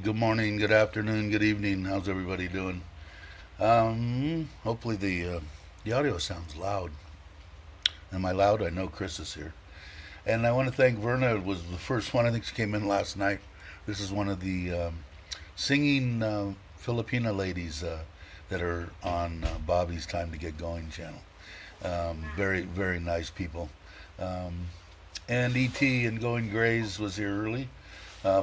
Good morning, good afternoon, good evening. How's everybody doing? Hopefully the audio sounds loud. Am I loud? I know Chris is here, and I want to thank Verna. It was the first one. I think she came in last night. This is one of the singing Filipina ladies that are on Bobby's Time to Get Going channel. Very very nice people. Um, and ET and Going Grays was here early.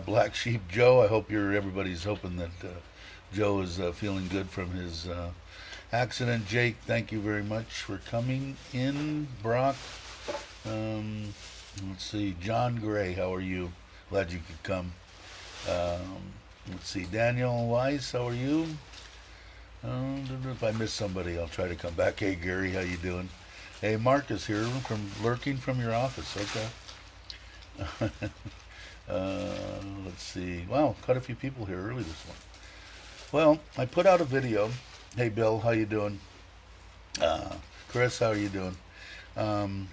Black Sheep Joe. I hope everybody's hoping that Joe is feeling good from his accident. Jake, thank you very much for coming in. Brock, um, let's see. John Gray, how are you? Glad you could come. Let's see. Daniel Weiss, how are you? If I miss somebody, I'll try to come back. Hey Gary, how you doing? Hey, Mark is here from lurking from your office. Okay. Let's see. Wow, quite a few people here early this morning. Well, I put out a video. Hey, Bill, how you doing? Uh, Chris, how are you doing? Um,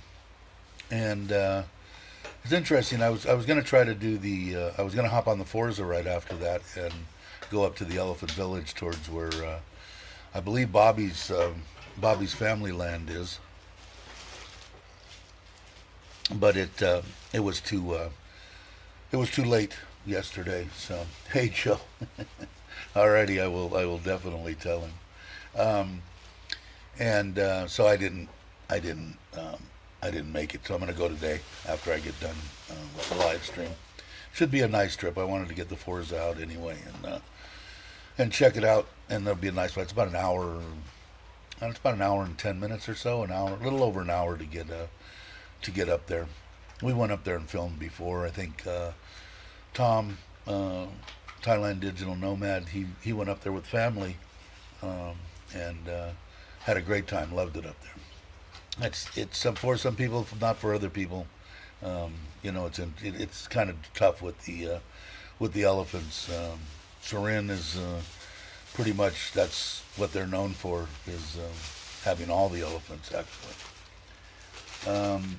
and it's interesting. I was going to try to do the. I was going to hop on the Forza right after that and go up to the Elephant Village towards where I believe Bobby's family land is, but it was too late yesterday. So hey, Joe. Alrighty, I will definitely tell him. Um, and so I didn't make it. So I'm going to go today after I get done with the live stream. Should be a nice trip. I wanted to get the Forza out anyway and check it out, and that'll be a nice flight. It's about an hour. It's about an hour and 10 minutes or so. An hour, a little over an hour to get up there. We went up there and filmed before. I think Tom, Thailand Digital Nomad, he went up there with family um, and had a great time. Loved it up there. It's for some people, not for other people. It's kind of tough with the elephants. Surin is pretty much that's what they're known for is having all the elephants actually. Um,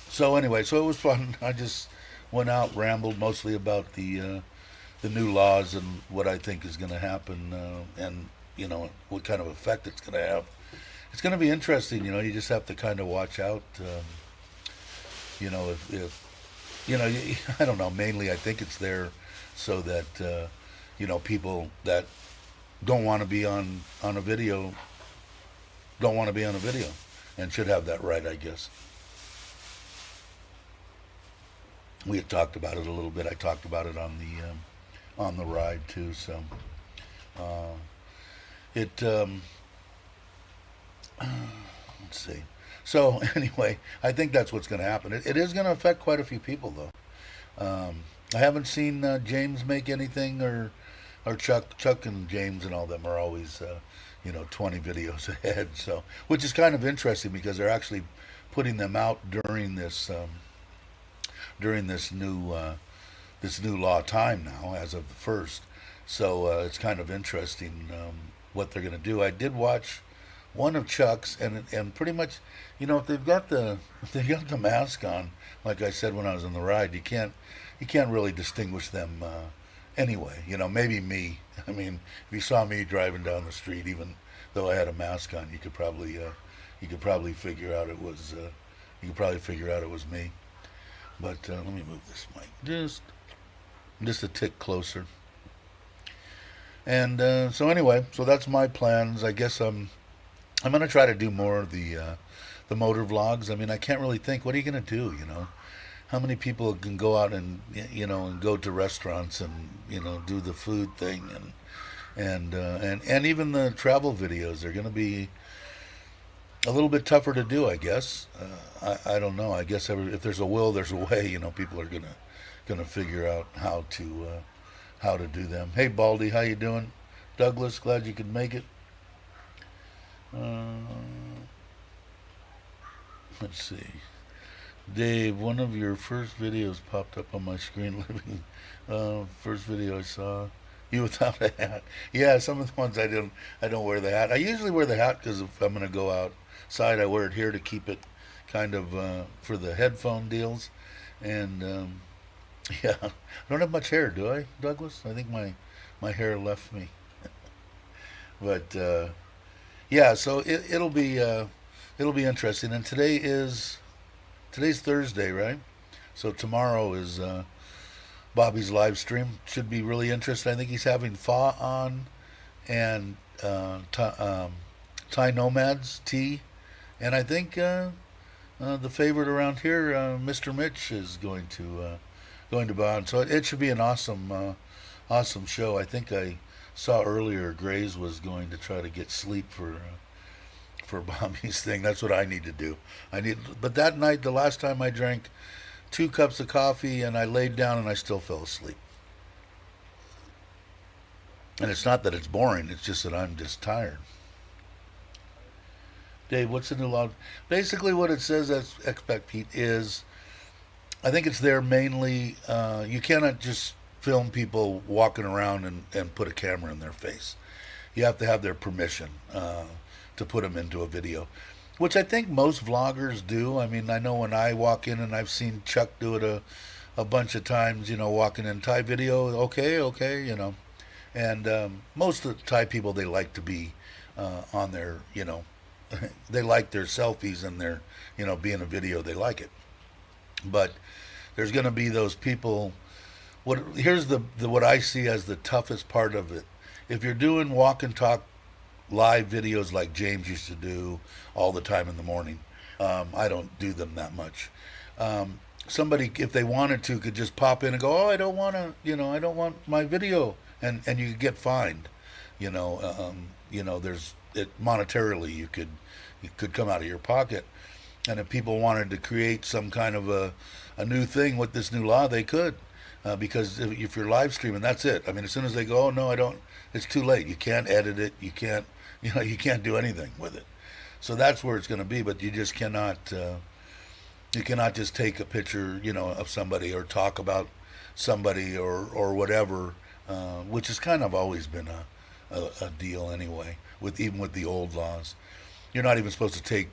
so anyway, so it was fun. I just went out, rambled mostly about the new laws and what I think is going to happen, and what kind of effect it's going to have. It's going to be interesting. You just have to kind of watch out. If I don't know. Mainly, I think it's there so that people that don't want to be on a video don't want to be on a video and should have that right, I guess. We had talked about it a little bit. I talked about it on the ride too. So uh, it let's see. So anyway, I think that's what's going to happen. It is going to affect quite a few people though. I haven't seen James make anything or Chuck and James and all them are always 20 videos ahead. So which is kind of interesting because they're actually putting them out during this new law time now as of the first. So it's kind of interesting what they're going to do. I did watch one of Chuck's, and pretty much, if if they've got the mask on, like I said when I was on the ride, you can't really distinguish them anyway. Maybe me. I mean, if you saw me driving down the street, even though I had a mask on, you could probably figure out it was me. But let me move this mic just a tick closer. And so anyway, so that's my plans. I guess I'm gonna try to do more of the motor vlogs. I mean, I can't really think. What are you gonna do? How many people can go out and and go to restaurants and do the food thing and even the travel videos. They're gonna be a little bit tougher to do, I guess. I don't know. I guess if there's a will, there's a way. People are gonna figure out how to do them. Hey, Baldy, how you doing? Douglas, glad you could make it. Uh, let's see. Dave, one of your first videos popped up on my screen. Living, first video I saw you without a hat. Yeah, some of the ones I don't wear the hat. I usually wear the hat because if I'm gonna go outside, I wear it here to keep it kind of for the headphone deals. And yeah, I don't have much hair, do I, Douglas? I think My hair left me. But yeah, so it'll be interesting. And today's Thursday, right? So tomorrow is Bobby's live stream. Should be really interesting. I think he's having Fa on and Thai Nomads tea, and I think the favorite around here, Mr. Mitch, is going to be on. So it should be an awesome show. I think I saw earlier Grays was going to try to get sleep for Bobby's thing. That's what I need to do. But that night, the last time I drank 2 cups of coffee and I laid down and I still fell asleep. And it's not that it's boring. It's just that I'm just tired. Dave, what's the new law? Basically, what it says as Expect Pete is, I think it's there mainly. You cannot just film people walking around and put a camera in their face. You have to have their permission to put them into a video, which I think most vloggers do. I mean, I know when I walk in, and I've seen Chuck do it a bunch of times, walking in Thai video, okay, And most of the Thai people, they like to be on their, they like their selfies and their, being a video, they like it. But there's going to be those people. Here's the what I see as the toughest part of it. If you're doing walk and talk live videos like James used to do all the time in the morning, I don't do them that much. Somebody, if they wanted to, could just pop in and go, oh, I don't want to, I don't want my video, and you could get fined. There's monetarily you could come out of your pocket. And if people wanted to create some kind of a new thing with this new law, they could. Because if you're live streaming, that's it. I mean, as soon as they go, oh no, I don't, it's too late. You can't edit it. You can't, you can't do anything with it. So that's where it's going to be. But you just cannot, you cannot just take a picture, of somebody or talk about somebody or whatever, which has kind of always been a deal anyway. Even with the old laws, you're not even supposed to take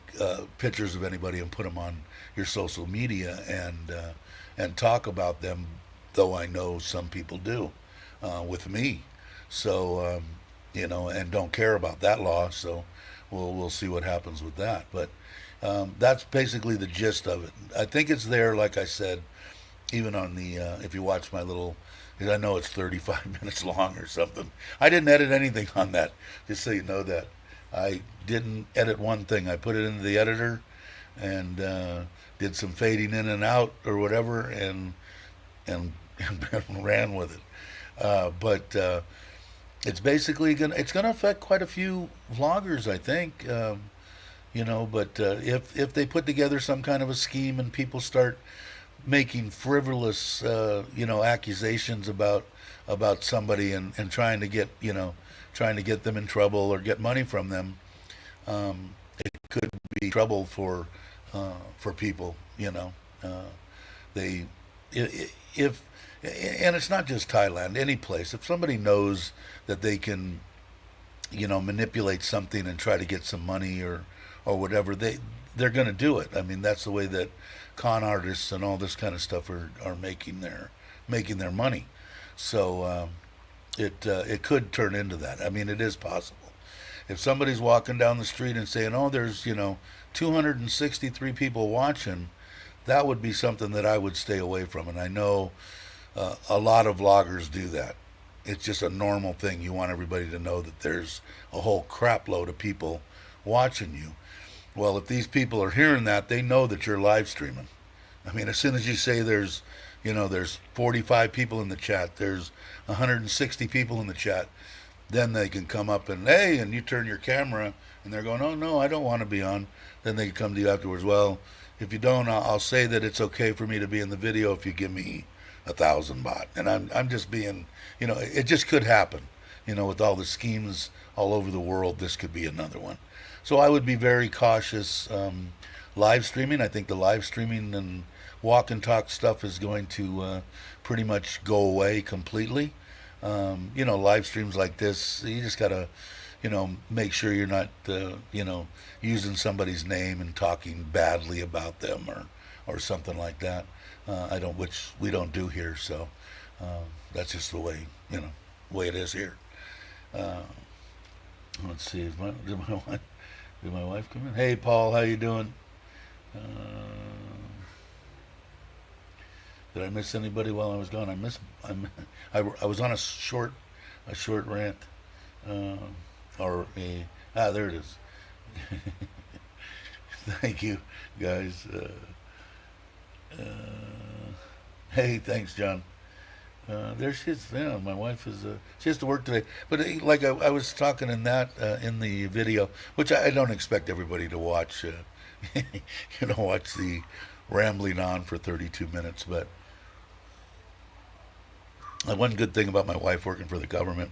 pictures of anybody and put them on your social media and talk about them. Though I know some people do with me, so and don't care about that law. So we'll see what happens with that. But that's basically the gist of it. I think it's there, like I said, even on the if you watch my little. I know it's 35 minutes long or something. I didn't edit anything on that, just so you know that. I didn't edit one thing. I put it into the editor and did some fading in and out or whatever, and ran with it. But it's basically gonna affect quite a few vloggers, I think. But if they put together some kind of a scheme and people start making frivolous, accusations about somebody and trying to get them in trouble or get money from them, it could be trouble for people. They if and it's not just Thailand, any place. If somebody knows that they can, manipulate something and try to get some money or whatever, they're going to do it. I mean, that's the way that con artists and all this kind of stuff are making their money. So it could turn into that. I mean, it is possible. If somebody's walking down the street and saying, "Oh, there's 263 people watching," that would be something that I would stay away from. And I know a lot of vloggers do that. It's just a normal thing. You want everybody to know that there's a whole crap load of people watching you. Well, if these people are hearing that, they know that you're live streaming. I mean, as soon as you say there's 45 people in the chat, there's 160 people in the chat, then they can come up and, hey, and you turn your camera and they're going, oh no, I don't want to be on. Then they can come to you afterwards. Well, if you don't, I'll say that it's okay for me to be in the video if you give me 1,000 baht. And I'm just being, it just could happen. With all the schemes all over the world, this could be another one. So I would be very cautious live streaming. I think the live streaming and walk and talk stuff is going to pretty much go away completely. Live streams like this, you just gotta, make sure you're not, using somebody's name and talking badly about them or something like that. Which we don't do here. So that's just the way, the way it is here. Uh, let's see, did my wife come in? Hey, Paul, how you doing? Uh, did I miss anybody while I was gone? I was on a short rant, uh, or there it is. Thank you, guys. Hey, thanks, John. There she is. Yeah, my wife is. She has to work today. But like I was talking in that in the video, which I don't expect everybody to watch. Watch the rambling on for 32 minutes. But one good thing about my wife working for the government,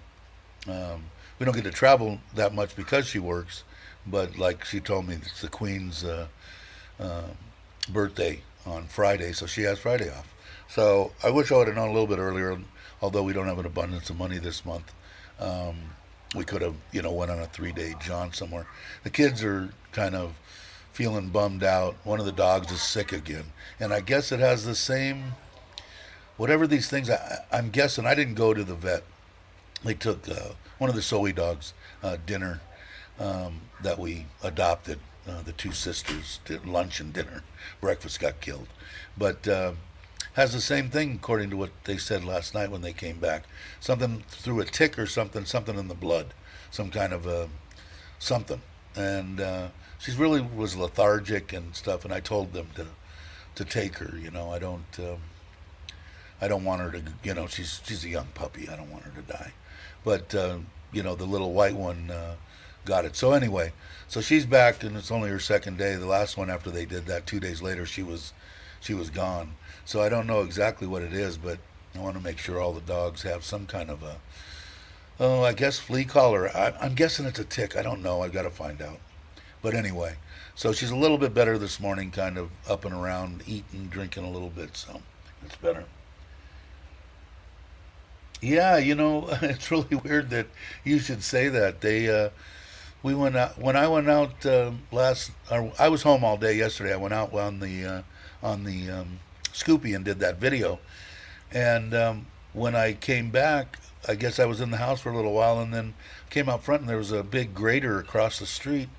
we don't get to travel that much because she works. But like she told me, it's the Queen's uh, birthday on Friday, so she has Friday off. So I wish I would have known a little bit earlier. Although we don't have an abundance of money this month, um, we could have, went on a 3-day jaunt somewhere. The kids are kind of feeling bummed out. One of the dogs is sick again, and I guess it has the same. Whatever these things, I'm guessing. I didn't go to the vet. They took one of the Soey dogs dinner that we adopted. The two sisters did lunch and dinner. Breakfast got killed, but has the same thing according to what they said last night when they came back. Something through a tick or something in the blood, some kind of something, and she really was lethargic and stuff. And I told them to take her. I don't want her to. She's a young puppy. I don't want her to die, but the little white one got it. So anyway, so she's back, and it's only her second day. The last one after they did that, 2 days later, she was gone. So I don't know exactly what it is, but I want to make sure all the dogs have some kind of I guess flea collar. I'm guessing it's a tick. I don't know. I've got to find out. But anyway, so she's a little bit better this morning, kind of up and around, eating, drinking a little bit. So it's better. Yeah, it's really weird that you should say that. We went out when I went out I was home all day yesterday. I went out on the Scoopy and did that video. And when I came back, I guess I was in the house for a little while, and then came out front, and there was a big grader across the street,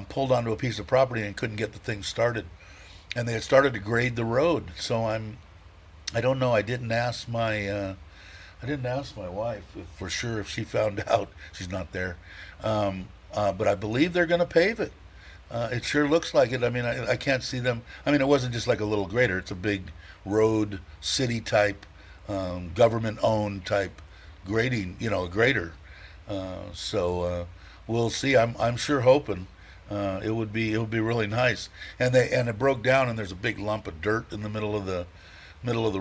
pulled onto a piece of property and couldn't get the thing started. And they had started to grade the road. So I don't know. I didn't ask my wife for sure if she found out. She's not there. But I believe they're going to pave it. It sure looks like it. I mean, I can't see them. I mean, it wasn't just like a little grader. It's a big road, city type, government owned type grading, a grader. So we'll see. I'm sure hoping it would be really nice. And it broke down, and there's a big lump of dirt in the middle of the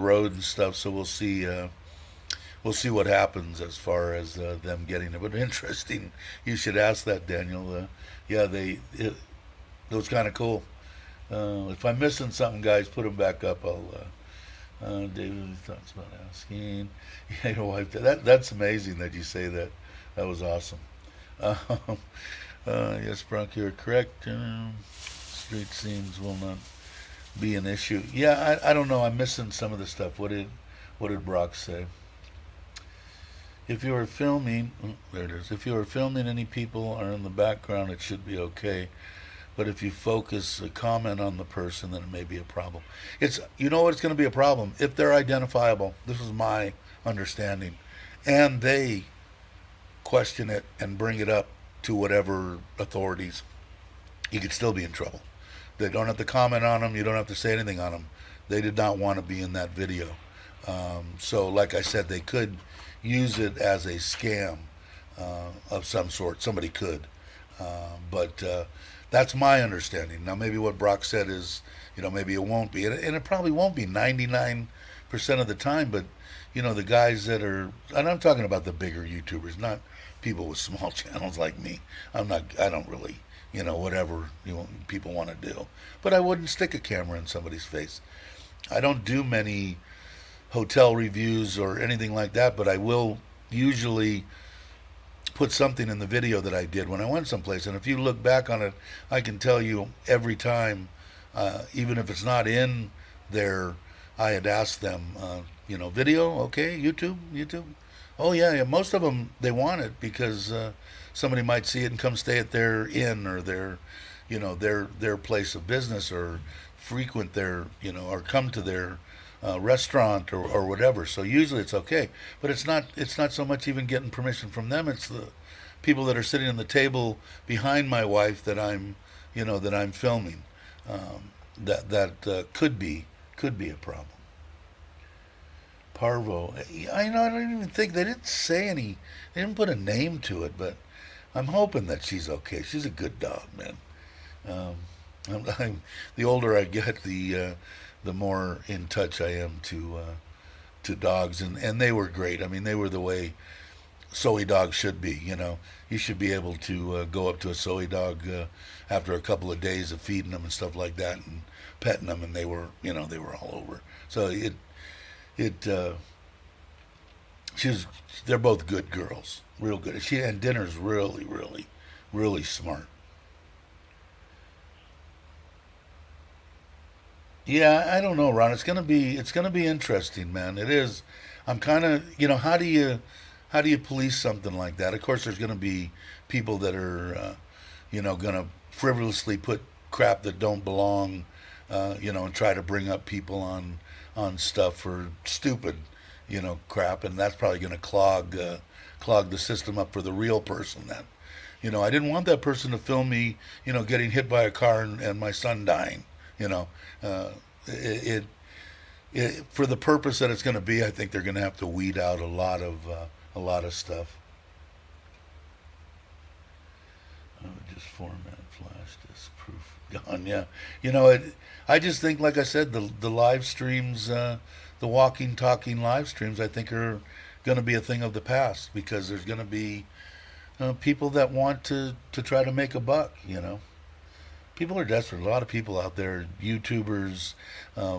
road and stuff. So we'll see. We'll see what happens as far as them getting it. But interesting, you should ask that, Daniel. Yeah, it was kind of cool. If I'm missing something, guys, put them back up. David talks about asking. Yeah, your wife. That's amazing that you say that. That was awesome. Yes, Brock, you're correct. Street scenes will not be an issue. Yeah, I don't know. I'm missing some of the stuff. What did Brock say? If you are filming, there it is. If you are filming, any people are in the background, it should be okay. But if you focus a comment on the person, then it may be a problem. It's it's going to be a problem if they're identifiable. This is my understanding, and they question it and bring it up to whatever authorities. You could still be in trouble. They don't have to comment on them. You don't have to say anything on them. They did not want to be in that video. So, like I said, they could use it as a scam of some sort. Somebody could. But that's my understanding. Now, maybe what Brock said is, maybe it won't be. And it probably won't be 99% of the time. But, the guys that are, and I'm talking about the bigger YouTubers, not people with small channels like me. I don't really, whatever people want to do. But I wouldn't stick a camera in somebody's face. I don't do many hotel reviews or anything like that, but I will usually put something in the video that I did when I went someplace. And if you look back on it, I can tell you every time, even if it's not in there, I had asked them, video, okay, YouTube, Oh yeah, yeah. Most of them they want it because somebody might see it and come stay at their inn or their, their place of business, or frequent their, or come to their restaurant, or whatever. So usually it's okay, but it's not so much even getting permission from them. It's the people that are sitting on the table behind my wife that I'm filming. That could be a problem. Parvo. I don't even think they didn't say any. They didn't put a name to it, but I'm hoping that she's okay. She's a good dog, man. Um, the older I get, the more in touch I am to dogs, and they were great. I mean, they were the way soy dogs should be. You should be able to go up to a soy dog after a couple of days of feeding them and stuff like that, and petting them, and they were all over. So it she's they're both good girls, real good. And Dinner's really, really, really smart. Yeah, I don't know, Ron. It's gonna be interesting, man. It is. I'm kind of, how do you police something like that? Of course, there's gonna be people that are, gonna frivolously put crap that don't belong, and try to bring up people on stuff for stupid, crap, and that's probably gonna clog the system up for the real person. That, I didn't want that person to film me, getting hit by a car and my son dying. You know, uh, it, for the purpose that it's going to be, I think they're going to have to weed out a lot of stuff. Just format flash disk proof gone. Yeah, I just think, like I said, the live streams, the walking, talking live streams, I think are going to be a thing of the past, because there's going to be people that want to try to make a buck. People are desperate. A lot of people out there, YouTubers,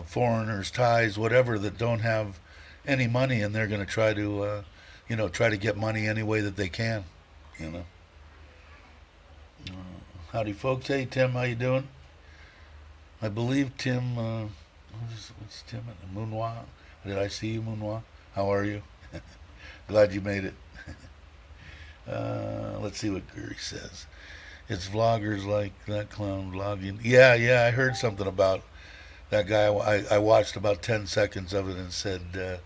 foreigners, Thais, whatever, that don't have any money, and they're going to try to get money any way that they can. You know. Howdy, folks. Hey, Tim, how you doing? I believe Tim. What's Tim? Moonwa. Did I see you, Moonwa? How are you? Glad you made it. Let's see what Guri says. It's vloggers like that clown vlogging. Yeah, yeah, I heard something about that guy. I watched about 10 seconds of it and said,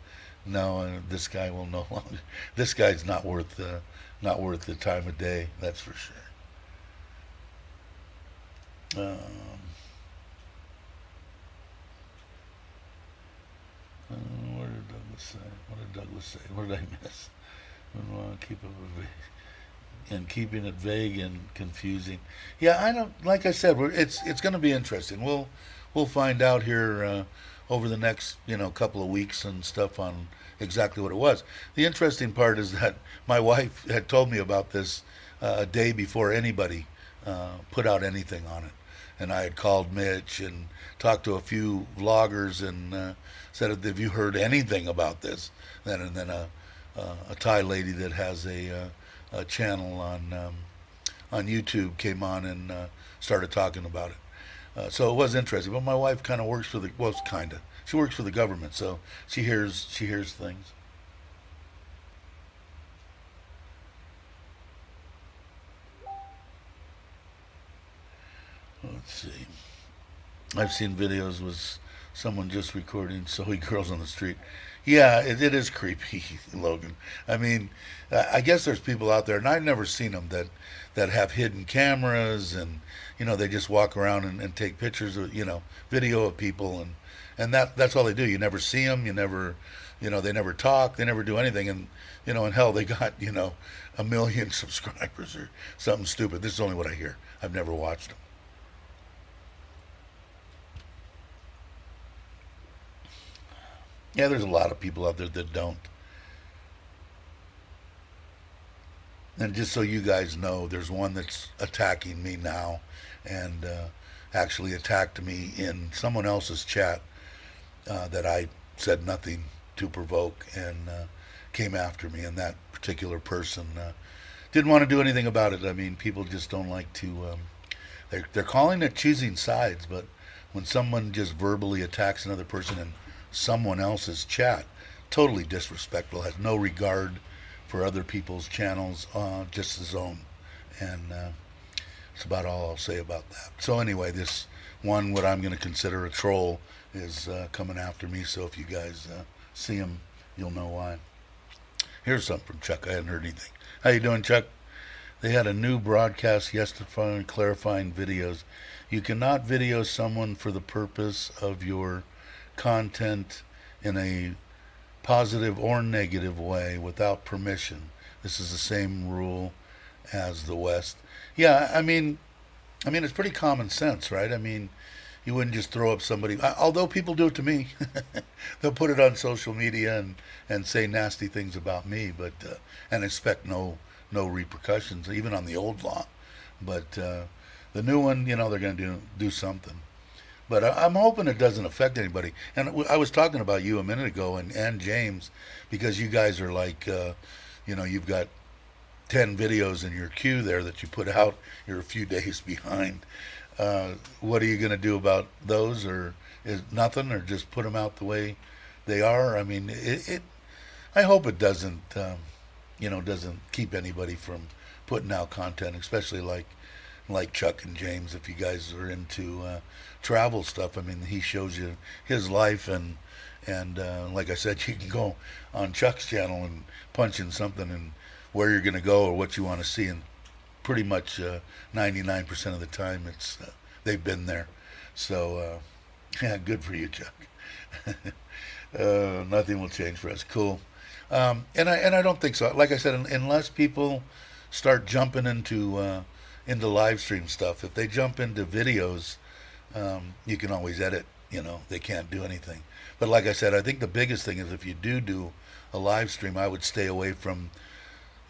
no, this guy will no longer. This guy's not worth the time of day. That's for sure. Um, what did Douglas say? What did Douglas say? What did I miss? We want to keep it and keeping it vague and confusing. Yeah, I don't. Like I said, it's going to be interesting. We'll find out here over the next couple of weeks and stuff on exactly what it was. The interesting part is that my wife had told me about this a day before anybody put out anything on it, and I had called Mitch and talked to a few vloggers and said, "Have you heard anything about this?" And then a Thai lady that has a channel on YouTube came on and started talking about it. So it was interesting. But my wife kind of works for she works for the government, so she hears things. Let's see. I've seen videos with someone just recording soy girls on the street. Yeah, it is creepy, Logan. I mean, I guess there's people out there, and I've never seen them that have hidden cameras, and they just walk around and take pictures of video of people, and that's all they do. You never see them. You never, they never talk. They never do anything, and in hell they got 1 million subscribers or something stupid. This is only what I hear. I've never watched them. Yeah, there's a lot of people out there that don't. And just so you guys know, there's one that's attacking me now, and actually attacked me in someone else's chat that I said nothing to provoke, and came after me. And that particular person didn't want to do anything about it. I mean, people just don't like to. They're calling it choosing sides, but when someone just verbally attacks another person in someone else's chat, totally disrespectful, has no regard, for other people's channels, just his own. And that's about all I'll say about that. So anyway, this one, what I'm going to consider a troll, is coming after me. So if you guys see him, you'll know why. Here's something from Chuck. I hadn't heard anything. How you doing, Chuck? They had a new broadcast yesterday clarifying videos. You cannot video someone for the purpose of your content in a positive or negative way without permission. This is the same rule as the West. Yeah, I mean, it's pretty common sense, right? I mean, you wouldn't just throw up somebody. Although people do it to me, they'll put it on social media and say nasty things about me, but and expect no repercussions, even on the old law. But the new one, they're going to do something. But I'm hoping it doesn't affect anybody. And I was talking about you a minute ago, and James, because you guys are like, you've got 10 videos in your queue there that you put out. You're a few days behind. What are you going to do about those, or is nothing, or just put them out the way they are? I mean, I hope it doesn't keep anybody from putting out content, especially like Chuck and James. If you guys are into travel stuff, I mean, he shows you his life, and like I said, you can go on Chuck's channel and punch in something and where you're going to go or what you want to see, and pretty much 99% of the time it's they've been there. So yeah, good for you, Chuck. Nothing will change for us. Cool. And I don't think so. Like I said, unless people start jumping into live stream stuff, if they jump into videos, you can always edit. They can't do anything. But like I said, I think the biggest thing is if you do a live stream, I would stay away from,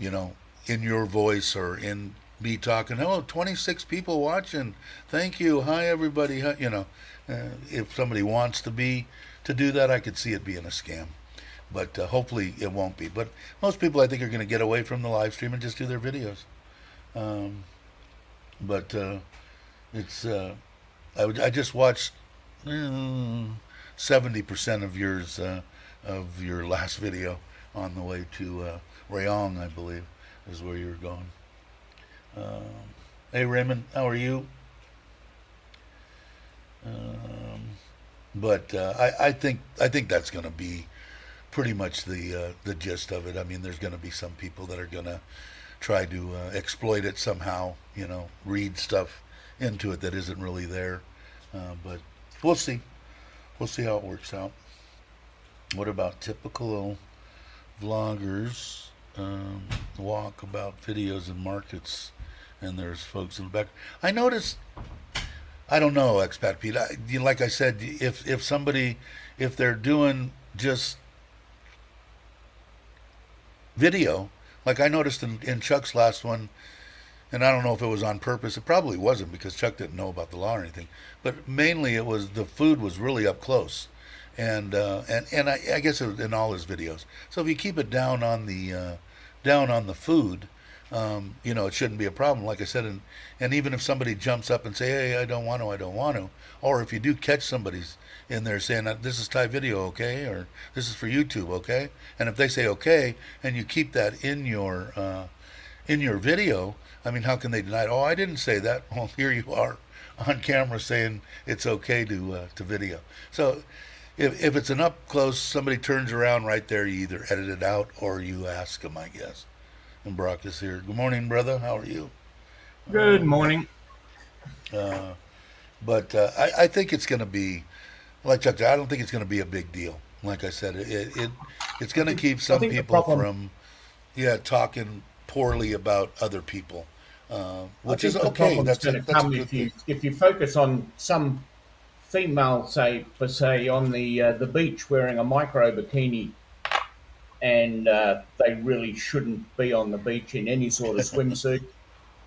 in your voice or in me talking. Oh, 26 people watching. Thank you. Hi, everybody. Hi. If somebody wants to do that, I could see it being a scam. But hopefully it won't be. But most people, I think, are going to get away from the live stream and just do their videos. But it's I just watched 70% of yours of your last video on the way to Rayong, I believe, is where you were going. Hey Raymond, how are you? But I think that's going to be pretty much the gist of it. I mean, there's going to be some people that are going to try to exploit it somehow. Read stuff into it that isn't really there. But we'll see. We'll see how it works out. What about typical vloggers walk about videos and markets, and there's folks in the back? I noticed. I don't know, Expat Pete. Like I said, if they're doing just video, like I noticed in Chuck's last one, and I don't know if it was on purpose. It probably wasn't, because Chuck didn't know about the law or anything. But mainly it was the food was really up close, and I guess it was in all his videos. So if you keep it down on the food, it shouldn't be a problem. Like I said, and even if somebody jumps up and say, "Hey, I don't want to," or if you do catch somebody's in there saying, "This is Thai video, okay?" or "This is for YouTube, okay?" and if they say okay, and you keep that in your video, I mean, how can they deny it? Oh, I didn't say that. Well, here you are on camera saying it's okay to video. So if it's an up close, somebody turns around right there, you either edit it out or you ask them, I guess. And Brock is here. Good morning, brother. How are you? Good morning. But I think it's going to be, like Chuck said, I don't think it's going to be a big deal. Like I said, it's going to keep I some think the people problem. from, talking poorly about other people, I which is think the okay. problem's going to That's a come good thing. if you focus on some female, say on the beach wearing a micro bikini, and they really shouldn't be on the beach in any sort of swimsuit.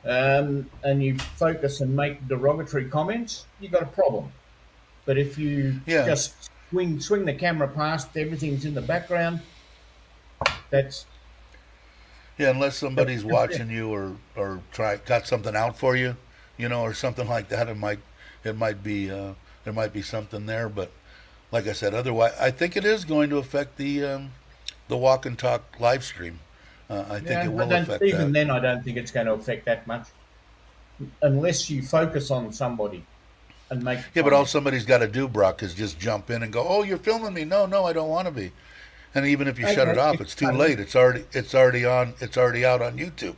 And you focus and make derogatory comments, you got a problem. But if you Yeah, just swing the camera past, everything's in the background. That's yeah. Unless that's somebody's just it. watching you or got something out for you, or something like that, it might be there might be something there. But like I said, otherwise, I think it is going to affect the walk and talk live stream. I think Yeah, it will affect that. even then, I don't think it's going to affect that much unless you focus on somebody and make a Yeah, but all comment. somebody's got to do, Brock, is just jump in and go, "Oh, you're filming me." No, no, I don't want to be. And even if you shut it Okay, off, you it's too cut it off. late. It's already out on YouTube.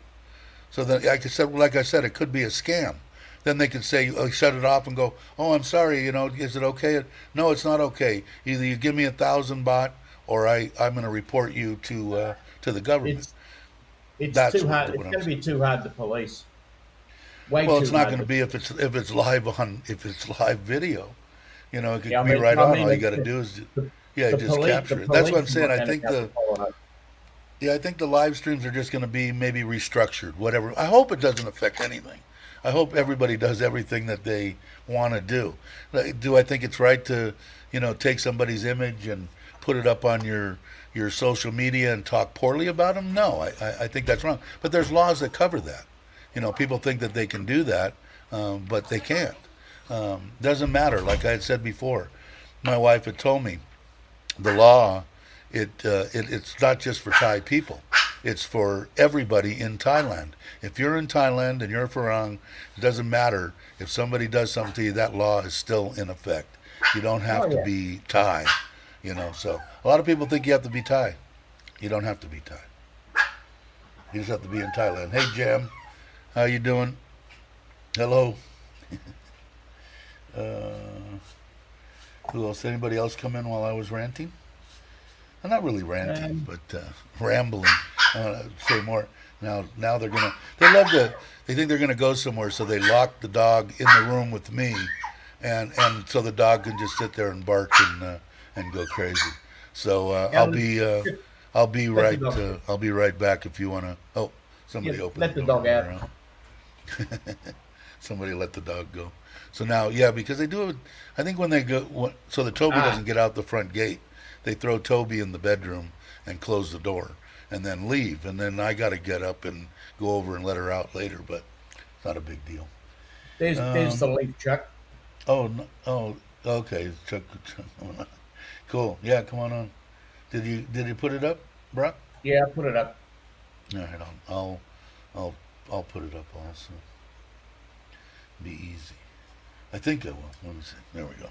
So then, like I said, it could be a scam. Then they could say, oh, shut it off and go, "Oh, I'm sorry. Is it okay?" No, it's not okay. Either you give me 1,000 baht, or I'm going to report you to the government. It's it's That's too hard. what It's I'm going to saying. be too hard to police. Way Well, it's too not hard going to to be police. if it's live video. It Yeah, could be right I on. mean, All you got to do is, the, yeah, just the capture it. That's what I'm police are saying. not going to be able to follow it. I think the live streams are just going to be maybe restructured, whatever. I hope it doesn't affect anything. I hope everybody does everything that they want to do. Do I think it's right to, take somebody's image and put it up on your social media and talk poorly about them? No, I think that's wrong. But there's laws that cover that. People think that they can do that, but they can't. Doesn't matter. Like I had said before, my wife had told me the law it's not just for Thai people. It's for everybody in Thailand. If you're in Thailand and you're Farang, it doesn't matter. If somebody does something to you, that law is still in effect. You don't Oh have to yeah. be Thai. So a lot of people think you have to be Thai. You don't have to be Thai. You just have to be in Thailand. Hey Jam, how you doing? Hello. Uh, who else? Anybody else come in while I was ranting? I'm not really ranting, Um, but rambling. I want to say more. Now they think they're gonna go somewhere, so they lock the dog in the room with me, and so the dog can just sit there and bark and go crazy. So yeah, just let the dog. I'll be right back if you wanna. Oh, Yeah, somebody opened let the the door dog out. there. Somebody let the dog go. So now, yeah, because they do it. I think when they go, so that Toby Ah, doesn't get out the front gate, they throw Toby in the bedroom and close the door, and then leave. And then I got to get up and go over and let her out later, but it's not a big deal. there's the Um, leaf, Chuck. oh, no, oh, okay, Chuck, cool. Yeah, come on on. Did you put it up, Brock? Yeah, I put it up. All right, I'll I'll put it up also. Be easy. I think I will. Let me see. There we go.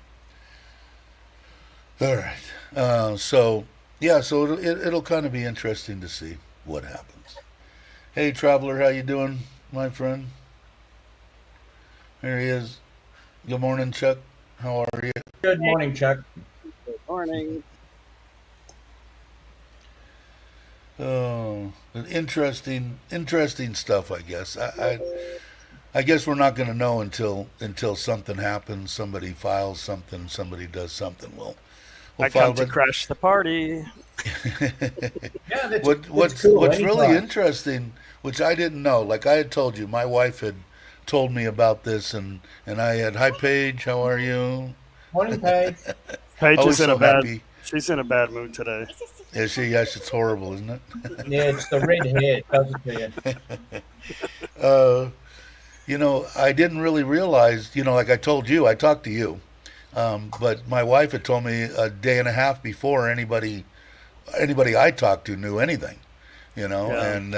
All right. So yeah, so it'll kind of be interesting to see what happens. Hey, traveler, how you doing, my friend? Here he is. Good morning, Chuck. How are you? Good morning, Chuck. Good morning. Oh, interesting stuff. I guess. I guess we're not going to know until something happens. Somebody files something. Somebody does something. We'll I file. come to But crash the party. Yeah, that's what's cool. really Anytime. interesting, which I didn't know, like I had told you, my wife had told me about this, and I had, hi Paige, how are you? Morning, Paige. Paige is Always in a so bad. happy. She's in a bad mood today. Is she? Yes, it's horrible, isn't Yeah, it's the red hair. It does it to you. it? uh, I didn't really realize, like I told you, I talked to you, but my wife had told me a day and a half before anybody I talked to knew anything, Yeah. and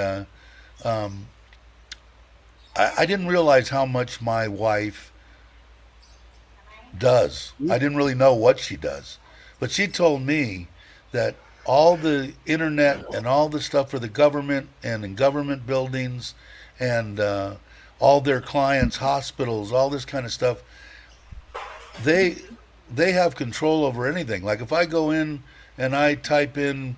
um, I didn't realize how much my wife does. I didn't really know what she does, but she told me that all the internet and all the stuff for the government and in government buildings and all their clients, hospitals, all this kind of stuff, they they have control over anything. Like if I go in and I type in,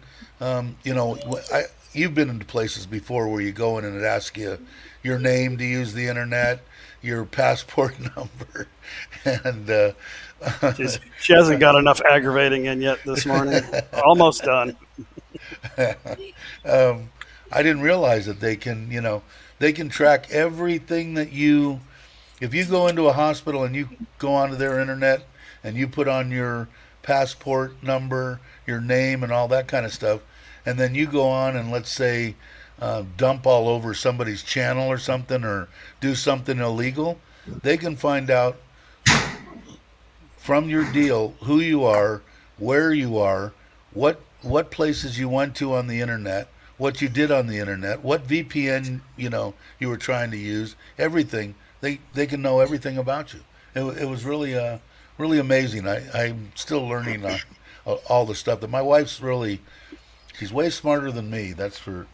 you've been into places before where you go in and it asks you your name to use the internet, your passport number, and She hasn't got enough aggravating in yet this morning. Almost done. um, I didn't realize that they can track everything that you. If you go into a hospital and you go onto their internet and you put on your passport number, your name, and all that kind of stuff, and then you go on and let's say dump all over somebody's channel or something, or do something illegal, they can find out from your deal who you are, where you are, what places you went to on the internet, what you did on the internet, what VPN you were trying to use, everything. They can know everything about you. It was really amazing. I'm still learning all the stuff that my wife's really. She's way smarter than me. That's for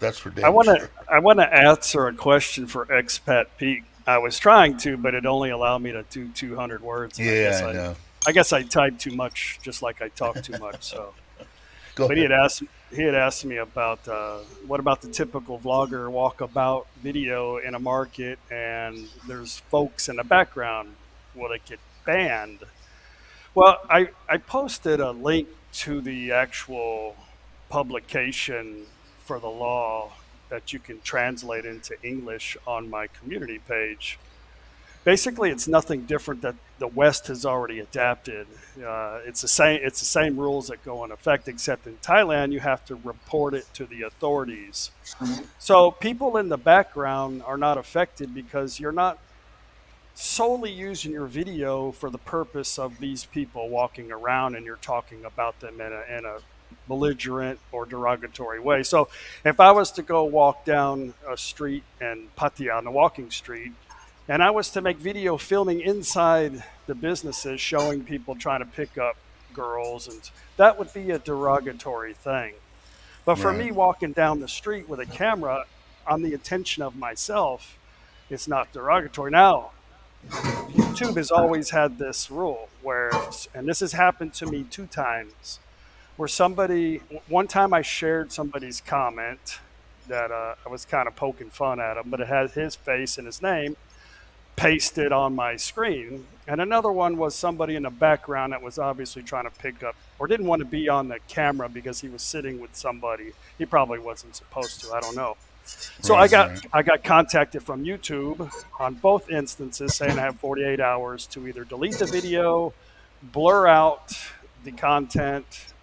I damn want to sure. I want to answer a question for Expat Pete. I was trying to, but it only allowed me to do 200 words, and I guess Yeah, I I know. I guess I type too much, just like I talk too much. So, Go but ahead. he had asked me about what about the typical vlogger walkabout video in a market, and there's folks in the background. Will it get banned? Well, I posted a link to the actual publication for the law that you can translate into English on my community page. Basically, it's nothing different that the West has already adapted. It's the same. It's the same rules that go in effect, except in Thailand you have to report it to the authorities. So people in the background are not affected because you're not solely using your video for the purpose of these people walking around and you're talking about them in a belligerent or derogatory way. So if I was to go walk down a street in Pattaya on the walking street and I was to make video filming inside the businesses showing people trying to pick up girls, and that would be a derogatory thing. But for Right. me walking down the street with a camera on the attention of myself, it's not derogatory. Now, YouTube has always had this rule where, and this has happened to me 2 times, where one time I shared somebody's comment that I was kind of poking fun at him, but it had his face and his name pasted on my screen. And another one was somebody in the background that was obviously trying to pick up or didn't want to be on the camera because he was sitting with somebody he probably wasn't supposed to. I don't know. So Right. Right. I got contacted from YouTube on both instances saying I have 48 hours to either delete the video, blur out the content,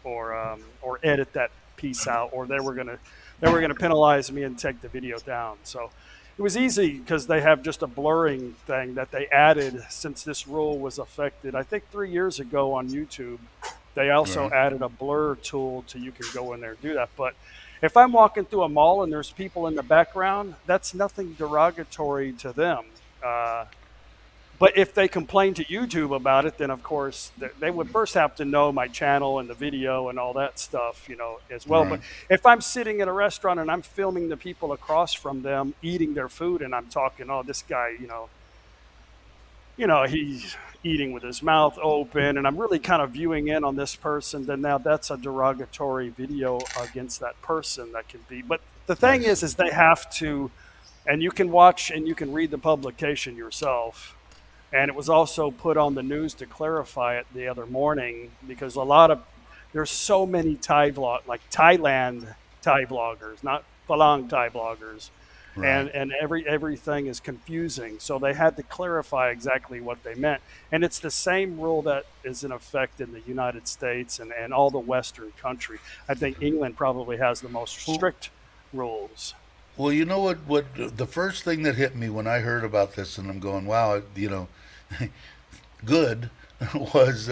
or edit that piece out, or they were gonna penalize me and take the video down. So it was easy because they have just a blurring thing that they added since this rule was affected. I think 3 years ago on YouTube, they also Right. added a blur tool to you can go in there and do that. But if I'm walking through a mall and there's people in the background, that's nothing derogatory to them. Uh, but if they complain to YouTube about it, then of course they would first have to know my channel and the video and all that stuff, as well. But Right. if I'm sitting at a restaurant and I'm filming the people across from them eating their food and I'm talking, oh, this guy, he's eating with his mouth open, and I'm really kind of viewing in on this person, then now that's a derogatory video against that person that can be. But the I thing see. is they have to, and you can watch and you can read the publication yourself. And it was also put on the news to clarify it the other morning because there's so many like Thailand Thai vloggers, not Falang Thai vloggers, Right. and everything is confusing. So they had to clarify exactly what they meant. And it's the same rule that is in effect in the United States and all the Western country. I think England probably has the most Well, strict rules. well, you know what? What the first thing that hit me when I heard about this, and I'm going, wow, good, was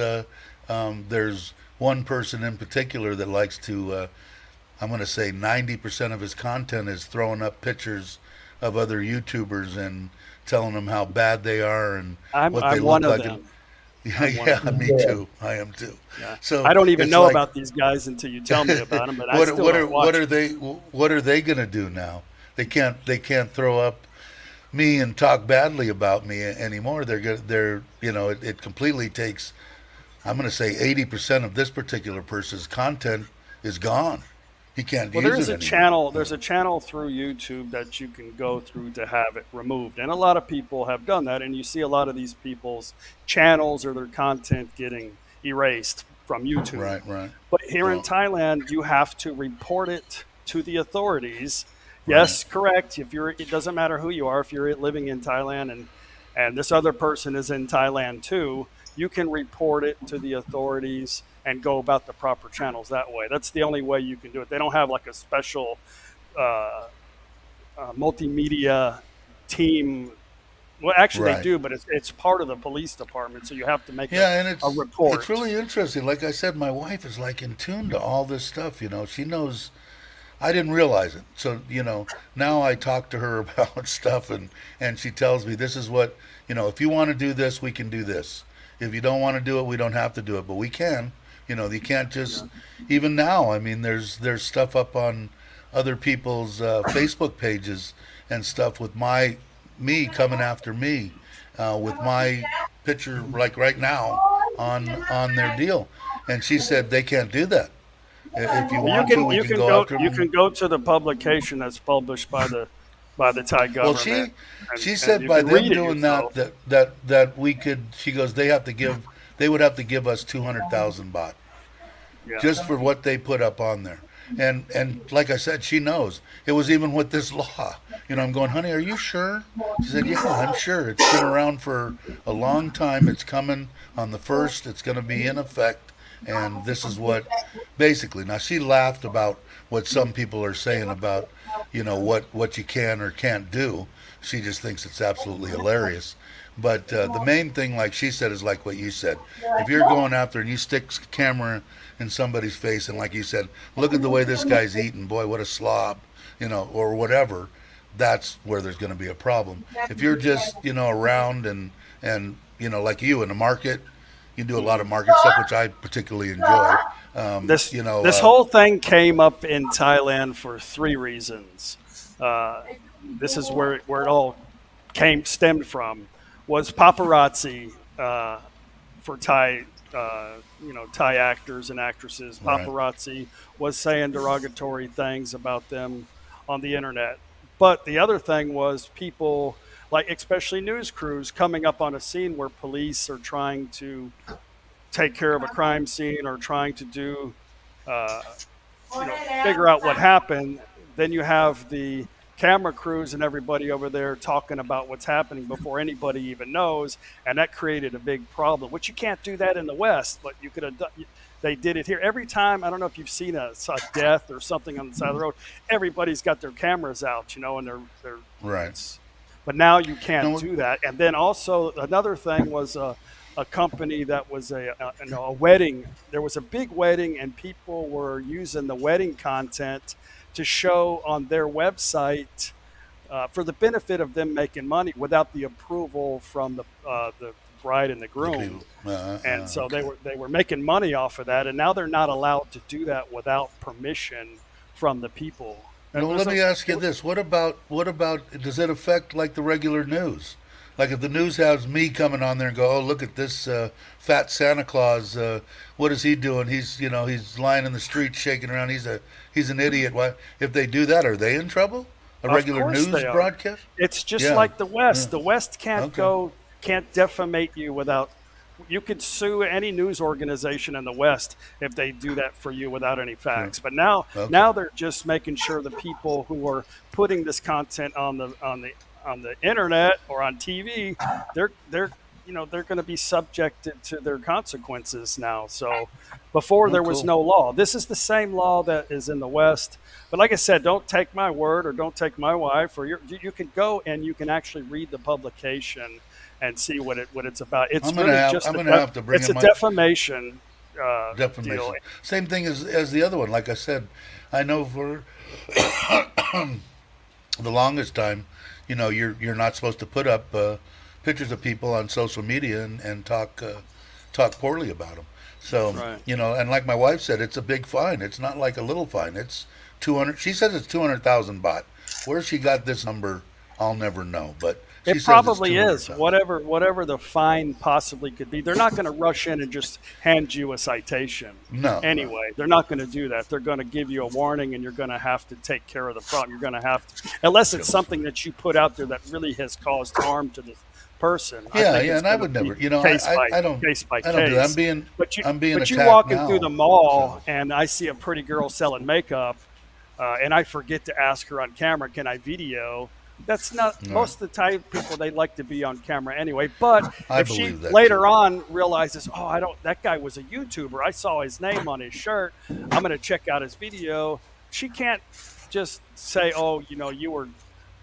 there's one person in particular that likes to. I'm going to say 90% of his content is throwing up pictures of other YouTubers and telling them how bad they are and I'm what they I'm one look of like. And them. yeah, I'm one of yeah, them. me Yeah. too. I am too. Yeah. So I don't even it's know like, about these guys until you tell me about them, but I what still what are don't watch them. what are they going to do now? They can't throw up me and talk badly about me anymore. It completely takes. I'm going to say 80% of this particular person's content is gone. He can't Well, there use is it a anymore. channel. There's a channel through YouTube that you can go through to have it removed, and a lot of people have done that. And you see a lot of these people's channels or their content getting erased from YouTube. Right, right. But here in Well, Thailand, you have to report it to the authorities. right, Yes, correct. It doesn't matter who you are. If you're living in Thailand and this other person is in Thailand too, you can report it to the authorities and go about the proper channels that way. That's the only way you can do it. They don't have like a special uh, multimedia team. Well, actually, they right. do, but it's part of the police department, so you have to make Yeah, and a it's report. really interesting. Like I said, my wife is like in tune to all this stuff. She knows I didn't realize it. So, now I talk to her about stuff, and she tells me this is what, if you want to do this, we can do this. If you don't want to do it, we don't have to do it, but we can. You can't just, even now, I mean, there's stuff up on other people's Facebook pages and stuff with me coming after me with my picture, like right now, on their deal. And she said they can't do that. If you You want to, can we you can can go go after you them. can go to the publication that's published by the Thai Well, government, she and said you by can them read it doing that, yourself. that we could. She goes, they would have to give us 200,000 baht Yeah. just for what they put up on there. And like I said, she knows it was even with this law. I'm going, honey, are you sure? She said, yeah, I'm sure. It's been around for a long time. It's coming on the first. It's going to be in effect, and this is what basically. Now she laughed about what some people are saying about, what you can or can't do. She just thinks it's absolutely hilarious. But the main thing, like she said, is like what you said. If you're going after and you stick camera in somebody's face, and like you said, look at the way this guy's eating, boy, what a slob, or whatever, that's where there's going to be a problem. If you're just, around and like you in the market, you do a lot of market stuff, which I particularly enjoy. This this whole thing came up in Thailand for three reasons. Uh, this is where it all stemmed from, was paparazzi for Thai Thai actors and actresses. Right, Paparazzi was saying derogatory things about them on the internet. But the other thing was people, like especially news crews, coming up on a scene where police are trying to take care of a crime scene or trying to do uh, figure out what happened. Then you have the camera crews and everybody over there talking about what's happening before anybody even knows, and that created a big problem. Which you can't do that in the West, but you could have done. They did it here every time. I don't know if you've seen a death or something on the side of the road. Everybody's got their cameras out, and they're right. it's. But now you can't No, do that. And then also another thing was a company that was a wedding. There was a big wedding, and people were using the wedding content to show on their website for the benefit of them making money without the approval from the bride and the the groom. people. And so Okay. they were making money off of that, and now they're not allowed to do that without permission from the people. And No, it was let a, me ask you it, this: what about? Does it affect like the regular news? Like if the news has me coming on there and go, oh, look at this fat Santa Claus. What is he doing? He's lying in the street shaking around. He's an idiot. Why? If they do that, are they in trouble? A of regular course news they are. broadcast? It's just Yeah, like the yeah. West. The West Okay, can't defamate you without. You could sue any news organization in the West if they do that for you without any sure. facts. But now Okay, they're just making sure the people who are putting this content on the internet or on TV, they're they're going to be subjected to their consequences now. So before oh, there was cool. no law. This is the same law that is in the West. But like I said, don't take my word or don't take my wife or you can go and you can actually read the publication and see what it's about. It's really just I'm gonna have to bring it's in a my defamation deal. defamation. Same thing as the other one. Like I said, I know for the longest time, you're not supposed to put up pictures of people on social media and talk poorly about them. So Right. and like my wife said, it's a big fine. It's not like a little fine. It's 200. She says it's 200,000 baht. Where she got this number, I'll never know. But she It says it's probably is 200,000. whatever the fine possibly could be. They're not going to rush in and just hand you a citation. No, no. Anyway, they're not going to do that. They're going to give you a warning, and you're going to have to take care of the problem. You're going to have to, unless it's something that you put out there that really has caused harm to the person. I Yeah, think yeah, it's and I going to would be never. case by I don't do that. case. I'm being But you attacked walking through the now. mall, So and I see a pretty girl selling makeup, and I forget to ask her on camera, can I video? That's not all right. most of the time people they like to be on camera anyway. But I if she believe that too. later on realizes, oh, I don't, that guy was a YouTuber. I saw his name on his shirt. I'm going to check out his video. She can't just say, oh,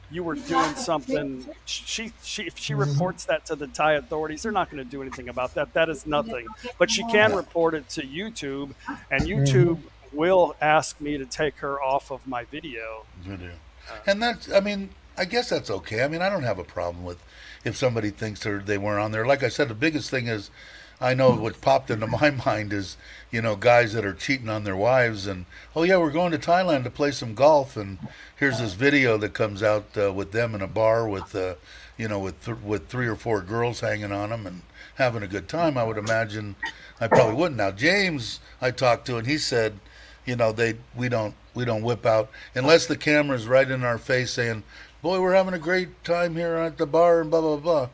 you were doing something. If she reports that to the Thai authorities, they're not going to do anything about that. That is nothing. But she can Yeah. report it to YouTube, and YouTube will ask me to take her off of my video. Video. Uh, And that's, I mean, I guess that's okay. I mean, I don't have a problem with if somebody thinks they weren't on there. Like I said, the biggest thing is, I know what popped into my mind is, guys that are cheating on their wives and, oh yeah, we're going to Thailand to play some golf, and here's this video that comes out with them in a bar with, with 3 or 4 girls hanging on them and having a good time. I would imagine I probably wouldn't. Now James, I talked to, and he said, we don't whip out unless the camera's right in our face saying, "Boy, we're having a great time here at the bar," and blah blah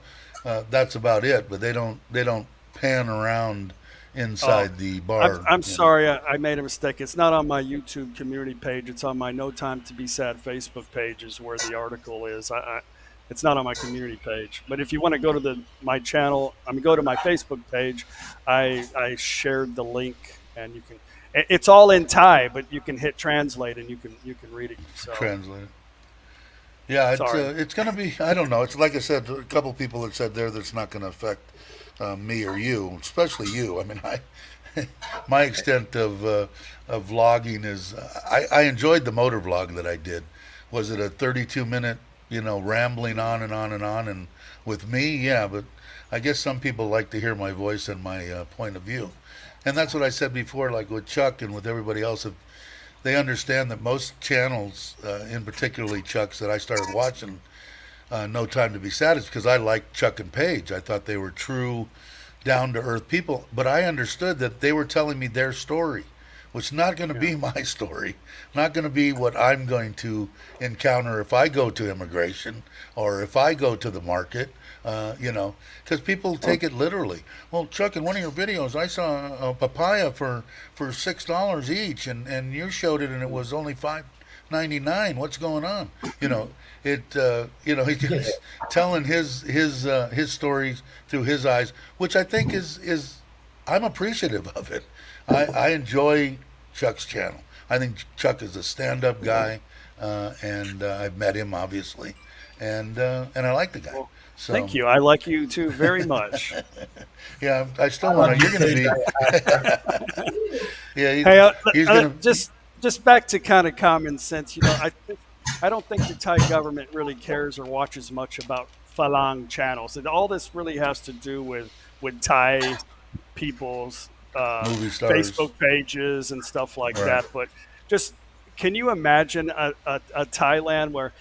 blah. That's about it. But they don't pan around oh, inside the I'm, bar. I'm sorry, I made a mistake. It's not on my YouTube community page. It's on my No Time to Be Sad Facebook page is where the article is. It's not on my community page. But if you want to go to my channel, go to my Facebook page. I shared the link, and you can. It's all in Thai, but you can hit translate and you can read it yourself. Translated. Yeah, Sorry. it's going to be. I don't know. It's like I said. A couple people had said there that's not going to affect me or you, especially you. I mean, my extent of vlogging is I enjoyed the motor vlog that I did. Was it a 32-minute rambling on and on and on and with me? Yeah, but I guess some people like to hear my voice and my point of view, and that's what I said before. Like with Chuck and with everybody else, if they understand that most channels, in particularly Chuck's that I started watching, No Time to Be Sad, is because I liked Chuck and Paige. I thought they were true, down to earth people. But I understood that they were telling me their story, which is not going to Yeah. be my story, not going to be what I'm going to encounter if I go to immigration or if I go to the market. Because people take it literally. Well, Chuck, in one of your videos, I saw a papaya for $6 each, and you showed it, and it was only $5.99. What's going on? He's telling his stories through his eyes, which I think is I'm appreciative of it. I enjoy Chuck's channel. I think Chuck is a stand-up guy, and I've met him obviously, and I like the guy. Well, So thank you. I like you too very much. yeah, I still I want love to. you You're going too, to Dave. be. Yeah, Hey, he's going to. just back to kind of common sense. I don't think the Thai government really cares or watches much about Falang channels. And all this really has to do with Thai people's Movie stars, Facebook pages and stuff like right? that. But just can you imagine a Thailand where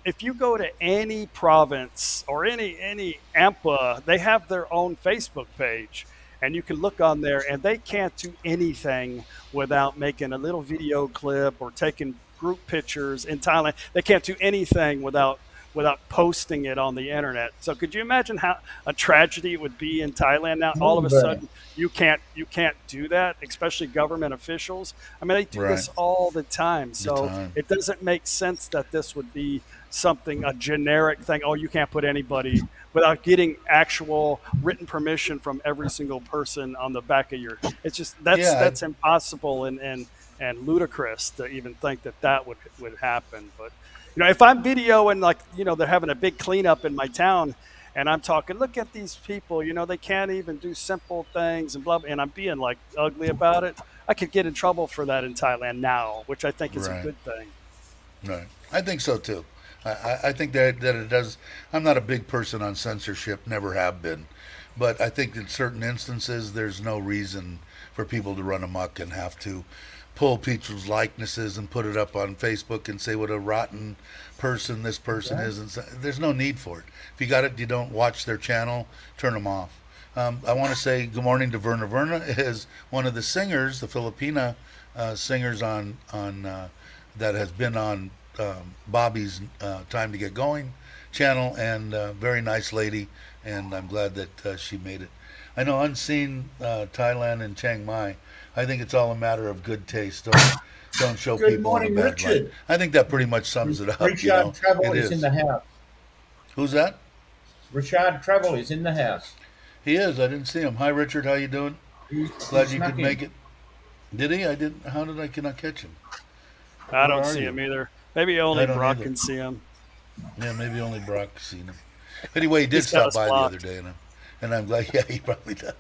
if you go to any province or any AMPA, they have their own Facebook page, and you can look on there, and they can't do anything without making a little video clip or taking group pictures in Thailand. They can't do anything without posting it on the internet. So could you imagine how a tragedy it would be in Thailand now? All of a Remember, sudden, you can't do that, especially government officials. I mean, they do Right. this all the time. The So time. it doesn't make sense that this would be something a generic thing. Oh, you can't put anybody without getting actual written permission from every single person on the back of your. It's just Yeah, that's impossible and ludicrous to even think that that would happen. But if I'm videoing, like, they're having a big cleanup in my town, and I'm talking, look at these people, they can't even do simple things and blah, blah, and I'm being like ugly about it. I could get in trouble for that in Thailand now, which I think is a right. good thing. Right. I think so too. I think that it does. I'm not a big person on censorship, never have been. But I think in certain instances, there's no reason for people to run amok and have to pull people's likenesses and put it up on Facebook and say what a rotten person this person yeah. is. And there's no need for it. If you got it, you don't watch their channel, turn them off. I want to say good morning to Verna. Verna is one of the singers, the Filipina singers on that has been on Bobby's Time to Get Going channel, and very nice lady, and I'm glad that she made it. I know Unseen Thailand and Chiang Mai. I think it's all a matter of good taste. Don't show Good people in a morning, bad light. Richard. I think that pretty much sums it up. Richard Travel It is in is. the house. Who's that? Richard Travel is in the house. He is. I didn't see him. Hi, Richard. How you doing? He Glad you snuck could in. make it. Did he? I didn't. How did I cannot catch him? I Where don't are see you? him either. Maybe I only don't Brock either. can see him. Yeah, maybe only Brock seen him. Anyway, he did He's got stop us by the other blocked. day, and And I'm glad, yeah, he probably does.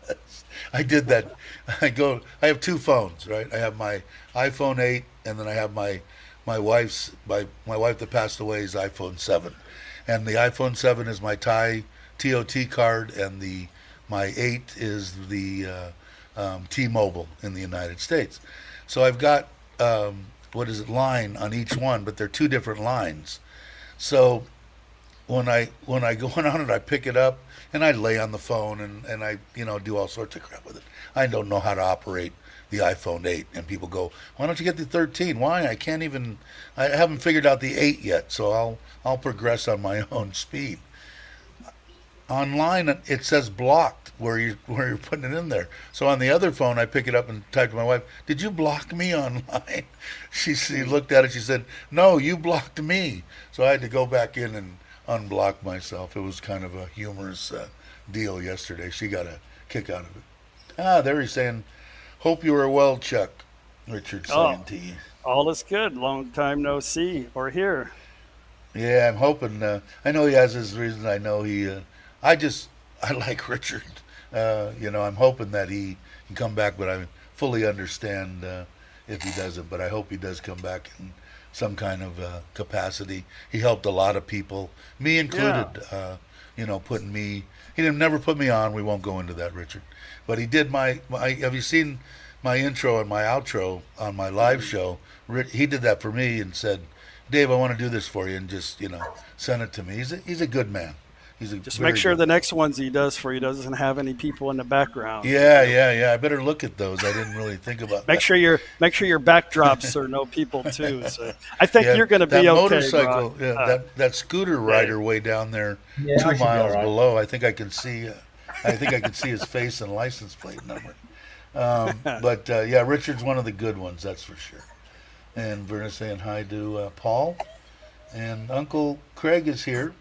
I did that. I have two phones, right? I have my iPhone 8, and then I have my wife that passed away's iPhone 7. And the iPhone 7 is my Thai TOT card, and my 8 is the T-Mobile in the United States. So I've got what is it, line on each one, but they're two different lines. So when I go on it, I pick it up and I lay on the phone and I do all sorts of crap with it. I don't know how to operate the iPhone 8, and people go, "Why don't you get the 13?" Why? I haven't figured out the 8 yet, so I'll progress on my own speed. Online it says blocked where you're putting it in there. So on the other phone, I pick it up and type to my wife, "Did you block me online?" She looked at it. She said, "No, you blocked me." So I had to go back in and unblock myself. It was kind of a humorous deal yesterday. She got a kick out of it. There he's saying, "Hope you are well, Chuck." Richard saying Oh, to you. all is good. Long time no see or hear. Yeah, I'm hoping. I know he has his reasons. I know he. I like Richard. I'm hoping that he can come back, but I fully understand if he doesn't. But I hope he does come back in some kind of capacity. He helped a lot of people, me Yeah. included. Putting me. He didn't never put me on. We won't go into that, Richard. But he did my. Have you seen my intro and my outro on my live show? He did that for me and said, "Dave, I want to do this for you," and just send it to me. He's a good man. He's a Just make very sure good. the next ones he does for you doesn't have any people in the background. Yeah, yeah, yeah. I better look at those. I didn't really think about Make that. sure your backdrops are no people too. So I think Yeah, you're going to that be okay, Brock. motorcycle, yeah, Uh, that scooter Dave. rider way down there, Yeah, two I should be all miles right. below. I think I can see. I think I can see his face and license plate number. But yeah, Richard's one of the good ones, that's for sure. And Verna saying hi to Paul, and Uncle Craig is here.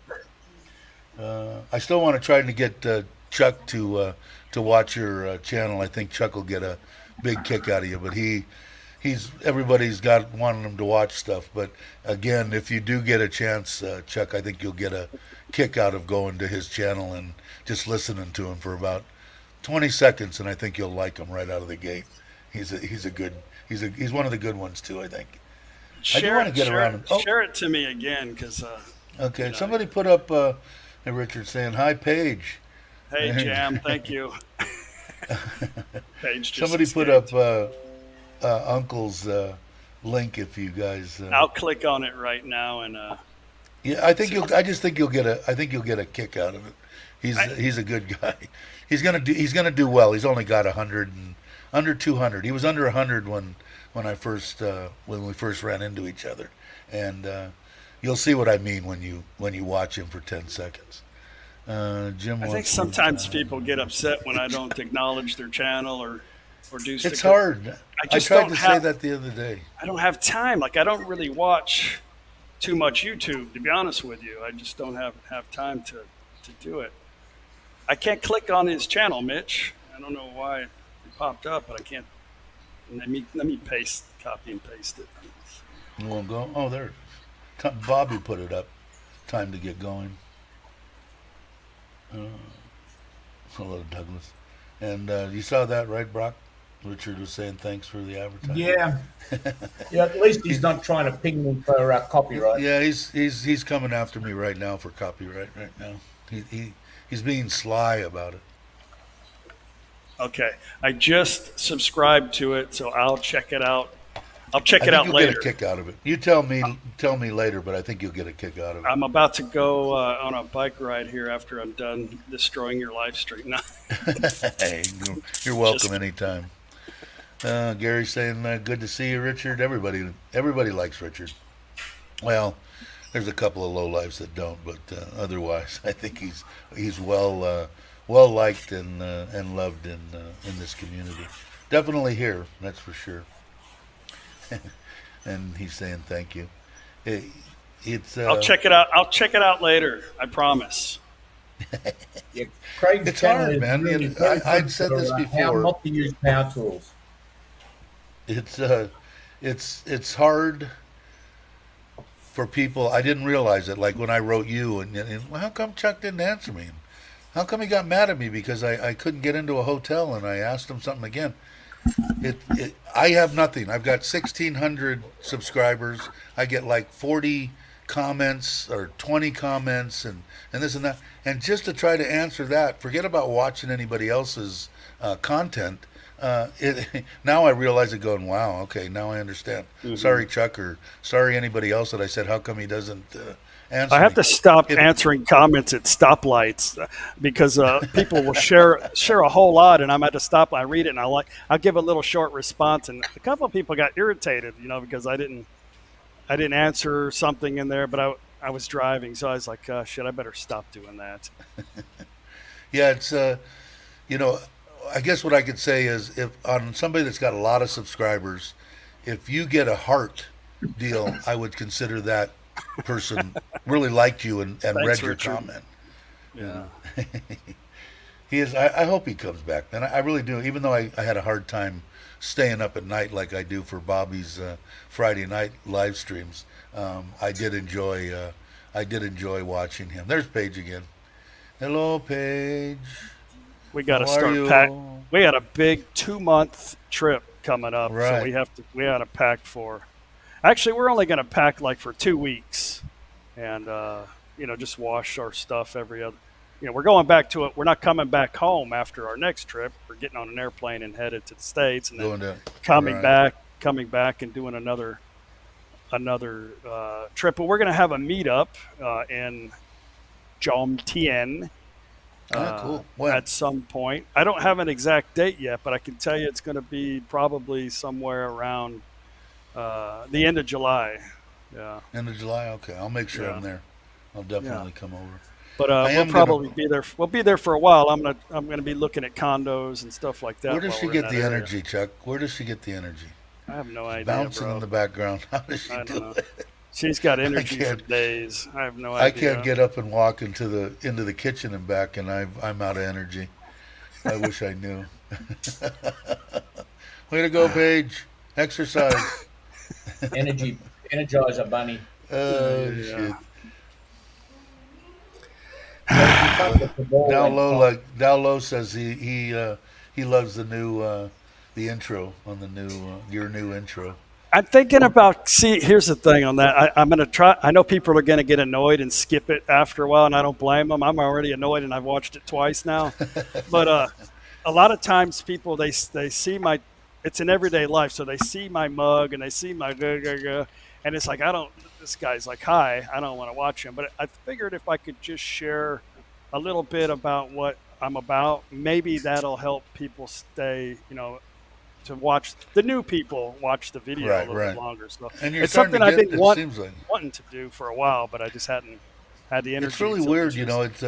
I still want to try to get Chuck to watch your channel. I think Chuck will get a big kick out of you. But he's everybody's got wanting him to watch stuff. But again, if you do get a chance, Chuck, I think you'll get a kick out of going to his channel and just listening to him for about 20 seconds, and I think you'll like him right out of the gate. He's one of the good ones too. I think. I do Share want to it, get share around it, him. Oh, share it to me again, because okay. you know. Somebody put up. Hey, Richard saying hi, Paige. Hey, Jam, thank you. Page just Somebody put escaped. up Uncle's link if you guys. I'll click on it right now, and Yeah, I think see. you'll. I just think you'll get a. I think you'll get a kick out of it. I, He's a good guy. He's gonna do well. He's only got 100 and under 200. He was under 100 when we first ran into each other, and you'll see what I mean when you watch him for 10 seconds. Jim I think wants me. sometimes people get upset when I don't acknowledge their channel or do It's sticker. hard. I I just tried don't to say have that the other day. I don't have time. Like I don't really watch too much YouTube, to be honest with you. I just don't have time to do it. I can't click on his channel, Mitch. I don't know why it popped up, but I can't. Let me copy and paste it. You won't go. Oh, there. Bobby put it up. Time to get going. Uh, hello, Douglas. And you saw that, right, Brock? Richard was saying thanks for the advertising. Yeah, yeah. At least he's He's, not trying to ping me for copyright. yeah, he's coming after me right now for copyright right now. He's being sly about it. Okay, I just subscribed to it, so I'll check it out. I'll check I it think out you'll get a later. kick out of it. You tell me later, but I think you'll get a kick out of I'm about to go on a bike ride here after I'm done destroying your live stream. No, it. Hey, you're welcome just anytime. Gary's saying good to see you, Richard. Everybody likes Richard. Well, there's a couple of lowlifes that don't, but otherwise, I think he's well liked and loved in this community. Definitely here, that's for sure. And he's saying thank you. It, it's I'll check it out. I'll check it out later. I promise. Yeah, Craig's it's channel hard, is man. really I'd very said good this for how before. not to use power tools. It's it's hard for people. I didn't realize it. Like when I wrote you, and well, how come Chuck didn't answer me? how come he got mad at me because I couldn't get into a hotel and I asked him something again? I have nothing. I've got 1,600 subscribers. I get like 40 comments or 20 comments and this and that. And just to try to answer that, forget about watching anybody else's content. Now I realize it going, wow, okay, now I understand. Sorry, Chuck, or sorry anybody else that I said, how come he doesn't answer I have me? to stop If, answering comments at stoplights because people will share a whole lot, and I'm at a stop. I read it, and I'll give a little short response, and a couple of people got irritated, because I didn't answer something in there, but I was driving, so I was like, shit, I better stop doing that. yeah, it's you know, I guess what I could say is if on somebody that's got a lot of subscribers, if you get a heart deal, I would consider that person really liked you and Thanks, read your Richard. comment. Yeah. He is. I hope he comes back, and I really do. Even though I had a hard time staying up at night like I do for Bobby's Friday night live streams, I did enjoy. I did enjoy watching him. There's Paige again. Hello, Paige. We got How to are start you? pack. We got a big 2 month trip coming up, so Right. we got to pack for. Actually, we're only going to pack like for 2 weeks, and just wash our stuff every other. We're going back to it. We're not coming back home after our next trip. We're getting on an airplane and headed to the States, and then Going to. coming Right. back, and doing another trip. But we're going to have a meetup in Jomtien Cool. When? at some point. I don't have an exact date yet, but I can tell you it's going to be probably somewhere around the end of July. Yeah, End of July. Okay, I'll make sure yeah, I'm there. I'll yeah. definitely come over. But I we'll am gonna. probably be there. We'll be there for a while. I'm gonna be looking at condos and stuff like Where that does while she we're in get that the area. energy, Chuck? Where does she get the energy? I have no idea, Bouncing in bro. the background. How does she I don't do know. it? She's got I energy for can't. days. I have no I can't idea. get up and walk into the kitchen and back, and I'm out of energy. I wish I knew. Way to go, Paige. Exercise. Energy, Energizer Bunny. Oh Yeah. shit. Got to keep up Uh, with the ball and time. Dow Low says he loves the intro on the new your new intro. I'm thinking about. See, here's the thing on that. I'm gonna try. I know people are gonna get annoyed and skip it after a while, and I don't blame them. I'm already annoyed, and I've watched it twice now. But a lot of times people they see my. It's in everyday life, so they see my mug and they see my and it's like I don't. This guy's like, hi, I don't want to watch him. But I figured if I could just share a little bit about what I'm about, maybe that'll help people stay. To watch the new people watch the video a Right, little bit right. longer. So And you're it's starting to something I've get. been It seems like wanting to do for a while, but I just hadn't had the it's energy really until weird. this recent. It's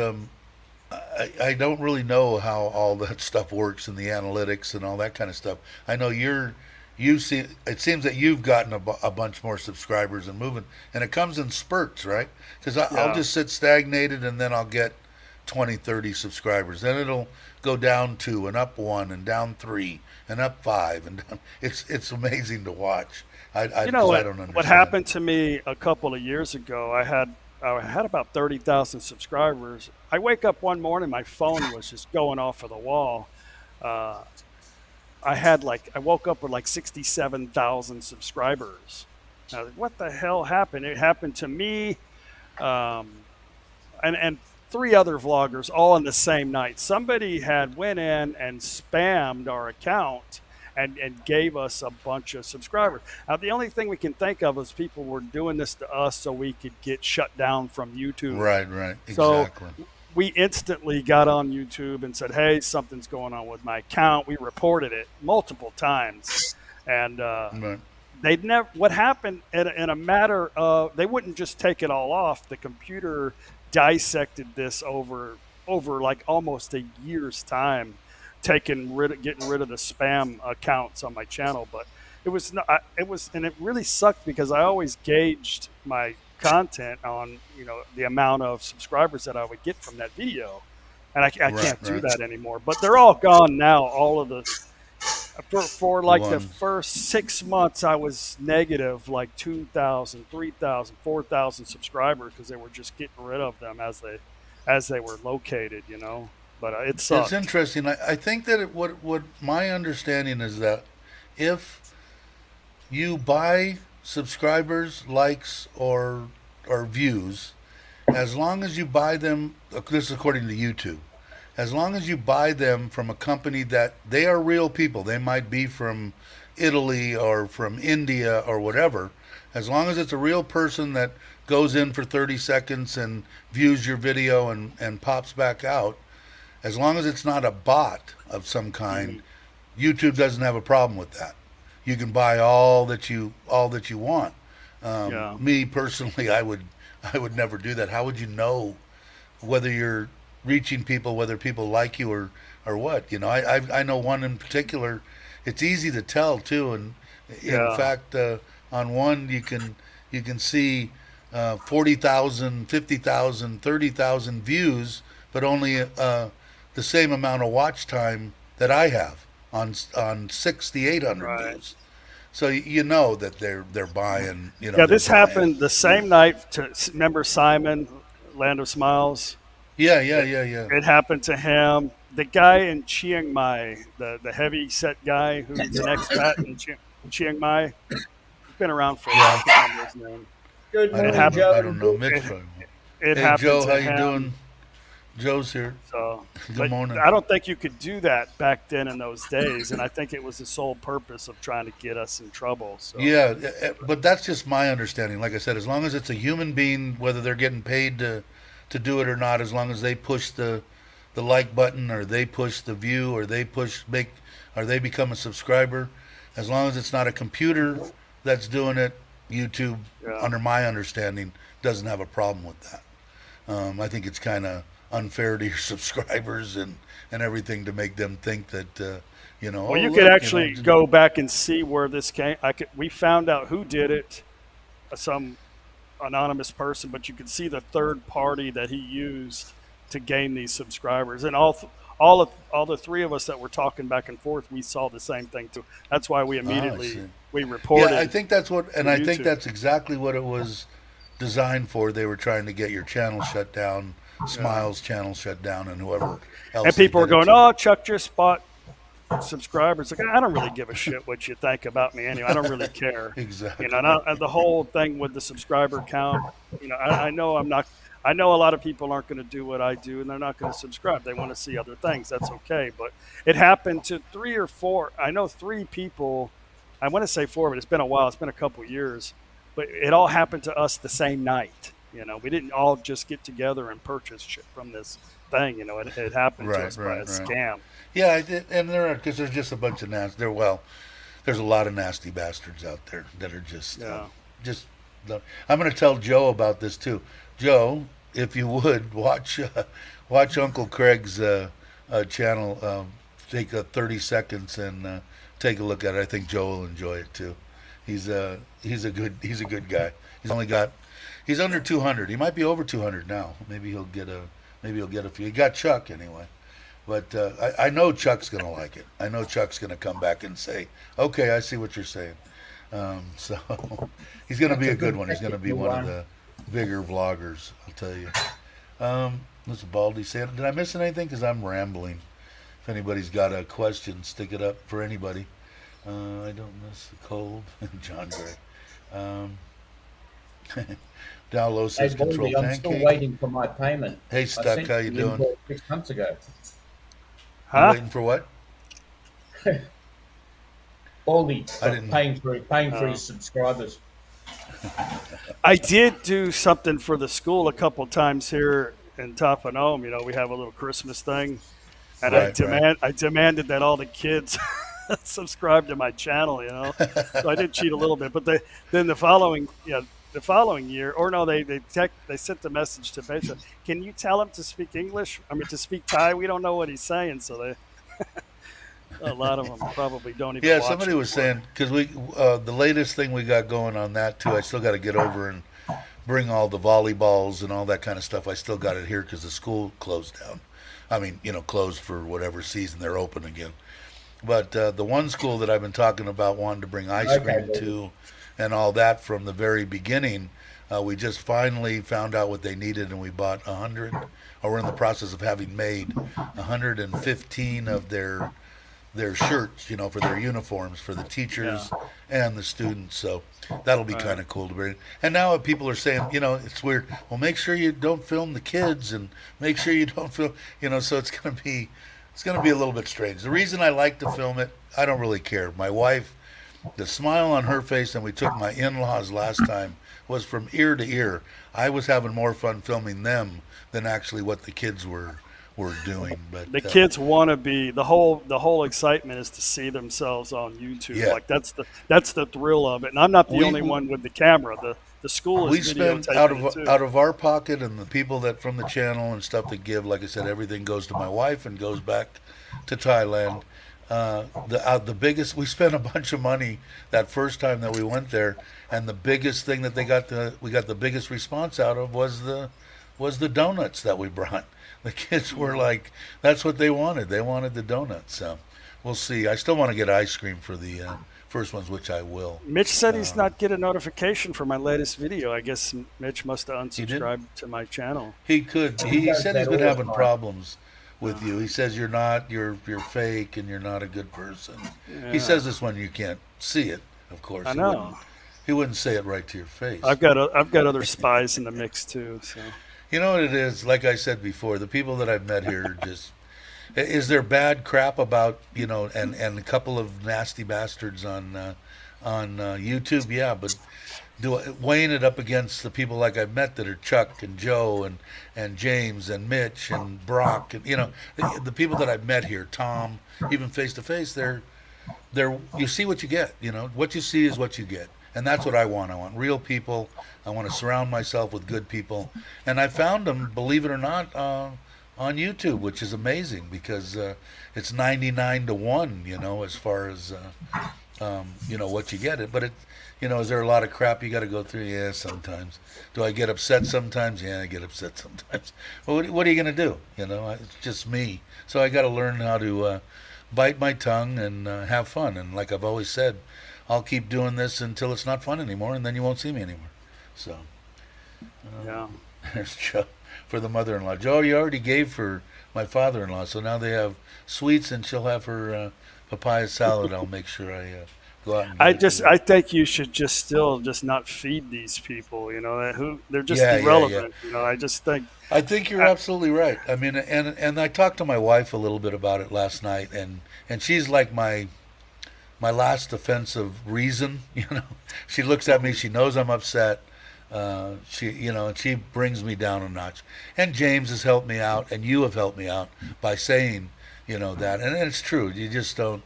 I don't really know how all that stuff works and the analytics and all that kind of stuff. I know you see. It seems that you've gotten a bunch more subscribers and moving, and it comes in spurts, right? Because I'll Yeah, just sit stagnated and then I'll get 20, 30 subscribers. Then it'll go down two and up one and down three and up five and down. It's amazing to watch. you know Because I what don't what understand. happened to me a couple of years ago? I had about 30,000 subscribers. I wake up one morning, my phone was just going off of the wall. Uh, I woke up with like 67,000 subscribers. I was like, what the hell happened? It happened to me, um, and three other vloggers all on the same night. Somebody had went in and spammed our account and gave us a bunch of subscribers. Now the only thing we can think of is people were doing this to us so we could get shut down from YouTube. Right, right, So exactly. we instantly got on YouTube and said, "Hey, something's going on with my account." We reported it multiple times, and Right, they'd never. What happened in a matter of they wouldn't just take it all off. The computer dissected this over like almost a year's time, getting rid of the spam accounts on my channel. But and it really sucked because I always gauged my content on the amount of subscribers that I would get from that video, and I right, can't do right. that anymore. But they're all gone now. All of the for The like the ones. first 6 months, I was negative like 2,000, 3,000, 4,000 subscribers because they were just getting rid of them as they were located. but it It's sucked. interesting. I think that what my understanding is that if you buy subscribers, likes, or views, as long as you buy them, this is according to YouTube, as long as you buy them from a company that they are real people, they might be from Italy or from India or whatever, as long as it's a real person that goes in for 30 seconds and views your video and pops back out, as long as it's not a bot of some kind, Hmm. YouTube doesn't have a problem with that. You can buy all that you want. Yeah, Me personally, I would never do that. How would you know whether you're reaching people, whether people like you or what? I know one in particular. It's easy to tell too, and in yeah, fact, on one you can see 40,000, 50,000, 30,000 views, but only the same amount of watch time that I have on 6,800 right. views. So you know that they're buying. Yeah, They're this buying. happened the same night. Remember Simon, Land of Smiles? Yeah, yeah, It, yeah, yeah. it happened to him. The guy in Chiang Mai, the heavy set guy who's an expat in Chiang Mai, he's been around for a while. I Yeah. can't remember his name. Good I It don't morning, happened. know. I Joe. don't know. Mitch It, probably won't. it Hey happened Joe, how to you doing? him. Joe's here. So, Good but morning. I don't think you could do that back then in those days, and I think it was the sole purpose of trying to get us in trouble. So, Yeah, but that's just my understanding. Like I said, as long as it's a human being, whether they're getting paid to do it or not, as long as they push the like button or they push the view or they push make or they become a subscriber, as long as it's not a computer that's doing it, YouTube, yeah. under my understanding, doesn't have a problem with that. I think it's kind of unfair to your subscribers and everything to make them think that Well, oh you could look, actually go back and see where this came. We found out who did it, some anonymous person, but you could see the third party that he used to gain these subscribers. And all the three of us that were talking back and forth, we saw the same thing too. That's why we I immediately see. we Yeah, I reported think that's what, to and I think YouTube. that's exactly what it was designed for. They were trying to get your channel shut down, Yeah. Smiles channel shut down, and whoever And else they people were did it going, to. "Oh, Chuck just bought subscribers." Like, I don't really give a shit what you think about me anyway. I don't really care. And Exactly. the whole thing with the subscriber count, I know I'm not. I know a lot of people aren't going to do what I do, and they're not going to subscribe. They want to see other things. That's okay. But it happened to three or four. I know three people. I want to say four, but it's been a while. It's been a couple years. But it all happened to us the same night. We didn't all just get together and purchase shit from this thing. It happened to Right, us by right, a right. scam. Yeah, and there are, because there's just a bunch of nasty. There's a lot of nasty bastards out there that are Yeah. just. I'm going to tell Joe about this too. Joe, if you would watch Uncle Craig's channel. Take 30 seconds and take a look at it. I think Joe will enjoy it too. He's a good guy. He's under 200. He might be over 200 now. Maybe he'll get a few. He got Chuck anyway. But I know Chuck's going to like it. I know Chuck's going to come back and say, okay, I see what you're saying. So he's going to That's be a a good good one. He's going to be technical one of one. the bigger vloggers, I'll tell you. This is Baldy saying, did I miss anything? Because I'm rambling. If anybody's got a question, stick it up for anybody. I don't miss the cold. John Gray. Um, Down Hey, says control Baldy, I'm still pancake. waiting for my payment. Hey, I Stuck, sent how you you the doing? invoice 6 months ago. You Huh? waiting for what? Baldy I for didn't. paying for Uh, his subscribers. I did do something for the school a couple times here in Topanome. We have a little Christmas thing, and Right, right. I demanded that all the kids subscribe to my channel. So I did cheat a little bit. But then the following year, or no, they sent the message to Besa. Can you tell him to speak English? I mean, to speak Thai. We don't know what he's saying, so a lot of them probably don't even Yeah, watch somebody was anymore. saying because the latest thing we got going on that too. I still got to get over and bring all the volleyballs and all that kind of stuff. I still got it here because the school closed down. I mean, closed for whatever season they're open again. But the one school that I've been talking about wanting to bring ice Okay, cream Baldy. to and all that from the very beginning, We just finally found out what they needed, and we bought 100, or we're in the process of having made 115 of their shirts, for their uniforms for the Yeah. teachers and the students. So that'll be Right. kind of cool to bring. And now people are saying, it's weird. Well, make sure you don't film the kids, and make sure you don't film, So it's gonna be a little bit strange. The reason I like to film it, I don't really care. My wife, the smile on her face, and we took my in-laws last time, was from ear to ear. I was having more fun filming them than actually what the kids were doing. But The kids want to be the whole excitement is to see themselves on YouTube. yeah, Like that's the thrill of it. And I'm not the we only one with the camera. The school we is spend out videotaping it of too. out of our pocket, and the people that from the channel and stuff that give. Like I said, everything goes to my wife and goes back to Thailand. The biggest, we spent a bunch of money that first time that we went there, and the biggest thing that we got the biggest response out of was the donuts that we brought. The kids were like, that's what they wanted. They wanted the donuts. So we'll see. I still want to get ice cream for the first ones, which I will. Mitch said he's Uh, not getting a notification for my latest video. I guess Mitch must have he did. unsubscribed to my channel. He could. He He does said he's that been all the having time. problems with Uh, you. He says you're fake and you're not a good person. He yeah, says this when you can't see it. Of course, I he wouldn't. know. He wouldn't say it right to your face. I've got other spies in the mix too. So You know what it is? Like I said before, the people that I've met here just is there bad crap about and a couple of nasty bastards on YouTube, yeah, but weighing it up against the people like I've met that are Chuck and Joe and James and Mitch and Brock and the people that I've met here, Tom, even face to face, they're you see what you get. What you see is what you get, and that's what I want. I want real people. I want to surround myself with good people, and I found them, believe it or not, on YouTube, which is amazing because it's 99 to 1, as far as what you get it. But is there a lot of crap you got to go through? Yeah, sometimes. Do I get upset sometimes? Yeah, I get upset sometimes. Well, what are you going to do? It's just me. So I got to learn how to bite my tongue and have fun. And like I've always said, I'll keep doing this until it's not fun anymore, and then you won't see me anymore. So yeah. there's Joe for the mother-in-law. Joe, you already gave for my father-in-law, so now they have sweets, and she'll have her papaya salad. I'll make sure I go out and get it for I her. think you should just not feed these people. They're just Yeah, yeah, yeah. irrelevant. I just think I think you're I, absolutely right. I mean, and I talked to my wife a little bit about it last night, and she's like my last offensive reason. She looks at me. She knows I'm upset. And she brings me down a notch. And James has helped me out, and you have helped me out by saying, that. And it's true. You just don't,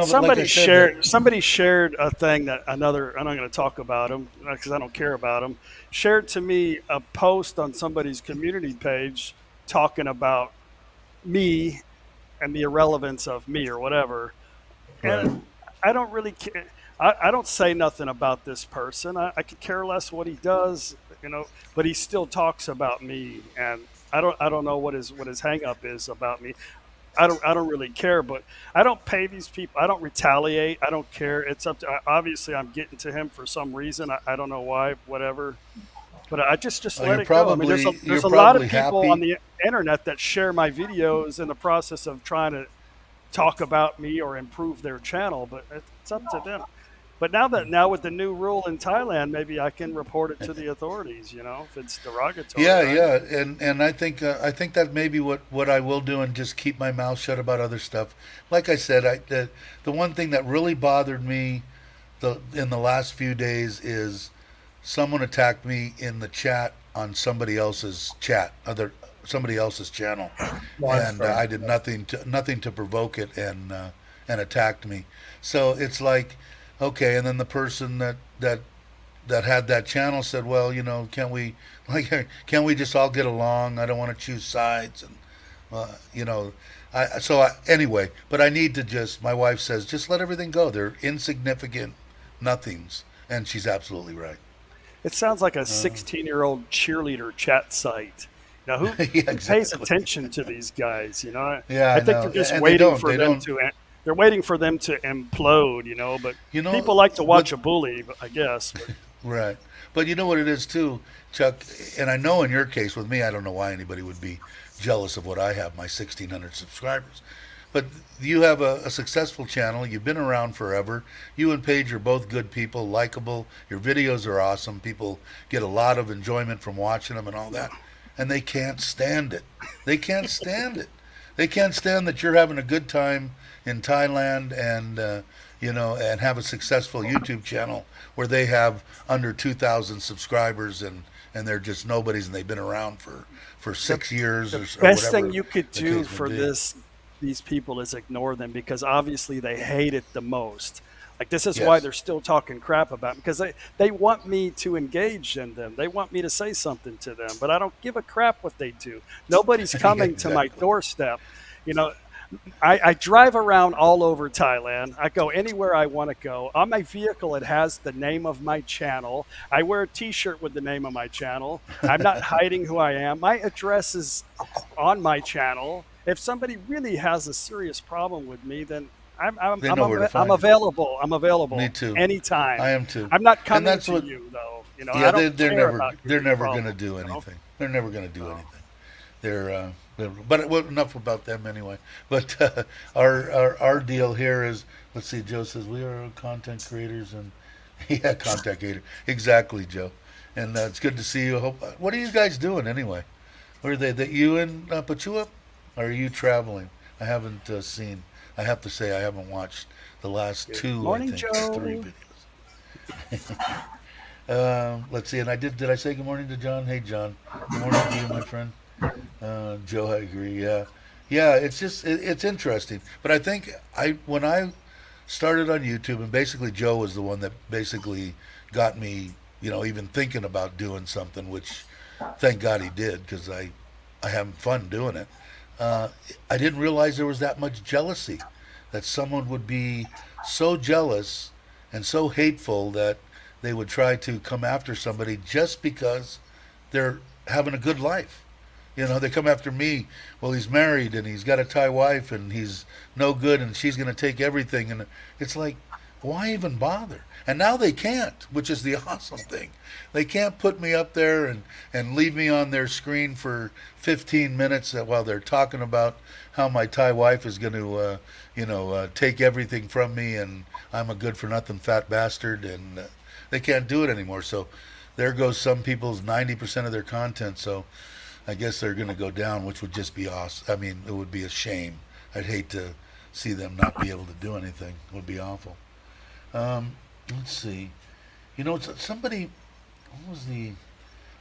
but like I said, somebody shared a thing that another. I'm not going to talk about them because I don't care about them. Shared to me a post on somebody's community page talking about me and the irrelevance of me or whatever. right. And I don't really care. I don't say nothing about this person. I could care less what he does, but he still talks about me, and I don't know what his hang up is about me. I don't really care, but I don't pay these people. I don't retaliate. I don't care. It's up to obviously I'm getting to him for some reason. I don't know why, whatever. But I just Oh, let it go. I mean, you're there's a lot of probably people on happy. the internet that share my videos in the process of trying to talk about me or improve their channel, but it's up to them. But now with the new rule in Thailand, maybe I can report it to the authorities. If it's derogatory, Yeah, right? yeah, and I think that may be what I will do, and just keep my mouth shut about other stuff. Like I said, the one thing that really bothered me in the last few days is someone attacked me in the chat on somebody else's channel, Live and stream. I did nothing to provoke it, and attacked me. So it's like, okay, and then the person that had that channel said, well, can we can we just all get along? I don't want to choose sides, and uh, you know, anyway. But I need to just. My wife says, just let everything go. They're insignificant nothings, and she's absolutely right. It sounds like a Uh, 16-year-old cheerleader chat site. yeah, Who pays exactly. attention to these guys? Yeah, I I think they're know, just and they waiting don't. for They them don't. to. They're waiting for them to implode. But You know people like to what? watch a bully, I guess. But Right. But you know what it is too, Chuck, and I know in your case with me, I don't know why anybody would be jealous of what I have, my 1,600 subscribers. But you have a successful channel. You've been around forever. You and Paige are both good people, likable. Your videos are awesome. People get a lot of enjoyment from watching them and all that. And they can't stand it. They can't stand it. They can't stand that you're having a good time in Thailand and and have a successful YouTube channel where they have under 2,000 subscribers and they're just nobodies and they've been around for 6 years or Best whatever thing you could the do case may for be. these people is ignore them because obviously they hate it the most. Like this is why Yes. they're still talking crap about me because they want me to engage in them. They want me to say something to them, but I don't give a crap what they do. Nobody's coming to my Exactly. doorstep. You know, I drive around all over Thailand. I go anywhere I want to go. On my vehicle, it has the name of my channel. I wear a T-shirt with the name of my channel. I'm not hiding who I am. My address is on my channel. If somebody really has a serious problem with me, then They know where to I'm find you. available. I'm Me available too. anytime. I am too. I'm not And coming that's to what, you though. yeah, I don't care about they're your never going to problems. do anything. They're never going to do So, anything. But well, enough about them anyway. But our deal here is, let's see. Joe says we are content creators and yeah, content creator. Exactly, Joe. And it's good to see you. What are you guys doing anyway? Where are they? That you in Pachua? Or are you traveling? I haven't seen. I have to say I haven't watched the last good two. I morning, think three Joe. videos. Let's see. And I did. Did I say good morning to John? Hey, John. Good morning to you, my friend. Joe, I agree. Yeah, yeah. It's just it's interesting. But I think I when I started on YouTube, and basically Joe was the one that basically got me, even thinking about doing something. Which, thank God he did, because I have fun doing it. Uh, I didn't realize there was that much jealousy, that someone would be so jealous and so hateful that they would try to come after somebody just because they're having a good life. They come after me. Well, he's married and he's got a Thai wife and he's no good and she's going to take everything. And it's like, why even bother? And now they can't, which is the awesome thing. They can't put me up there and leave me on their screen for 15 minutes while they're talking about how my Thai wife is going to, take everything from me and I'm a good for nothing fat bastard. And they can't do it anymore. So there goes some people's 90% of their content. So I guess they're going to go down, which would just be awesome. I mean, it would be a shame. I'd hate to see them not be able to do anything. It would be awful. Let's see. Somebody. What was the?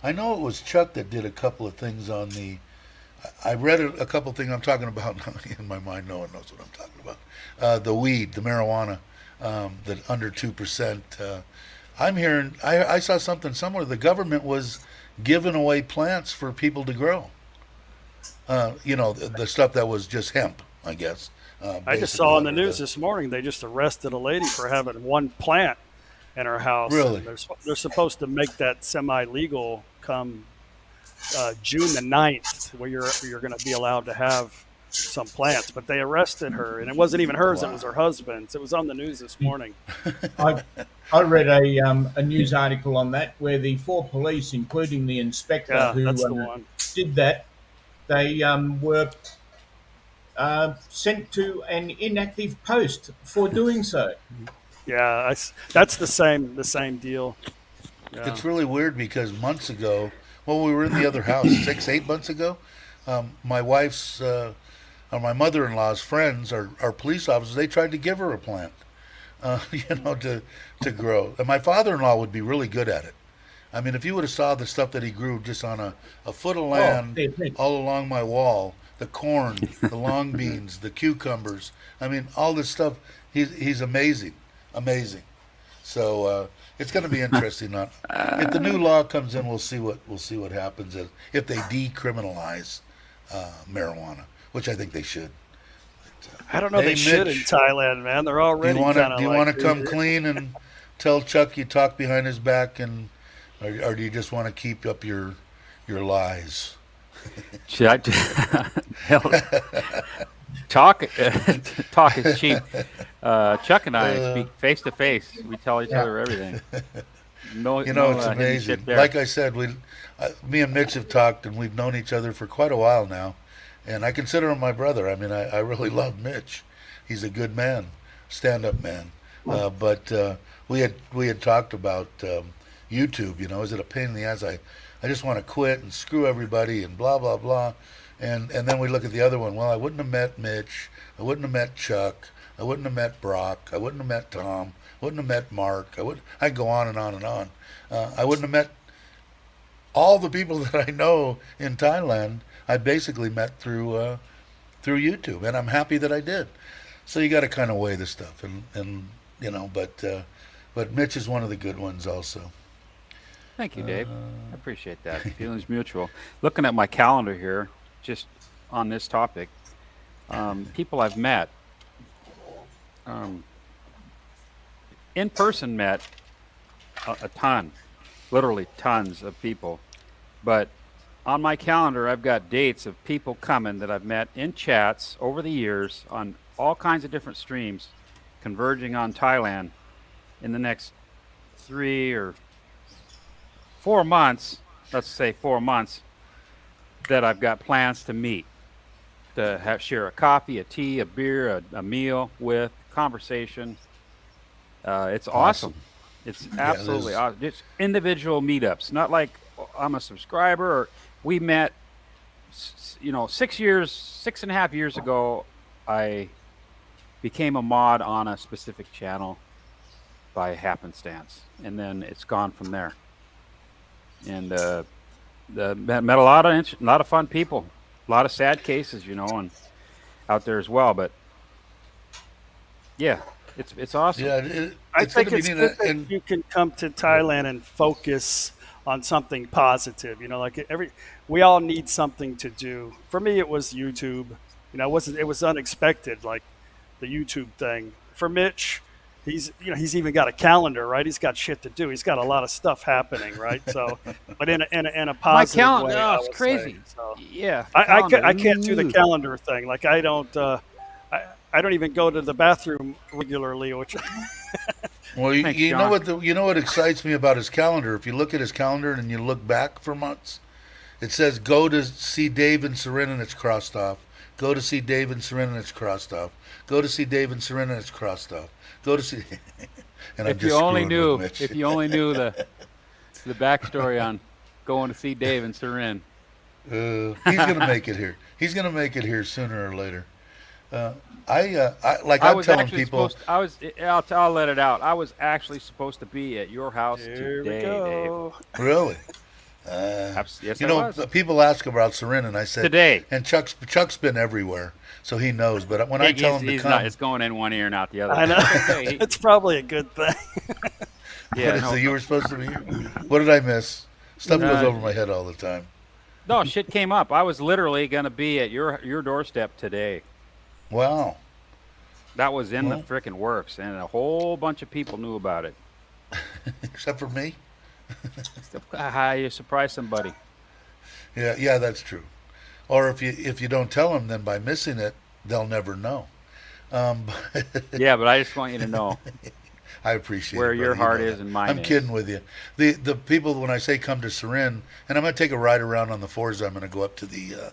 I know it was Chuck that did a couple of things on the. I read a couple of things I'm talking about in my mind. No one knows what I'm talking about. The weed, the marijuana, the under 2%. I'm hearing. I saw something somewhere. The government was giving away plants for people to grow. The stuff that was just hemp, I guess. I just Basically saw on the under news the. this morning they just arrested a lady for having one plant in her house, Really? and they're supposed to make that semi-legal come June the 9th, where you're going to be allowed to have some plants. But they arrested her, and it wasn't even hers; it was her Wow. husband's. It was on the news this morning. I I read a news article on that where the four police, including the inspector Yeah, who that's the one. did that, they were sent to an inactive post for doing so. Yeah, that's the same deal. Yeah, It's really weird because months ago, when we were in the other house, 6, 8 months ago, my wife's or my mother-in-law's friends are police officers. They tried to give her a plant, to grow. And my father-in-law would be really good at it. I mean, if you would have saw the stuff that he grew just on a foot of Oh, land definitely. all along my wall, the corn, the long beans, the cucumbers. I mean, all this stuff. He's amazing, amazing. So it's going to be interesting. If the new law comes in, we'll see what happens if they decriminalize marijuana, which I think they should. I don't know. Hey, They should in Mitch, Thailand, man. They're do you already want to kind do of you like, want to come clean and tell Chuck you talk behind his back, or do you just want to keep up your lies? Should I? Hell, talk, talk is cheap. Chuck and I Uh, speak face to face. We tell each Yeah. other everything. No, You know, no it's hidden amazing. shit there. Like I said, me and Mitch have talked, and we've known each other for quite a while now, and I consider him my brother. I mean, I really love Mitch. He's a good man, stand-up man. But we had talked about YouTube. You know, is it a pain in the ass? I just want to quit and screw everybody and blah blah blah. And then we look at the other one. Well, I wouldn't have met Mitch. I wouldn't have met Chuck. I wouldn't have met Brock. I wouldn't have met Tom. I wouldn't have met Mark. I'd go on and on and on. I wouldn't have met all the people that I know in Thailand. I basically met through YouTube, and I'm happy that I did. So you got to kind of weigh the stuff, and you know, but Mitch is one of the good ones also. Thank you, Dave. I appreciate that. Feelings mutual. Looking at my calendar here, just on this topic, people I've met, in person met a ton, literally tons of people. But on my calendar, I've got dates of people coming that I've met in chats over the years on all kinds of different streams, converging on Thailand in the next 3 or 4 months, let's say 4 months, that I've got plans to meet, to share a coffee, a tea, a beer, a meal with, conversation. It's awesome. It's absolutely awesome. It's individual meetups, not like I'm a subscriber or we met, 6.5 years ago, I became a mod on a specific channel by happenstance, and then it's gone from there. And met a lot of fun people, a lot of sad cases, and out there as well. But yeah, it's awesome. Yeah, I it's think gonna it's be good neat, that and you can come to Thailand and focus on something positive. Like we all need something to do. For me, it was YouTube. It was unexpected, like the YouTube thing. For Mitch, he's even got a calendar, right? He's got shit to do. He's got a lot of stuff happening, right? So, but in a positive my calendar, way, it's crazy. So. Yeah, I can't do the calendar thing. Like I don't even go to the bathroom regularly, which. well, Thanks, you know John. what excites me about his calendar. If you look at his calendar and you look back for months, it says go to see Dave and Seren and it's crossed off. Go to see Dave and Seren and it's crossed off. Go to see Dave and Seren and it's crossed off. Go to see. And If you only knew the backstory on going to see Dave and Seren. He's gonna make it here. He's gonna make it here sooner or later. I'm telling people. I'll let it out. I was actually supposed to be at your house Here today, we go. Dave. Really? Yes, You I know, was. people ask about Seren, and I said Today. And Chuck's been everywhere, so he knows. But when I tell him to come, it's going in one ear and out the other. I know. It's probably a good thing. so you were supposed to be here. What did I miss? Stuff goes over my head all the time. No, shit came up. I was literally going to be at your doorstep today. Wow. That was in the frickin' works, and a whole bunch of people knew about it. Except for me. How you surprise somebody? Yeah, that's true. Or if you don't tell them, then by missing it, they'll never know. Yeah, but I just want you to know. I appreciate where it, your brother. heart You know is that. and mine I'm is. kidding with you. The people, when I say come to Seren, and I'm going to take a ride around on the Forza. I'm going to go up to the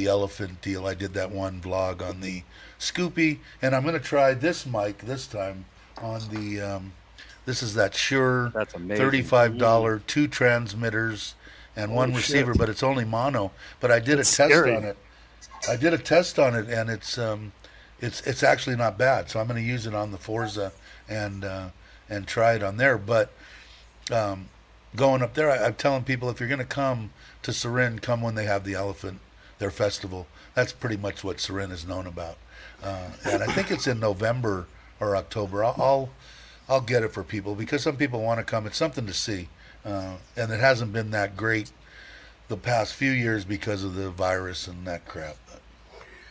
elephant deal. I did that one vlog on the Scoopy, and I'm going to try this mic this time on the. This is that Shure That's amazing. $35 2 transmitters and one Holy receiver, shit. but it's only mono. But I did It's a test scary. on it. I did a test on it, and it's actually not bad. So I'm going to use it on the Forza and try it on there. But going up there, I'm telling people, if you're going to come to Seren, come when they have the elephant, their festival. That's pretty much what Seren is known about. And I think it's in November or October. I'll get it for people because some people want to come. It's something to see, and it hasn't been that great the past few years because of the virus and that crap.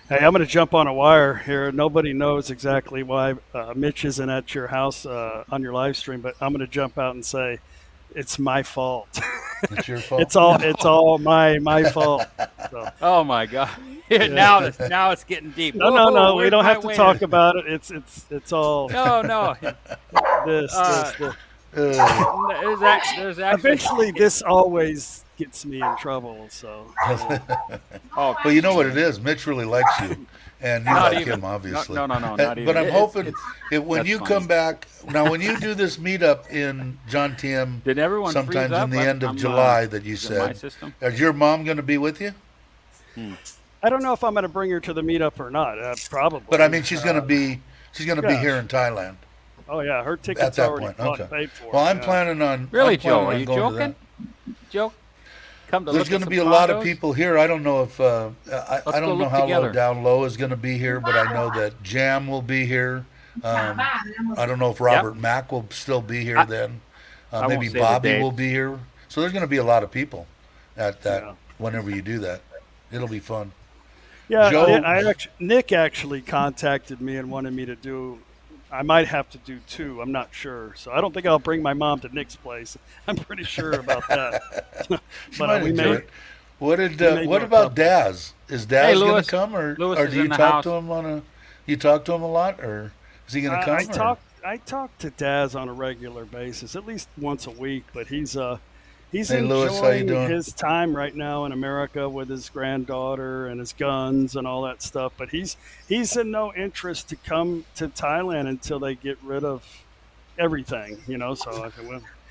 Hey, I'm going to jump on a wire here. Nobody knows exactly why Mitch isn't at your house on your live stream, but I'm going to jump out and say it's my fault. It's your fault. It's all my fault. So. Oh my God! Now it's getting deep. No, we Where's don't my have to waiter? talk about it. It's all No. this. There's actually. Eventually, this always gets me in trouble. So Oh, But you know what it is? Mitch really likes you, and you not like even. him, obviously. No, not But even. I'm hoping when That's you funny. come back now, when you do this meetup in John TM, Did everyone freeze sometimes up? in the end of I'm, July that you is it my said, system? is your mom going to be with you? I don't know if I'm going to bring her to the meetup or not. Probably. But I mean, she's going to be yeah. here in Thailand Oh yeah, her at ticket's that already point. bought Okay. and paid for. Well, I'm yeah. planning on Really, I'm planning Joe? Are on you going to joking? Joe, come to There's look going at to some be a lot of condos? people here. I don't know if I Let's go don't know look how together. low down low is going to be here, but I know that Jam will be here. I don't know if Robert Mack will still be here I- then. I won't Maybe say the Bobby date. will be here. So there's going to be a lot of people at that Yeah. whenever you do that. It'll be fun. Yeah, Joe- Nick actually contacted me and wanted me to do. I might have to do two. I'm not sure. So I don't think I'll bring my mom to Nick's place. I'm pretty sure about that. She But, might we enjoy may- it. What did may what do a about couple. Daz? Is Daz Hey, going Louis. to come, or Louis or is do you in the talk to house. him on a? You talk to him a lot, or is he going to come? I talk to Daz on a regular basis, at least once a week. But he's Hey, Louis, how you enjoying doing? his time right now in America with his granddaughter and his guns and all that stuff. But he's in no interest to come to Thailand until they get rid of everything. So I he's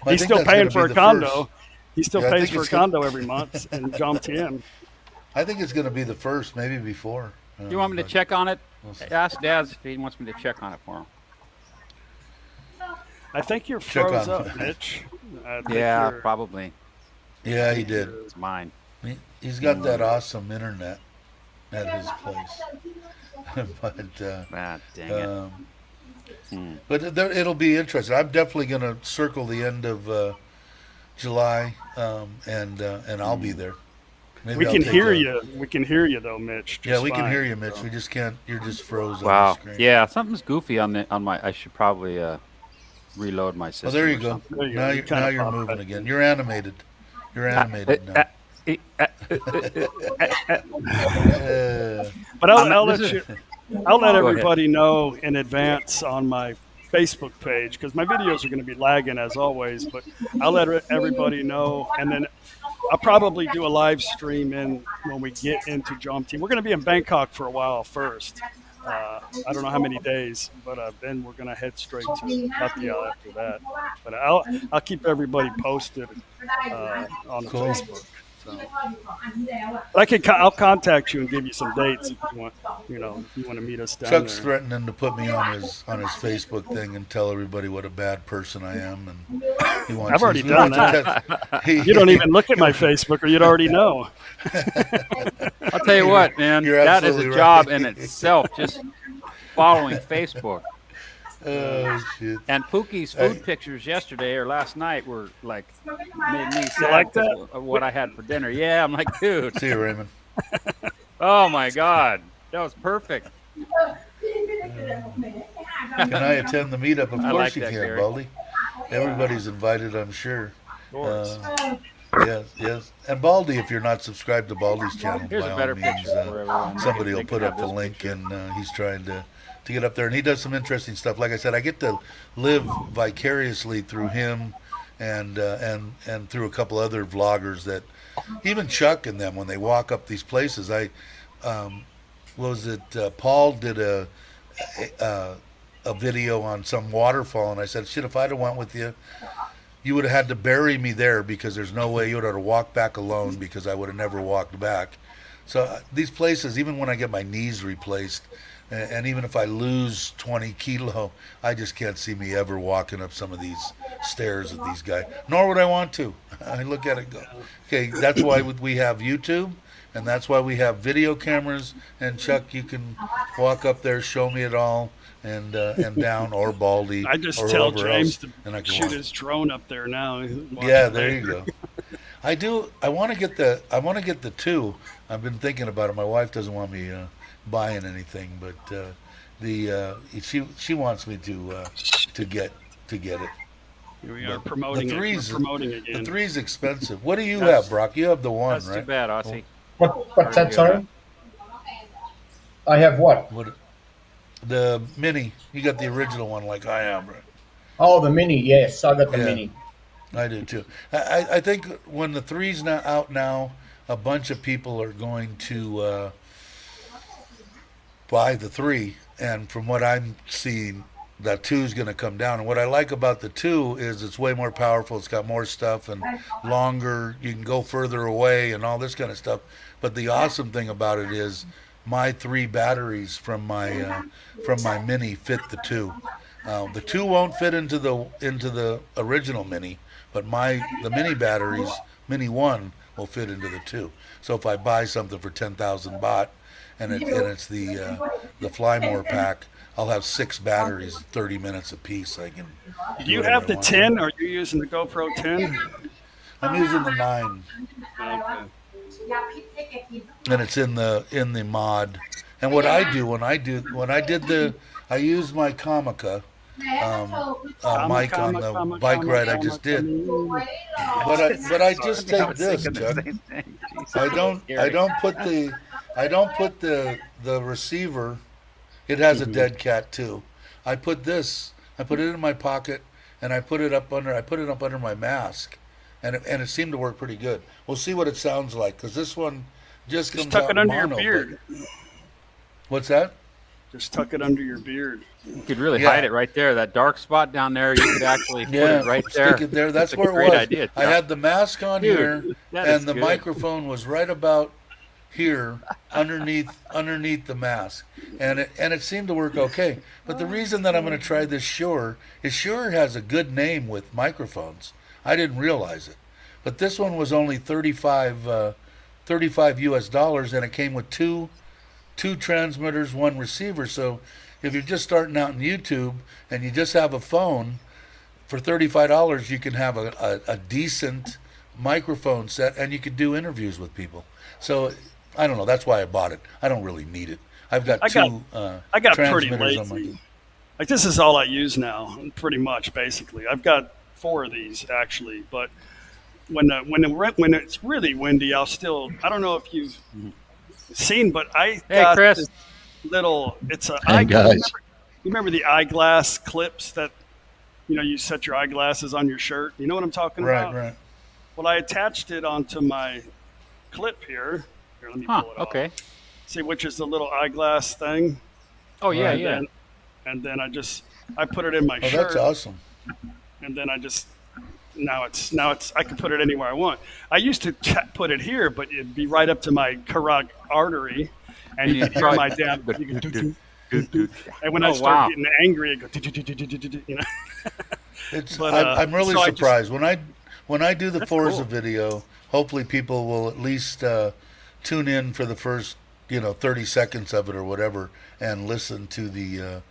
think still that's paying gonna for be a the condo. first. He still Yeah, I pays think for a it's gonna- condo every month in Jomtien. I think it's going to be the first, maybe before. You want me to But check on it? we'll see. Ask Daz if he wants me to check on it for him. I think you're Check froze on- up, Mitch. I think Yeah, you're- probably. Yeah, he did. It's mine. He's got that awesome internet at his place. But Ah, dang it. it'll be interesting. I'm definitely going to circle the end of July, and I'll be there. Maybe We I'll can take hear a- you. We can hear you though, Mitch. Yeah, just we can fine. hear you, Mitch. We just can't. You're just froze on Wow. the screen. Yeah, something's goofy on my. I should probably reload my system. Oh, there you or go. something. There you go. Now You you're kinda popped moving back again. You're animated. You're animated now. But I'll this let is- I'll let Go ahead. everybody know in advance on my Facebook page because my videos are going to be lagging as always. But I'll let everybody know, and then I'll probably do a live stream when we get into Jomtien. We're going to be in Bangkok for a while first. I don't know how many days, but then we're going to head straight to Pattaya after that. But I'll keep everybody posted on Cool. Facebook. So. I'll contact you and give you some dates if you want. You want to meet us down Chuck's there. threatening to put me on his Facebook thing and tell everybody what a bad person I am, and he wants. I've already he done wants that. to test- You don't even look at my Facebook, or you'd already know. I'll tell you what, man. You're That is a absolutely job right. in itself. Just following Facebook. Oh shit! And Pookie's food pictures yesterday or last night were like made me sad like because of what I had for dinner. Yeah, I'm like, dude. See you, Raymond. Oh my God, that was perfect. Can I attend the meetup? Of I course like you that, can, Gary. Baldy. Everybody's invited, I'm sure. Of course. Yes. And Baldy, if you're not subscribed to Baldy's channel, Here's by a all better means, picture for everyone. somebody will They can put have up the this link, picture. and he's trying to get up there, and he does some interesting stuff. Like I said, I get to live vicariously through him, and through a couple other vloggers that, even Chuck and them, when they walk up these places, Paul did a video on some waterfall, and I said, shit, if I'd have went with you, you would have had to bury me there because there's no way you would have to walk back alone because I would have never walked back. So these places, even when I get my knees replaced, and even if I lose 20 kilo, I just can't see me ever walking up some of these stairs with these guys. Nor would I want to. I look at it and go, okay, that's why we have YouTube, and that's why we have video cameras. And Chuck, you can walk up there, show me it all, and down, or Baldy, I just or tell whoever James else, to and I can shoot walk. his drone up there now. Yeah, there you go. I want to get the two. I've been thinking about it. My wife doesn't want me buying anything, but she wants me to get it. Here we are promoting the it. three's, We're promoting The again. three's expensive. What do you That's- have, Brock? You have the one, That's too right? bad, Aussie. What's that, sorry? I have what? What? The mini. You got the original one, like I am, right? Oh, the Mini, yes, I got the Yeah. Mini. I do too. I think when the three's now out now, a bunch of people are going to buy the three, and from what I'm seeing, the two's going to come down. And what I like about the two is it's way more powerful. It's got more stuff and longer. You can go further away and all this kind of stuff. But the awesome thing about it is my three batteries from my Mini fit the two. The two won't fit into the original Mini, but the Mini batteries, Mini One, will fit into the two. So if I buy something for 10,000 baht, and it's the Flymore pack, I'll have 6 batteries, 30 minutes apiece. I can. Do you have the 10? Are you using the GoPro 10? I'm using the 9, Okay. and it's in the mod. And what I do when I did I used my Comica mic on the bike ride I just did. But I just take this, Chuck. I don't put the receiver. It has a dead cat too. I put it in my pocket, and I put it up under my mask, and it seemed to work pretty good. We'll see what it sounds like, because this one just comes tuck out it under mono, your beard. What's that? Just tuck it under your beard. You could really hide it right there. That dark spot down there, you could actually put it right there. Stick it there. That's where it great was. Idea, I had the mask on here, that is and the good. microphone was right about here underneath the mask, and it seemed to work okay. But the reason that I'm going to try this Shure is Shure has a good name with microphones. I didn't realize it, but this one was only $35 US, and it came with two transmitters, one receiver. So if you're just starting out in YouTube and you just have a phone, for $35 you can have a decent microphone set, and you could do interviews with people. So I don't know, that's why I bought it. I don't really need it. I got pretty transmitters on my lazy. Like, this is all I use now, pretty much, basically. I've got 4 of these actually, but when it's really windy, I don't know if you've seen, but I got Chris. this little. It's a. Hey, guys. You remember the eyeglass clips that, you set your eyeglasses on your shirt. You know what I'm talking about? Right. Well, I attached it onto my clip here. Here, let me pull it Okay. off. See, which is the little eyeglass thing. Oh yeah, Right. yeah. And then I put it in my Oh, shirt. that's awesome. And then now it's I can put it anywhere I want. I used to put it here, but it'd be right up to my carotid artery, and you could hear my damn. And when I start getting angry, I go. I'm really so surprised when I do the Forza video. Hopefully, people will at least tune in for the first 30 seconds of it or whatever, and listen to the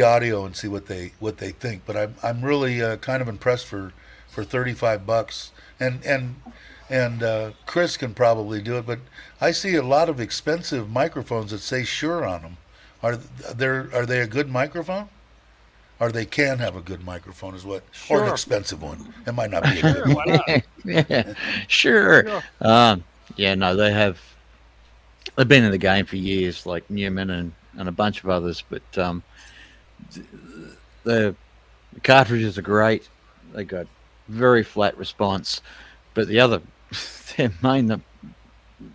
audio and see what they think. But I'm really kind of impressed for $35, and Chris can probably do it. But I see a lot of expensive microphones that say Shure on them. Are they a good microphone? Or they can have a good microphone, or an expensive one. It might not be a good one. Why not? Yeah, sure. No, they've been in the game for years, like Newman and a bunch of others. But the cartridges are great. They got very flat response. But their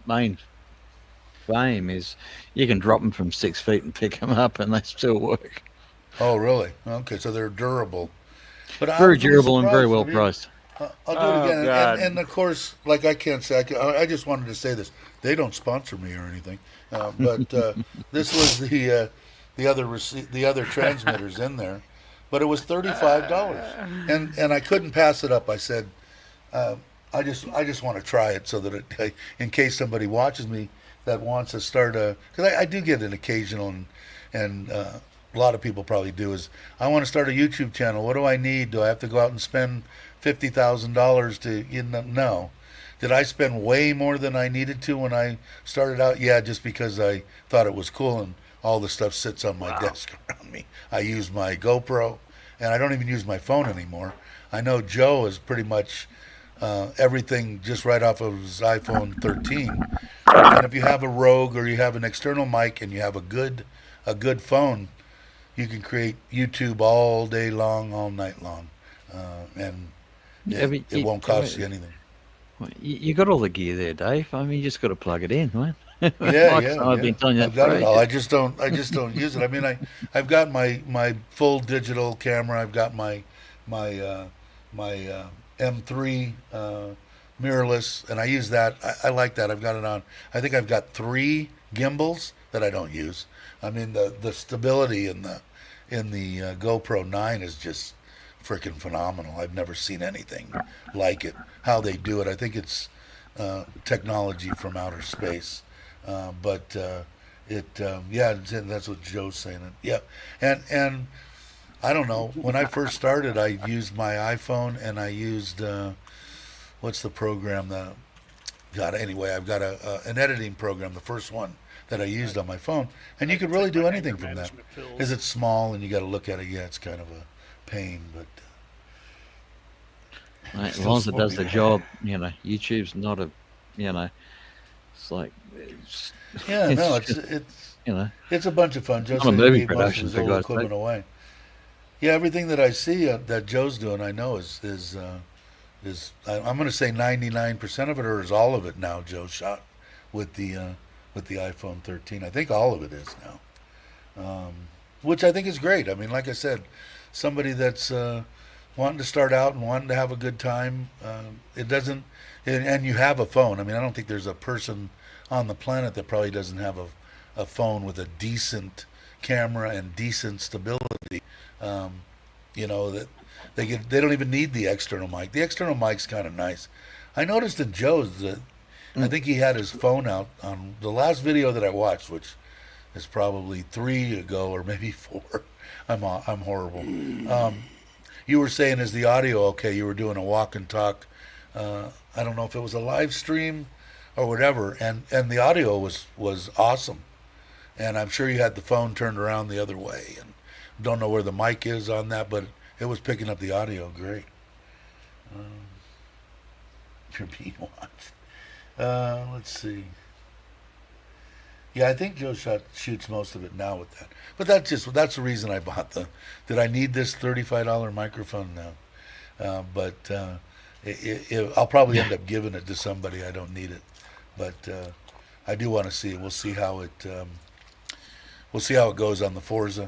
main fame is you can drop them from 6 feet and pick them up, and they still work. Oh, really? Okay, so they're durable. But Very durable and very well priced. I'll do it again. God. And of course, like I can't say, I just wanted to say this. They don't sponsor me or anything. But this was the other transmitters in there. But it was $35. And I couldn't pass it up. I said, I just want to try it so that in case somebody watches me that wants to start because I do get an occasional and a lot of people probably do, is I want to start a YouTube channel. What do I need? Do I have to go out and spend $50,000 to, no. Did I spend way more than I needed to when I started out? Yeah, just because I thought it was cool and all the stuff sits on my desk around me. I use my GoPro, and I don't even use my phone anymore. I know Joe is pretty much everything just right off of his iPhone 13. And if you have a Rogue or you have an external mic and you have a good phone, you can create YouTube all day long, all night long, and Yeah, but it won't cost you anything. You got all the gear there, Dave. I mean, you just got to plug it in, man. Yeah, Like yeah, I've yeah. been telling you that I've got for it all. ages. I just don't use it. I mean, I've got my full digital camera. I've got my M3 mirrorless, and I use that. I like that. I've got it on. I think I've got 3 gimbals that I don't use. I mean, the stability in the GoPro 9 is just freaking phenomenal. I've never seen anything like it. How they do it, I think it's technology from outer space. But yeah, that's what Joe's saying. Yeah, and I don't know. When I first started, I used my iPhone and I used what's the program that. God, anyway, I've got an editing program, the first one that I used on my phone, and you could really do anything from that. Is it small and you got to look at it? Yeah, it's kind of a pain, but Mate, as long as it does the job, YouTube's not a, it's like, yeah, it's no, just, it's a bunch of fun. Joe not a said he movie gave most of production, his for old God's equipment sake. away. Yeah, everything that I see that Joe's doing, I know is I'm going to say 99% of it, or is all of it now. Joe shot with the iPhone 13. I think all of it is now, which I think is great. I mean, like I said, somebody that's wanting to start out and wanting to have a good time. It doesn't, and you have a phone. I mean, I don't think there's a person on the planet that probably doesn't have a phone with a decent camera and decent stability. That they don't even need the external mic. The external mic's kind of nice. I noticed in Joe's that I think he had his phone out on the last video that I watched, which is probably 3 ago or maybe 4. I'm horrible. You were saying, is the audio okay? You were doing a walk and talk. I don't know if it was a live stream or whatever, and the audio was awesome. And I'm sure you had the phone turned around the other way, and don't know where the mic is on that, but it was picking up the audio great. You're being watched. Let's see. Yeah, I think Joe shoots most of it now with that. But that's the reason I bought did I need this $35 microphone now? But I'll probably end up giving it to somebody. I don't need it. But I do want to see it. We'll see how it goes on the Forza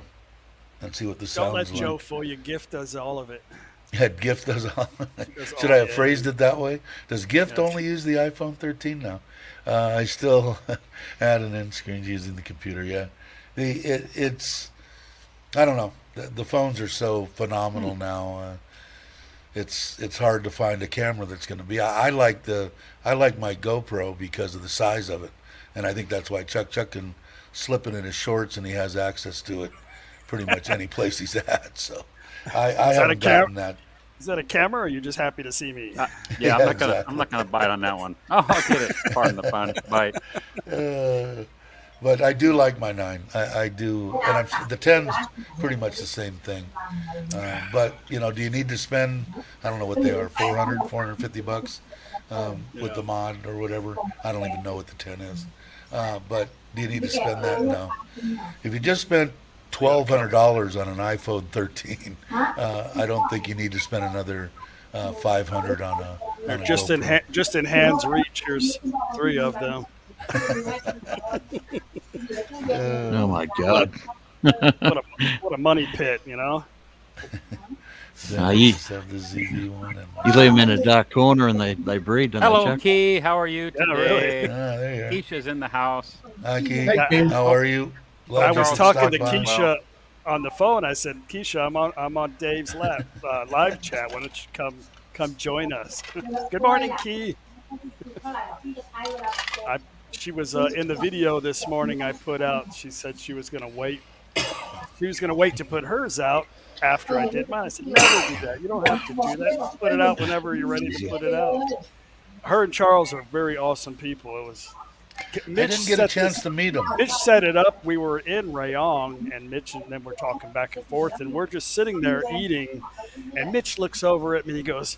and see what the sounds Don't let like. Joe fool you. Gift does all of it. Yeah, Gift does all. Does Should all I have the phrased it that way? Does Gift Yeah. only use the iPhone 13 now? I still add an end screen using the computer. Yeah, it's I don't know. The phones are so phenomenal now. It's hard to find a camera that's going to be. I like my GoPro because of the size of it, and I think that's why Chuck can slip it in his shorts and he has access to it pretty much any place he's at. So I haven't gotten that. Is that a camera, or are you just happy to see me? Yeah, Yeah, I'm not gonna bite on that one. Oh, I'll get it. Pardon the pun. Bite. But I do like my 9. I do, and the 10's pretty much the same thing. But do you need to spend? I don't know what they are, $450 with the mod or whatever. I don't even know what the 10 is. But do you need to spend that? No. If you just spent $1,200 on an iPhone 13, I don't think you need to spend another $500 on a Just GoPro. in hands reach. Here's 3 of them. Oh my God. What a money pit, You Just have the ZV one. leave them in a dark corner and they breed, don't Hello, they, Chuck? Key. How are you Yeah, really. today? There you are. Keisha's in the house. Hi, Keith. Hey, Kim. How are you? I was Charles, talking to stop by. Keisha on the phone. I said, Keisha, I'm on Dave's live chat. Why don't you come join us? Good morning, Key. She was in the video this morning I put out. She said she was going to wait. She was going to wait to put hers out after I did mine. I said, never do that. You don't have to do that. Just put it out whenever you're ready to put it out. Her and Charles are very awesome people. Mitch didn't get a set chance this- to meet him. Mitch set it up. We were in Rayong, and Mitch and them were talking back and forth, and we're just sitting there eating. And Mitch looks over at me and he goes,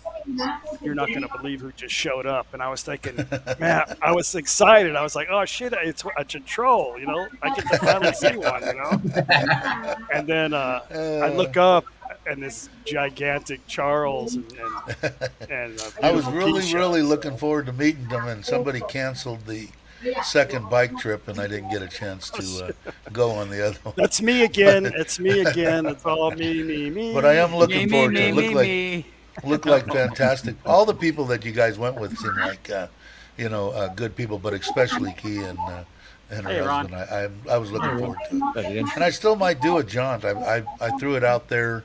"You're not going to believe who just showed up." And I was thinking, man, I was excited. I was like, "Oh shit, it's a troll, you know? I get to finally see one, you know?" And then I look up, and this gigantic Charles and I was beautiful really, Keisha. really looking forward to meeting them, and somebody canceled the second bike trip, and I didn't get a chance to go on the other one. That's me again. It's me again. It's all me. But I am looking forward to it. me. Look like fantastic. All the people that you guys went with seem like good people, but especially Key and her Hey, Ron. husband. I was looking forward to it, Again. and I still might do a jaunt. I threw it out there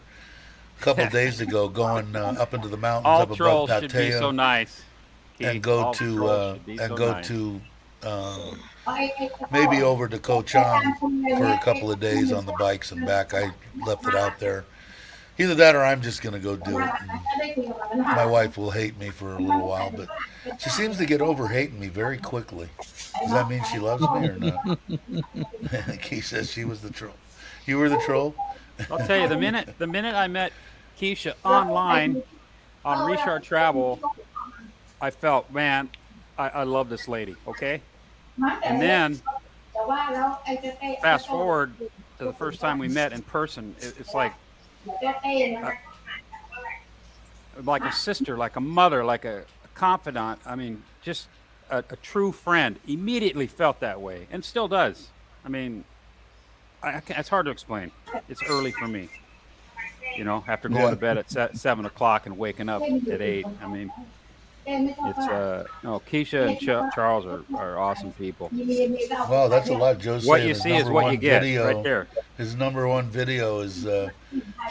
a couple of days ago, going up into the mountains All up above trolls should be so Pattaya, nice. and Keith. All go to trolls should be so nice. maybe over to Koh Chang for a couple of days on the bikes and back. I left it out there. Either that or I'm just going to go do it. And my wife will hate me for a little while, but she seems to get over hating me very quickly. Does that mean she loves me or not? He says she was the troll. You were the troll? I'll tell you, the minute I met Keisha online on Richard Travel, I felt, man, I love this lady, okay? And then fast forward to the first time we met in person, it's like a sister, like a mother, like a confidant. I mean, just a true friend. Immediately felt that way, and still does. I mean, it's hard to explain. It's early for me, after going to bed at 7 o'clock and waking up at 8. I mean, it's Keisha and Charles are awesome people. Wow, that's a lot. Joe's What saying you his see is number what one you get video- right there. His number one video is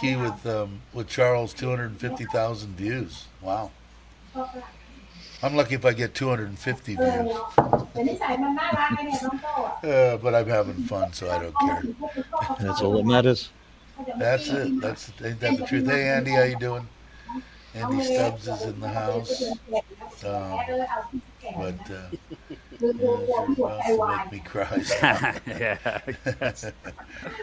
he with Charles, 250,000 views. Wow. I'm lucky if I get 250 views. But I'm having fun, so I don't care. That's all that matters. That's it. Ain't that the truth? Hey, Andy, how you doing? Andy Stubbs is in the house. But you're about to make me cry. Yeah.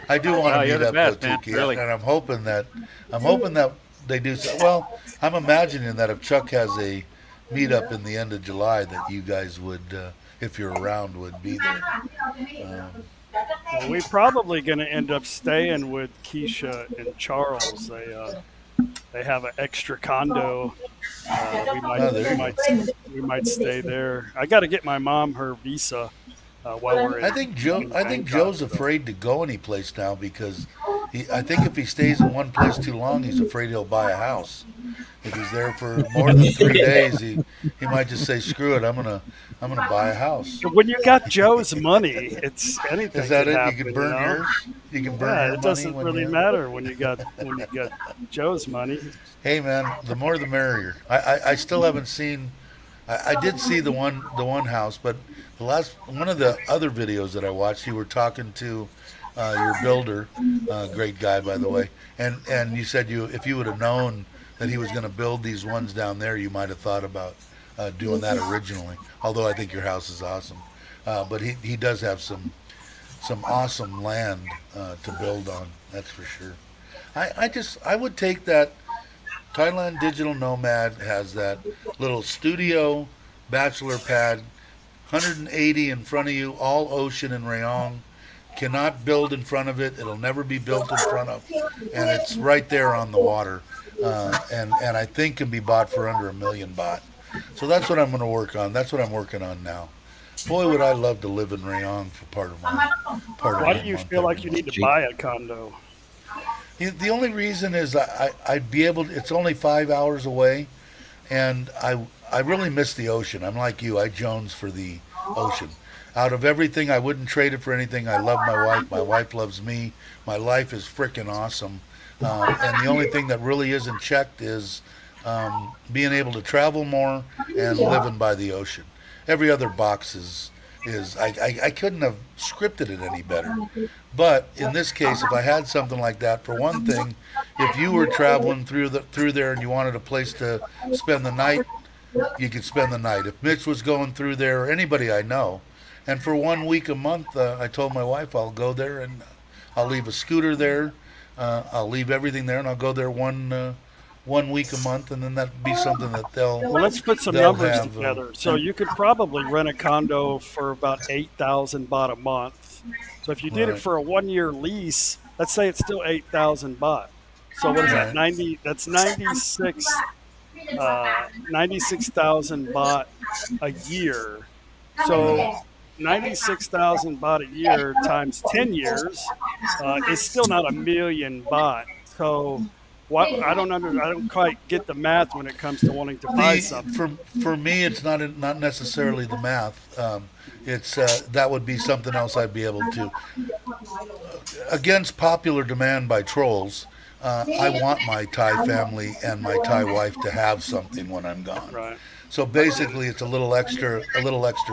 I do want Oh, to you're meet the up best, though, man. Tuki, Really. and I'm hoping that they do so. Well, I'm imagining that if Chuck has a meetup in the end of July, that you guys would, if you're around, would be there. Well, we're probably going to end up staying with Keisha and Charles. They have an extra condo. We might stay there. I got to get my mom her visa while we're in. I think Joe's afraid to go any place now because I think if he stays in one place too long, he's afraid he'll buy a house. If he's there for more than 3 days, he might just say, "Screw it, I'm gonna buy a house." When you got Joe's money, it's anything. Is that can it? happen, You can burn yours. You can burn Yeah, your it money doesn't when really you- matter when you got Joe's money. Hey man, the more the merrier. I still haven't seen. I did see the one house, but one of the other videos that I watched, you were talking to your builder, great guy by the way, and you said if you would have known that he was going to build these ones down there, you might have thought about doing that originally. Although I think your house is awesome, but he does have some awesome land to build on. That's for sure. I would take that. Thailand Digital Nomad has that little studio bachelor pad, 180 in front of you, all ocean and Rayong. Cannot build in front of it. It'll never be built in front of, and it's right there on the water, and I think can be bought for under $1 million baht. So that's what I'm going to work on. That's what I'm working on now. Boy, would I love to live in Rayong for part of my Why do you month feel every like you month. need to buy a condo? The only reason is I'd be able to, it's only 5 hours away, and I really miss the ocean. I'm like you, I jones for the ocean. Out of everything, I wouldn't trade it for anything. I love my wife. My wife loves me. My life is freaking awesome. And the only thing that really isn't checked is being able to travel more and living by the ocean. Every other box is I couldn't have scripted it any better. But in this case, if I had something like that, for one thing, if you were traveling through there and you wanted a place to spend the night, you could spend the night. If Mitch was going through there, or anybody I know, And for 1 week a month, I told my wife I'll go there and I'll leave a scooter there. I'll leave everything there, and I'll go there 1 week a month, and then that'd be something that Well, let's put some they'll numbers have. together. So you could probably rent a condo for about 8,000 baht a month. So if you did it Right. for a 1 year lease, let's say it's still 8,000 baht. So what is that? Right. 90. That's 96,000 baht a year. So 96,000 baht a year times 10 years is still not a million baht. So what I don't quite get the math when it comes to wanting to buy The something. for me, it's not necessarily the math. It's that would be something else I'd be able to. Against popular demand by trolls, I want my Thai family and my Thai wife to have something when I'm gone. Right. So basically, it's a little extra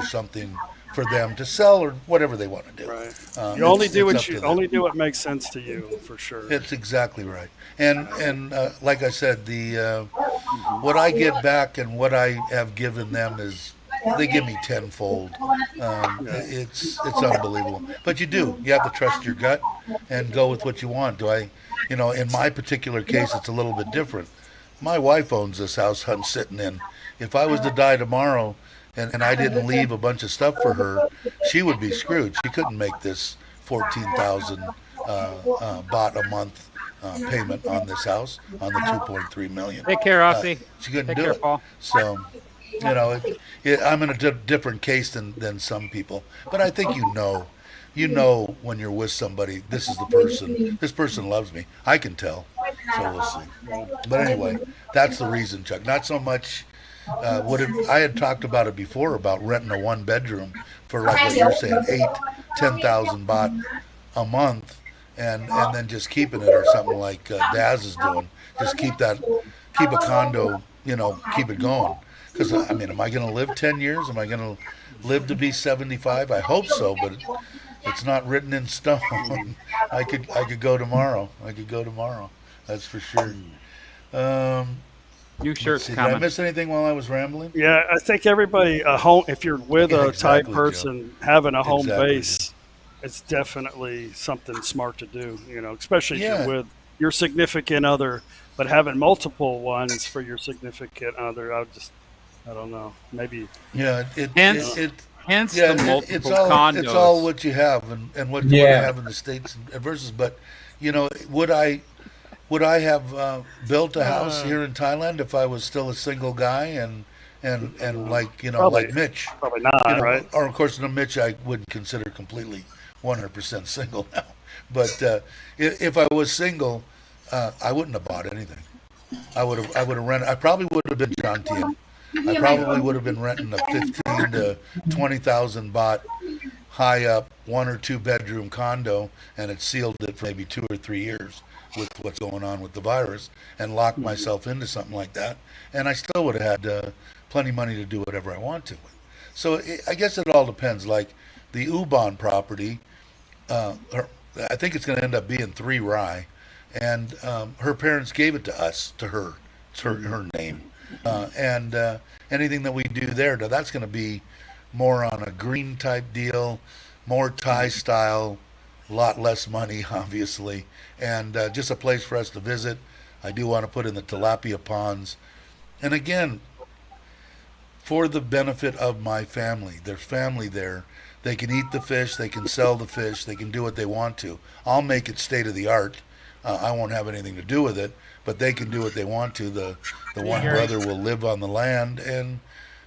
something for them to sell or whatever they want to do. Right. You only do it's what up to you them. only do what makes sense to you, for sure. It's exactly right. And like I said, the what I get back and what I have given them is they give me tenfold. It's unbelievable. But you have to trust your gut and go with what you want. In my particular case, it's a little bit different. My wife owns this house I'm sitting in. If I was to die tomorrow and I didn't leave a bunch of stuff for her, she would be screwed. She couldn't make this 14,000 baht a month payment on this house on the 2.3 million. Take care, Aussie. She couldn't Take do care, it. Paul. So, I'm in a different case than some people. But I think you know when you're with somebody, this is the person. This person loves me. I can tell. So we'll see. But anyway, that's the reason, Chuck. Not so much. I had talked about it before about renting a 1 bedroom for like what you're saying, 10,000 baht a month, and then just keeping it or something like Daz is doing. Just keep a condo, keep it going. Because am I going to live 10 years? Am I going to live to be 75? I hope so, but it's not written in stone. I could go tomorrow. That's for sure. New shirt's Did I coming. miss anything while I was rambling? Yeah, I think everybody if you're with Yeah, a exactly, Thai person, having a home Exactly, base, it's definitely something smart to do. Especially if Yeah. you're with your significant other, but having multiple ones for your significant other, I don't know, maybe. Yeah, Hence- Hence yeah, the multiple it's all condos. it's all what you have and what you have in the States versus. But would I have built a house here in Thailand if I was still a single guy and like Probably. like Mitch? Probably not, right? Or of course, Mitch I wouldn't consider completely 100% single now. But if I was single, I wouldn't have bought anything. I would have rented. I probably would have been John Tien. I probably would have been renting a 15 to 20,000 baht high up 1 or 2 bedroom condo and had sealed it for maybe 2 or 3 years with what's going on with the virus and locked myself into something like that, and I still would have had plenty of money to do whatever I want to with. So I guess it all depends. Like the Ubon property, I think it's going to end up being 3 Rai, and her parents gave it to us, to her. It's her name. And anything that we do there, now that's going to be more on a green type deal, more Thai style, a lot less money, obviously, and just a place for us to visit. I do want to put in the tilapia ponds. And again, for the benefit of my family, there's family there. They can eat the fish, they can sell the fish, they can do what they want to. I'll make it state of the art. I won't have anything to do with it, but they can do what they want to. The one brother will live on the land, and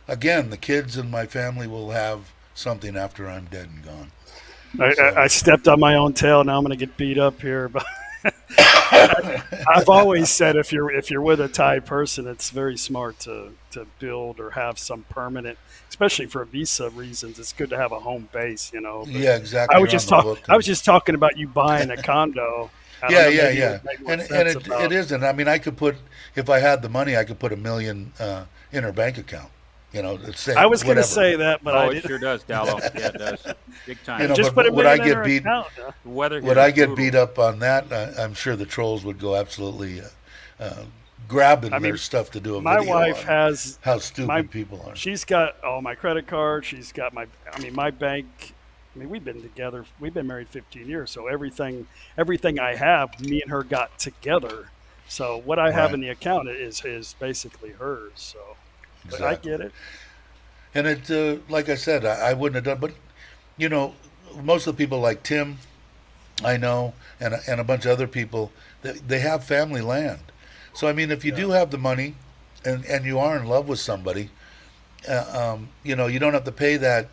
again, the kids and my family will have something after I'm dead and gone. I stepped on my own tail. Now I'm going to get beat up here, but I've always said if you're with a Thai person, it's very smart to build or have some permanent, especially for visa reasons. It's good to have a home base, But Yeah, exactly. I was just talking about you buying a condo. I don't know, maybe it Yeah. would make more And sense it about- isn't. I mean, I could put, if I had the money, I could put $1 million in her bank account. Say I was going to whatever. say that, but Oh, I it didn't. sure does, Dallo. Yeah, it does. Big time. You know, Just but put a would I million in get her beat? account. The weather here Would is I get brutal. beat up on that? I'm sure the trolls would go absolutely grabbing I mean, their stuff to do a my video wife on has how stupid my people are. she's got all my credit cards. She's got my bank. I mean, we've been together. We've been married 15 years, so everything I have, me and her got together. So what I have Right. in the account is basically hers. So, but I Exactly. get it. And it, like I said, I wouldn't have done. But you know, most of the people like Tim, I know, and a bunch of other people, they have family land. So I mean, if you Yeah. do have the money, and you are in love with somebody, you know, you don't have to pay that,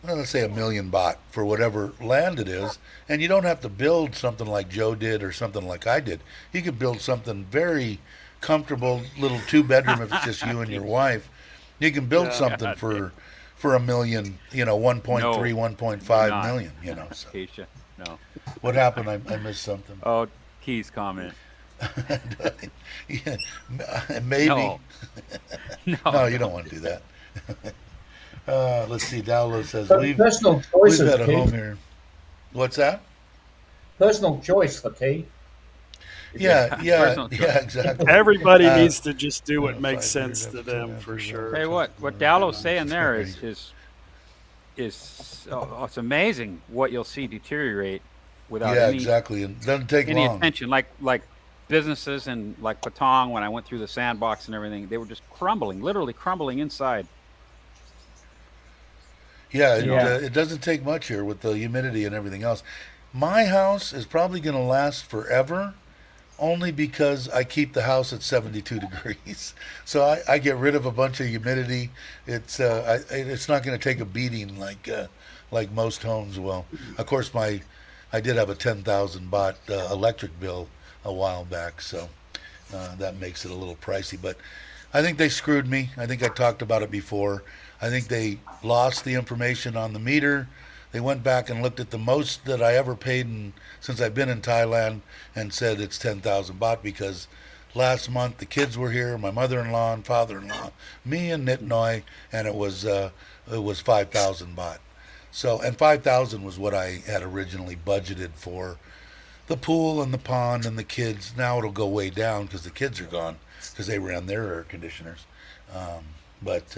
well, let's say $1 million for whatever land it is, and you don't have to build something like Joe did or something like I did. You could build something very comfortable, little 2 bedroom if it's just you and your wife. You can build Yeah. something God damn. for a million, you know, 1.3, No, you're 1.5 not, million, you know. So Keisha. No. what happened? I missed something. Oh, Key's comment. Yeah, maybe. No. No. No, you don't want to do that. Let's see. Dowlow says But personal choice we've is had a home key. here. What's that? Personal choice the key. Yeah, yeah, Personal choice. yeah, exactly. Everybody Uh, needs to just do what makes 500 sense to after them 10 for after sure. Tell you what you Dallow's saying there Sorry. is it's amazing what you'll see deteriorate without Yeah, any exactly. And it doesn't take long. attention. Like businesses and like Patong, when I went through the sandbox and everything, they were just crumbling, literally crumbling inside. Yeah, Yeah. it doesn't take much here with the humidity and everything else. My house is probably going to last forever only because I keep the house at 72 degrees. So I get rid of a bunch of humidity. It's not going to take a beating like most homes will. Of course, I did have a 10,000 baht electric bill a while back, so that makes it a little pricey. But I think they screwed me. I think I talked about it before. I think they lost the information on the meter. They went back and looked at the most that I ever paid since I've been in Thailand and said it's 10,000 baht because last month the kids were here, my mother-in-law and father-in-law, me and Nitnoy, and it was 5,000 baht. So, and 5,000 was what I had originally budgeted for the pool and the pond and the kids. Now it'll go way down because the kids are gone because they ran their air conditioners. But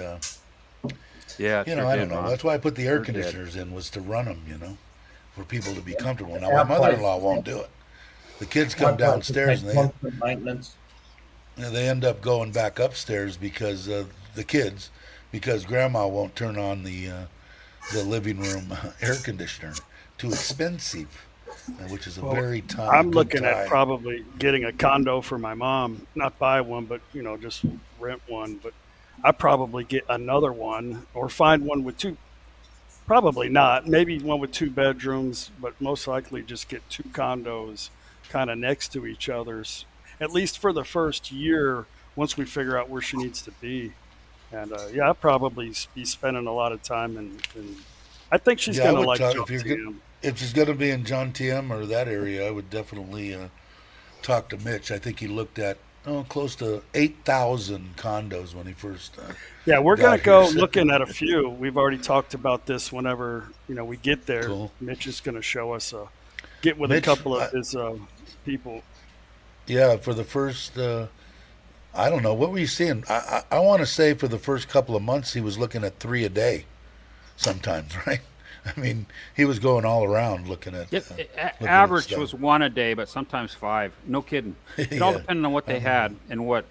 Yeah, you know, I don't know. That's why I put the air conditioners in, was to run them, you know, for people to be comfortable. Now my Our place, mother-in-law won't do it. The kids my come place downstairs takes and constant maintenance. they end up going back upstairs because the kids, because grandma won't turn on the living room air conditioner. Too expensive, which is a Well, very I'm good looking at time. probably getting a condo for my mom, not buy one, but just rent one. But I probably get another one or find one with two. Probably not. Maybe one with 2 bedrooms, but most likely just get two condos kind of next to each other's, at least for the first year, once we figure out where she needs to be. And yeah, I'll probably be spending a lot of time and I think she's Yeah, I going to would like talk John TM. if she's going to be in John TM or that area. I would definitely talk to Mitch. I think he looked at close to 8,000 condos when he first Yeah, we're going got to go here. So, looking at a few. We've already talked about this whenever, we get there. cool. Mitch is going to show us, get with a Mitch, couple of his people. yeah, for the first, I don't know, what were you seeing? I want to say for the first couple of months he was looking at 3 a day sometimes, right? I mean, he was going all around looking at Average stuff. was 1 a day, but sometimes 5. No kidding. It all Yeah. depended on what they had and what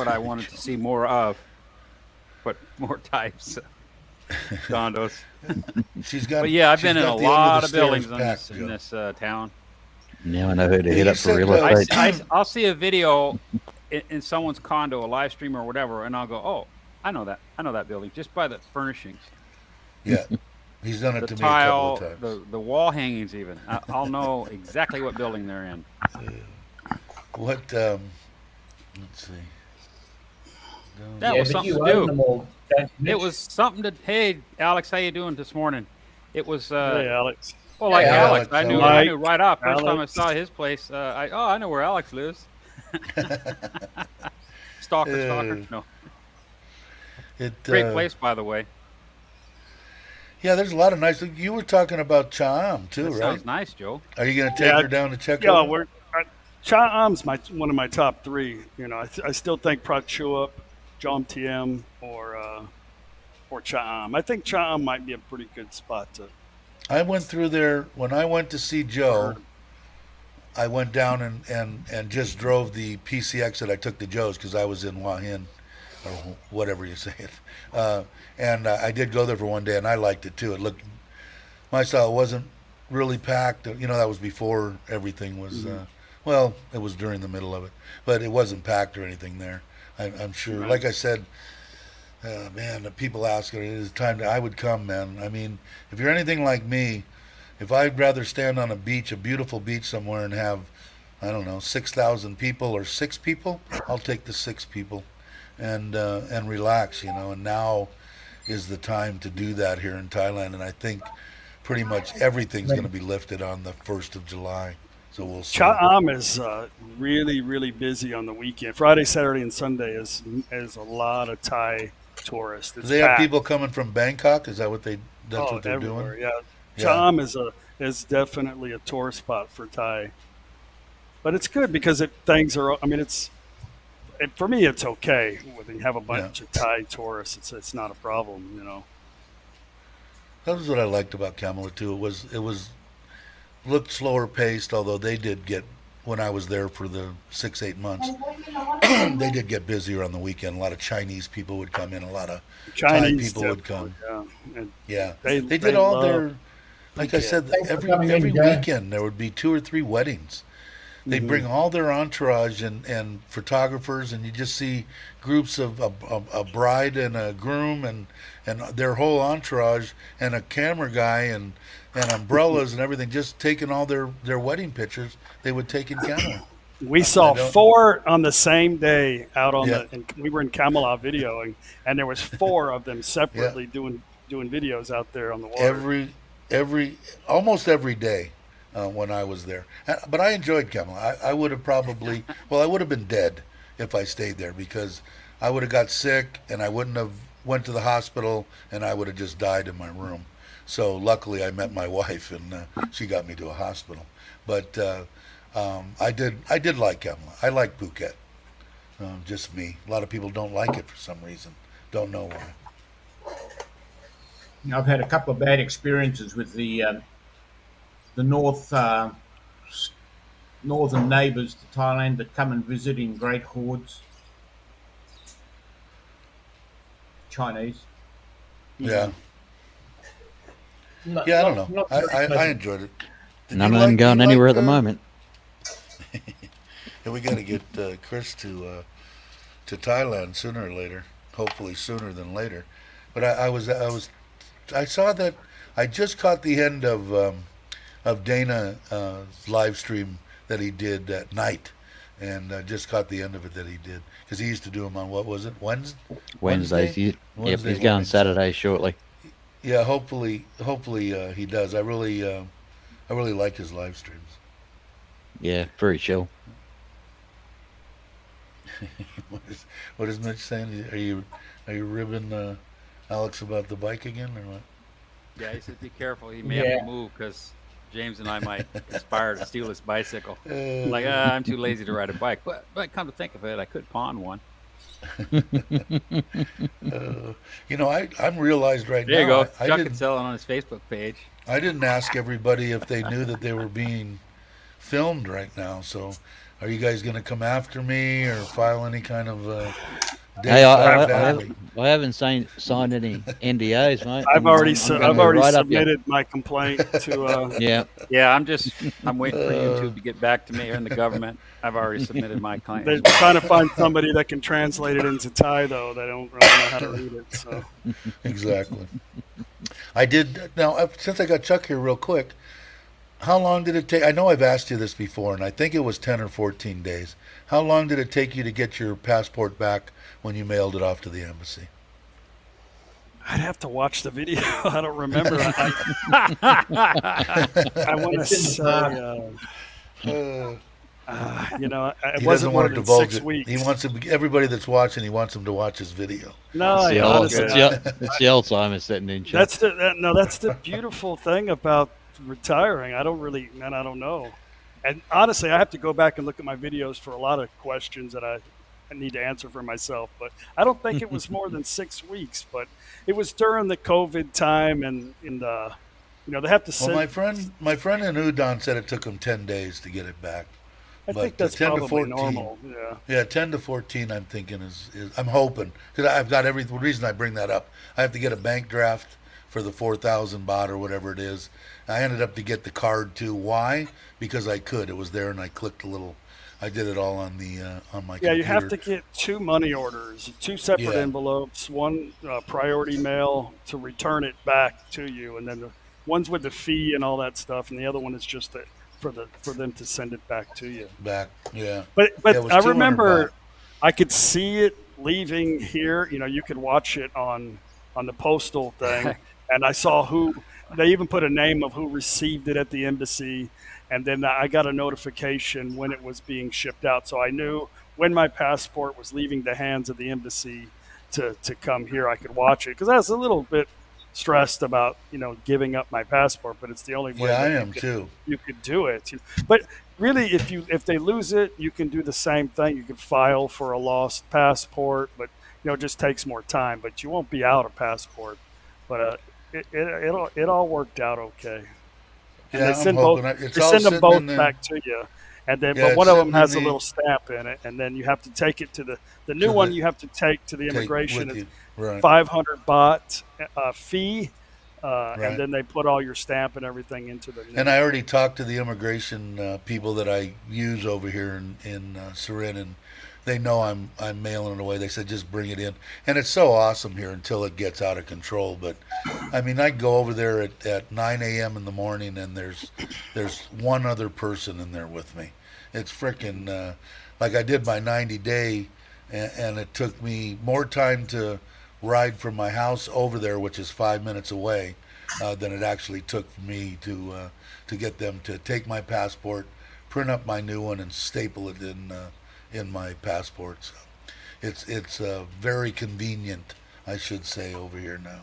I wanted to see more of, but more types of condos. She's got. But yeah, I've she's been in got a the end lot the of buildings stairs in packed, this Joe. town. Now I know who to Yeah, hit you up for said, real estate. I'll see a video in someone's condo, a live stream or whatever, and I'll go, oh, I know that building just by the furnishings, Yeah, he's done it the to me a couple tile, of times. the wall hangings. Even I'll know exactly what building they're in. What? Let's see. That Yeah, was but something you to own do. them all, don't you, It Mitch? was something to. Hey, Alex, how you doing this morning? It was. Hey, Alex. Well, like Hey, Alex, Alex, I Mike, knew right off. First time I Alex. saw his place, I know where Alex lives. Stalker. Uh, No, It. great place, by the way. Yeah, there's a lot of nice. You were talking about Chaam too, That right? sounds nice, Joe. Are you going to take Yeah, her down to check Yeah, over? Cha-Am's one of my top three. You know, I still think Prachuap, Jom Tiem, or Cha-Am. I think Cha-Am might be a pretty good spot to I went through there when I went to see Joe. herd. I went down and just drove the PCX that I took to Joe's because I was in Wahin or whatever you say it. And I did go there for one day and I liked it too. It looked my style. It wasn't really packed. You know, that was before everything was. Well, it was during the middle of it, but it wasn't packed or anything there. I'm sure. Right. Like I said, man, the people ask it is time to. I would come, man. I mean, if you're anything like me, if I'd rather stand on a beach, a beautiful beach somewhere, and have, I don't know, 6,000 people or 6 people, I'll take the 6 people, and relax, you know. And now is the time to do that here in Thailand, and I think pretty much everything's going to be lifted on the 1st of July. So we'll see. Cha-Am is really, really busy on the weekend. Friday, Saturday, and Sunday is a lot of Thai tourists. Do It's they have packed. people coming from Bangkok? Is that what they? That's Oh, what they're everywhere. doing. Yeah, Yeah. Cha-Am is definitely a tourist spot for Thai, but it's good because things are. I mean, for me, it's okay when you have a bunch of Thai tourists. It's not a problem, you know. That was what I liked about Camelot too. It was looked slower paced, although they did get when I was there for the 6-8 months. They did get busier on the weekend. A lot of Chinese people would come in. A lot of Thai people would come. Yeah, and Yeah, they did all love their. Like I Phuket. said, Thanks for every coming in, Joe. weekend there would be 2 or 3 weddings. They bring all their entourage and photographers, and you just see groups of a bride and a groom and their whole entourage and a camera guy and umbrellas and everything, just taking all their wedding pictures they would take in Camelot. We saw I don't- 4 on the same day out on Yeah. we were in Camelot videoing, and there was 4 of them separately doing videos out there on the water. Almost every day when I was there. But I enjoyed Camelot. I would have probably, well, I would have been dead if I stayed there because I would have got sick and I wouldn't have went to the hospital and I would have just died in my room. So luckily I met my wife and she got me to a hospital. But I did like Camelot. I like Phuket. Just me. A lot of people don't like it for some reason. Don't know why. I've had a couple of bad experiences with the northern neighbours to Thailand that come and visit in great hordes. Chinese. Yeah. Not- Yeah, I don't not- know. not very I pleasant. enjoyed it. Did None you of them like- going you anywhere like, at the moment. Yeah, we got to get Chris to Thailand sooner or later. Hopefully sooner than later. But I saw that I just caught the end of Dana's live stream that he did at night, and just caught the end of it that he did because he used to do them on what was it Wednesday? Wednesdays. Yep, Wednesday he's going mornings. Saturday shortly. Yeah, hopefully he does. I really like his live streams. Yeah, very chill. What is Mitch saying? Are you ribbing Alex about the bike again or what? Yeah, he said be careful. He may Yeah. have to move because James and I might conspire to steal his bicycle. Uh, Like, I'm too lazy to ride a bike. But come to think of it, I could pawn one. You know, I'm realized right There you now. go. I Chuck didn't. could sell it on his Facebook page. I didn't ask everybody if they knew that they were being filmed right now. So, are you guys going to come after me or file any kind of? Hey, badly? I haven't signed any NDAs, mate. I've already gonna be right up your- submitted my complaint to. Yeah, Yeah, I'm waiting for YouTube to get back to me or in the government. I've already submitted my claim. They're trying to find somebody that can translate it into Thai, though. They don't really know how to read it. So Exactly. I did. Now, since I got Chuck here, real quick, how long did it take? I know I've asked you this before, and I think it was 10 or 14 days. How long did it take you to get your passport back when you mailed it off to the embassy? I'd have to watch the video. I don't remember. I want to It's in the say, Uh, you know, it he doesn't wasn't more want to than divulge 6 it. weeks. He wants everybody that's watching. He wants them to watch his video. No, it's I the, old, honestly, it's, the, it's the Alzheimer's setting in. Chuck. that's the beautiful thing about retiring. I don't know. And honestly, I have to go back and look at my videos for a lot of questions that I need to answer for myself. But I don't think it was more than 6 weeks. But it was during the COVID time, and they have to Well, send. my friend in Udon said it took him 10 days to get it back. I think But that's 10 to probably 14, normal. Yeah. yeah, 10 to 14, I'm thinking is I'm hoping because I've got every the reason I bring that up. I have to get a bank draft for the 4,000 baht or whatever it is. I ended up to get the card too. Why? Because I could. It was there, and I clicked a little. I did it all on my Yeah, you have computer. to get two money orders, two separate Yeah, envelopes, one priority mail to return it back to you, and then the one's with the fee and all that stuff, and the other one is just for them to send it back to you. back. Yeah, But yeah, it was I 200 baht. remember I could see it leaving here. You could watch it on the postal thing, and I saw who they even put a name of who received it at the embassy, and then I got a notification when it was being shipped out, so I knew when my passport was leaving the hands of the embassy to come here. I could watch it because I was a little bit stressed about giving up my passport, but it's the only way Yeah, I that am too. you could do it. But really, if they lose it, you can do the same thing. You could file for a lost passport, but it just takes more time. But you won't be out a passport. But it all worked out okay. And Yeah, I'm hoping it's they all send them sitting in both the. back to you. And then, Yeah, but it's one of them sitting in has a the little stamp in it, and then you have to take it to the new to one. the You have to take to the take immigration. with It's you. Right, 500 baht fee, and right. then they put all your stamp and everything into the new And I one. already talked to the immigration people that I use over here in Surin, and they know I'm mailing it away. They said just bring it in, and it's so awesome here until it gets out of control. But I mean, I go over there at 9 a.m. in the morning, and there's one other person in there with me. It's freaking like I did my 90 day, and it took me more time to ride from my house over there, which is 5 minutes away, than it actually took for me to get them to take my passport, print up my new one, and staple it in my passport. So it's very convenient, I should say, over here now.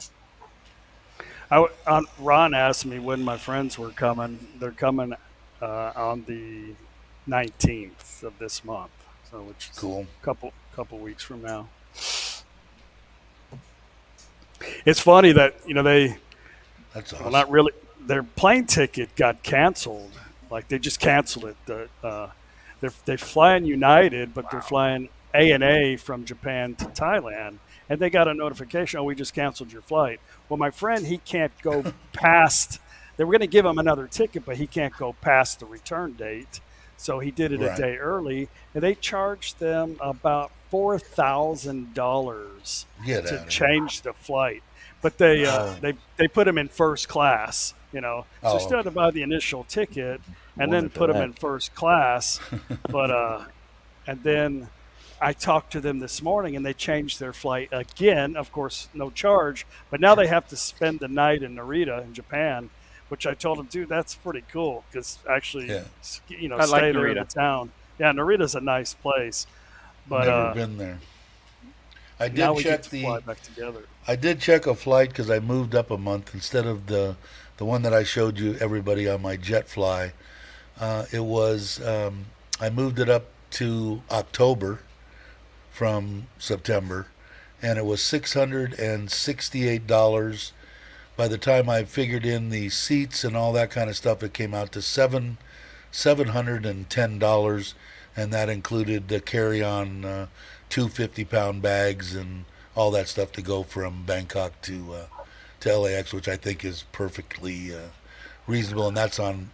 Ron asked me when my friends were coming. They're coming on the 19th of this month, so which is Cool. a couple weeks from now. It's funny that they That's well, awesome. not really. Their plane ticket got canceled. Like they just canceled it. They flying United, but they're flying A from Japan to Thailand, and they got a notification. Oh, we just canceled your flight. Well, my friend, he can't go past. They were going to give him another ticket, but he can't go past the return date. So he did it a Right. day early, and they charged them about $4,000 Get to out of here. change the flight. But they uh, Oh. they they put him in first class, so Oh, still had to okay. buy the initial ticket and Wonder then for put him that. in first class. But and then I talked to them this morning, and they changed their flight again. Of course, no charge, but now they have to spend the night in Narita in Japan, which I told them, dude, that's pretty cool because actually, Yeah. I like stay there in the Narita. town. Yeah, Narita's a nice place, but Never been there. I now did we get check to fly the. back together. I did check a flight because I moved up a month instead of the one that I showed you everybody on my jet fly. It was I moved it up to October from September, and it was $668. By the time I figured in the seats and all that kind of stuff, it came out to $710, and that included the carry-on 250-pound bags and all that stuff to go from Bangkok to LAX, which I think is perfectly reasonable, and that's on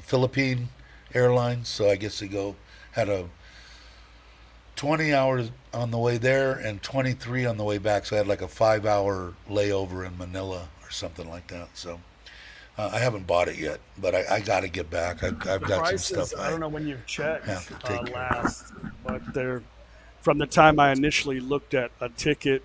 Philippine Airlines. So I guess they go had a 20 hours on the way there and 23 on the way back. So I had like a 5 hour layover in Manila or something like that. So I haven't bought it yet, but I got to get back. I've The got some prices, stuff I I don't know when you've checked have to take care of. last, but they're from the time I initially looked at a ticket,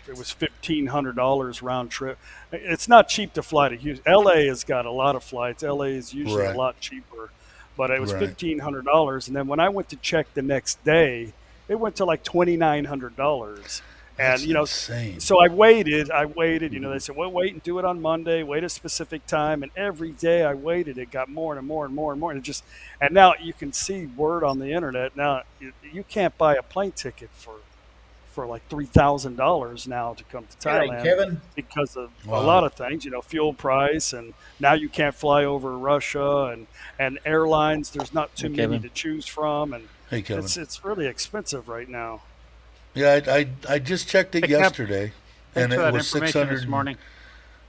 it was $1,500 round trip. It's not cheap to fly to Houston. LA has got a lot of flights. LA is usually a Right, lot cheaper, but it was right. $1,500. And then when I went to check the next day, it went to like $2,900. And That's insane. so I waited. They said, well, wait and do it on Monday. Wait a specific time. And every day I waited, it got more and more and more and more. And now you can see word on the internet. Now you can't buy a plane ticket for like $3,000 now to come to G'day, Thailand Kevin. because of a Wow. lot of things, fuel price, and now you can't fly over Russia, and airlines. There's not too Hey, many Kevin. to choose from, and Hey, Kevin. it's really expensive right now. Yeah, I just checked it Hey, Kev. yesterday, Thanks and for it that was information 600. this morning.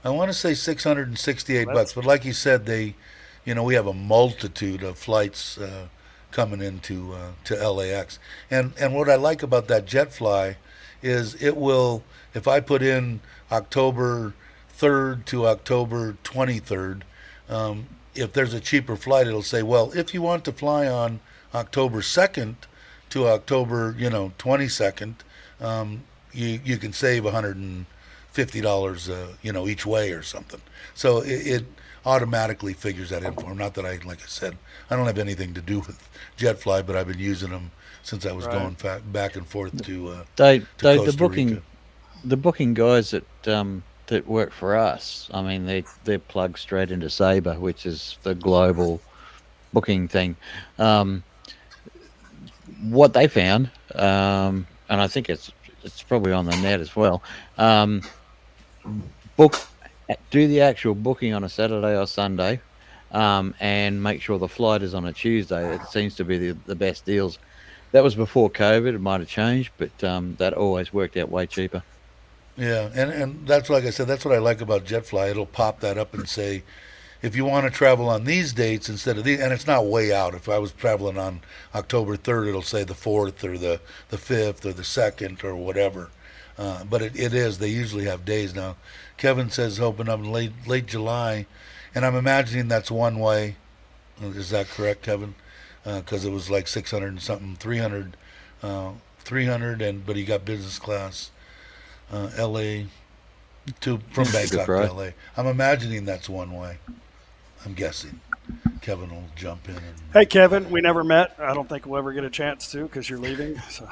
I want to say 668 Well, bucks, but like you said, we have a multitude of flights coming into to LAX, and what I like about that jet fly is it will, if I put in October 3rd to October 23rd, if there's a cheaper flight, it'll say, well, if you want to fly on October 2nd to October 22nd, you can save $150 each way or something. So it automatically figures that in for them. Not that like I said, I don't have anything to do with JetFly, but I've been using them since I was Right. going back and forth to Dave, the Costa booking Rica. the booking guys that work for us, I mean, they're plugged straight into Sabre, which is the global booking thing. What they found, and I think it's probably on the net as well. Do the actual booking on a Saturday or Sunday, and make sure the flight is on a Tuesday. It seems to be the best deals. That was before COVID. It might have changed, but that always worked out way cheaper. Yeah, and that's like I said, that's what I like about JetFly. It'll pop that up and say, if you want to travel on these dates instead of these, and it's not way out. If I was traveling on October 3rd, it'll say the 4th or the 5th or the 2nd or whatever. But it is. They usually have days now. Kevin says open up in late July, and I'm imagining that's one way. Is that correct, Kevin? Because it was like 600 and something, 300, 300, but he got business class, L.A. from That's a good Bangkok to price. L.A. I'm imagining that's one way. I'm guessing. Kevin will jump in. Hey, Kevin, we never met. I don't think we'll ever get a chance to because you're leaving. So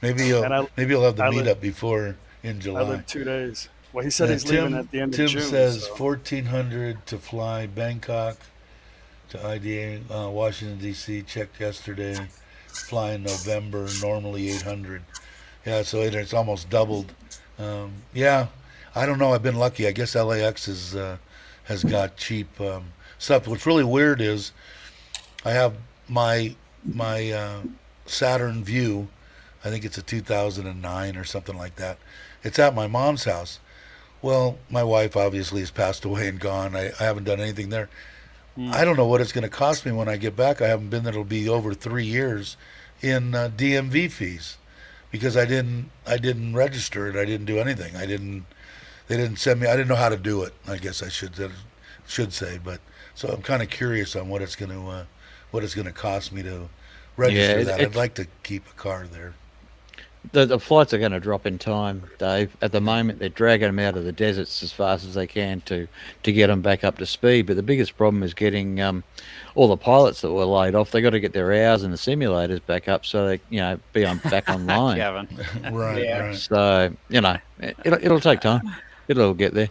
maybe you'll And I- have the I li- meetup before in I July. live 2 days. Well, he said he's leaving at the end Tim of June. says so. 1,400 to fly Bangkok to IDA, Washington D.C. Checked yesterday. Fly in November. Normally 800. Yeah, so it's almost doubled. Yeah, I don't know. I've been lucky. I guess LAX has got cheap stuff. What's really weird is I have my Saturn View. I think it's a 2009 or something like that. It's at my mom's house. Well, my wife obviously has passed away and gone. I haven't done anything there. I don't know what it's going to cost me when I get back. I haven't been there. It'll be over 3 years in DMV fees because I didn't register it. I didn't do anything. They didn't send me. I didn't know how to do it. I guess I should say. But so I'm kind of curious on what it's going to cost me to register that. I'd like to keep a car there. The flights are going to drop in time, Dave. At the moment, they're dragging them out of the deserts as fast as they can to get them back up to speed. But the biggest problem is getting all the pilots that were laid off. They got to get their hours in the simulators back up so they be back online. Kevin. Right, Yeah. right. So it'll take time. It'll get there.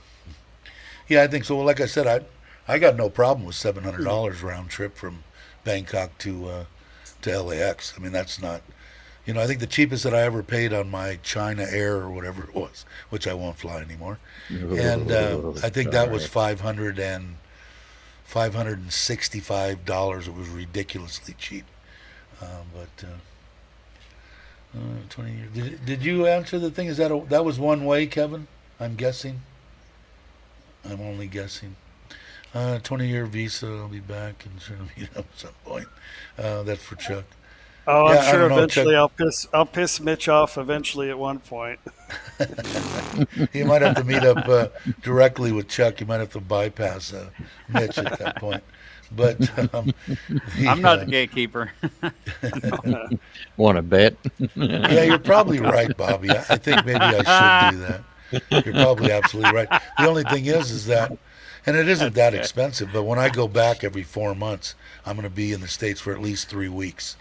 Yeah, I think so. Well, like I said, I got no problem with $700 round trip from Bangkok to LAX. I mean, that's not. I think the cheapest that I ever paid on my China Air or whatever it was, which I won't fly anymore, and I think that was $565. It was ridiculously cheap. 20 years. Did you answer the thing? Is that was one way, Kevin? I'm guessing. I'm only guessing. 20-year visa. I'll be back and sort of at some point. That's for Chuck. Oh, Yeah, I'm I sure don't know, eventually I'll piss Mitch off eventually at one point. You might have to meet up directly with Chuck. You might have to bypass Mitch at that point. But I'm not the gatekeeper. Want to bet? Yeah, you're probably right, Bobby. I think maybe I should do that. You're probably absolutely right. The only thing is that, And it isn't that expensive, but when I go back every 4 months, I'm going to be in the States for at least 3 weeks,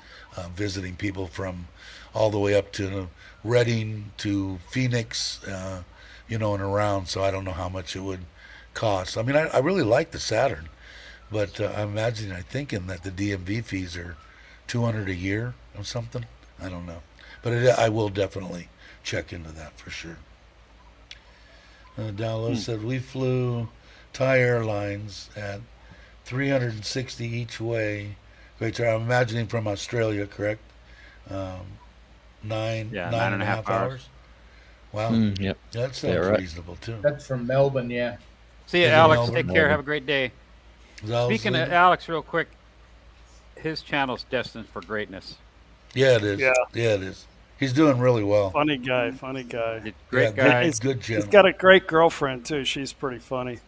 visiting people from all the way up to Reading to Phoenix, and around. So I don't know how much it would cost. I mean, I really like the Saturn, but I'm thinking that the DMV fees are 200 a year or something. I don't know, but I will definitely check into that for sure. Dallo said we flew Thai Airlines at 360 each way. Great. I'm imagining from Australia, correct? Nine and a half hours. Wow. Yep. That sounds right. reasonable too. That's from Melbourne, yeah. See you, Is it Alex. Melbourne? Take care. Have a great day. Is Alex Speaking of leaving? Alex, real quick, his channel's destined for greatness. Yeah, it is. Yeah. Yeah, it is. He's doing really well. Funny guy, funny guy. Great Yeah, guy. good channel. He's got a great girlfriend too. She's pretty funny.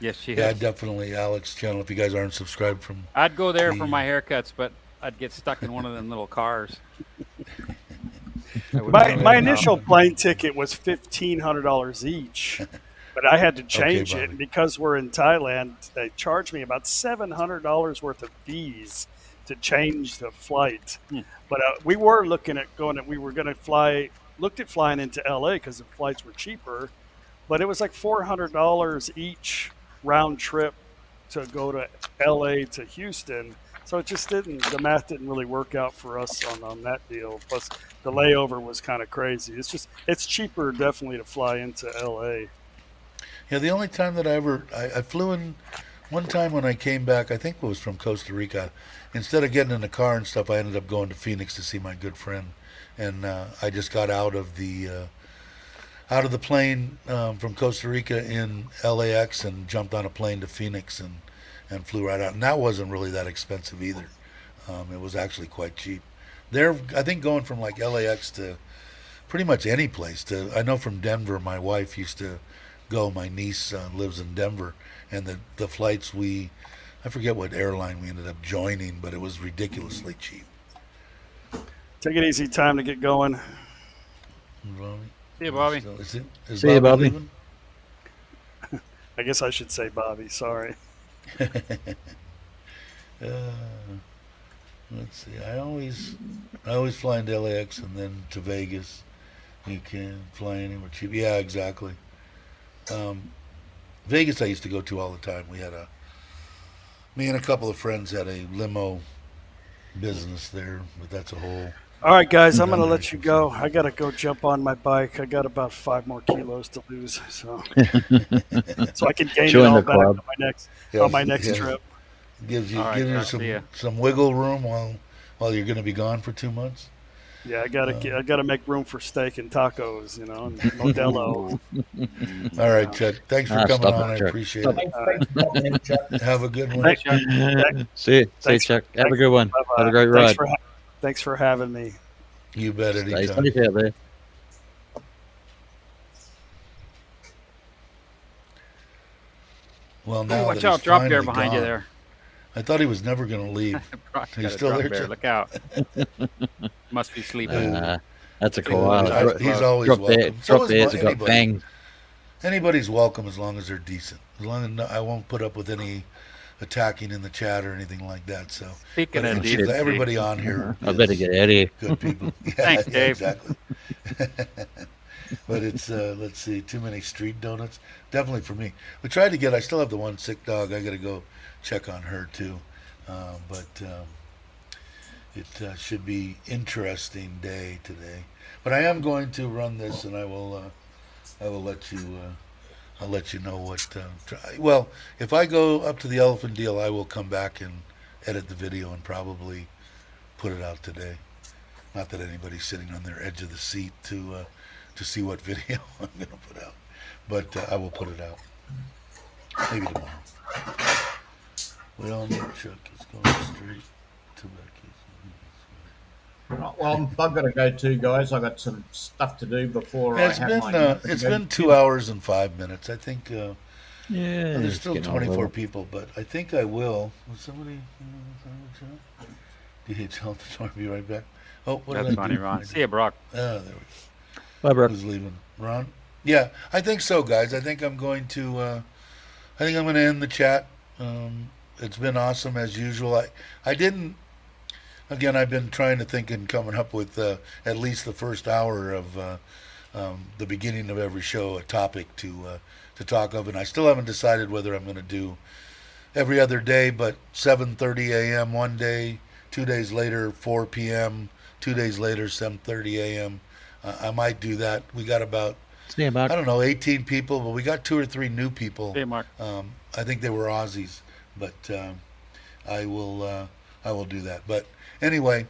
Yes, she Yeah, has. definitely Alex channel. If you guys aren't subscribed from, I'd go there for the- my haircuts, but I'd get stuck in one of them little cars. I wouldn't My go my there. initial plane ticket was $1,500 each, but I had to change Bobby. it because we're in Thailand. They charged me about $700 worth of fees to change the flight. But we were looking at we were going to looked at flying into LA because the flights were cheaper, but it was like $400 each round trip to go to LA to Houston. So it just the math didn't really work out for us on that deal. Plus the layover was kind of crazy. It's cheaper definitely to fly into LA. Yeah, the only time that I flew in one time when I came back, I think it was from Costa Rica. Instead of getting in the car and stuff, I ended up going to Phoenix to see my good friend, and I just got out of the plane from Costa Rica in LAX and jumped on a plane to Phoenix and flew right out. And that wasn't really that expensive either. It was actually quite cheap. There, I think going from like LAX to pretty much any place. I know from Denver, my wife used to go. My niece lives in Denver, and the flights I forget what airline we ended up joining, but it was ridiculously cheap. Take it easy. Time to get going. Bobby? See you, Bobby. Is See you, Bobby. leaving? I guess I should say Bobby. Sorry. Let's see. I always fly into LAX and then to Vegas. You can fly anywhere cheap. Yeah, exactly. Vegas I used to go to all the time. Me and a couple of friends had a limo business there, but that's a whole. All right, guys, I'm going to let you go. I got to go jump on my bike. I got about 5 more kilos to lose, so I can gain Join it all the back club. on my next trip. Gives you All right, gives you Josh, see ya. some wiggle room while you're going to be gone for 2 months. Yeah, I gotta make room for steak and tacos, and Modelo. All right, Chuck. Thanks for coming stop on. it, I Chuck. appreciate Stop it. Thanks for popping in, Chuck. Have a good one. Thanks, See you, Thanks- Chuck. Have a thanks- good one. Bye-bye. Have a great ride. Thanks for having me. You bet. Stay Anytime. safe out there. Well, now Watch that he's out, drop bear finally behind you gone. there. I thought he was never going to leave. Got He's a still drop there, bear. Chuck? Look out. Must be sleeping. That's a koala. He's always Drop welcome. So drop is bears have got anybody. bangs. Anybody's welcome as long as they're decent. As long as I won't put up with any attacking in the chat or anything like that. So, Speaking but of decency. everybody on here, I better is get out of here. good people. Yeah, Thanks, yeah, Dave. exactly. But it's let's see, too many street donuts. Definitely for me. We tried to get. I still have the one sick dog. I got to go check on her too. It should be interesting day today. But I am going to run this, and I will let you. I'll let you know what. Well, if I go up to the elephant deal, I will come back and edit the video and probably put it out today. Not that anybody's sitting on their edge of the seat to see what video I'm going to put out, but I will put it out. Maybe tomorrow. Well, Chuck is going straight to Becky's. Well, I've got to go too, guys. I've got some stuff to do before I have my... It's been 2 hours and 5 minutes. I think Yeah. there's it's still getting on a 24 little. people, but I think I will. Was somebody? DHL to join me right back. Oh, what That's did I funny, do? Ron. See you, Brock. There we go. Bye, bro. Who's leaving? Ron? Yeah, I think so, guys. I think I'm going to I think I'm going to end the chat. It's been awesome as usual. I didn't. Again, I've been trying to think and coming up with at least the first hour of the beginning of every show a topic to talk of, and I still haven't decided whether I'm going to do every other day, but 7:30 a.m. one day, 2 days later 4 p.m., 2 days later 7:30 a.m. I might do that. We got about See about I don't know 18 people, but we got 2 or 3 new people. Hey, Mark. I think they were Aussies, but I will do that. But anyway,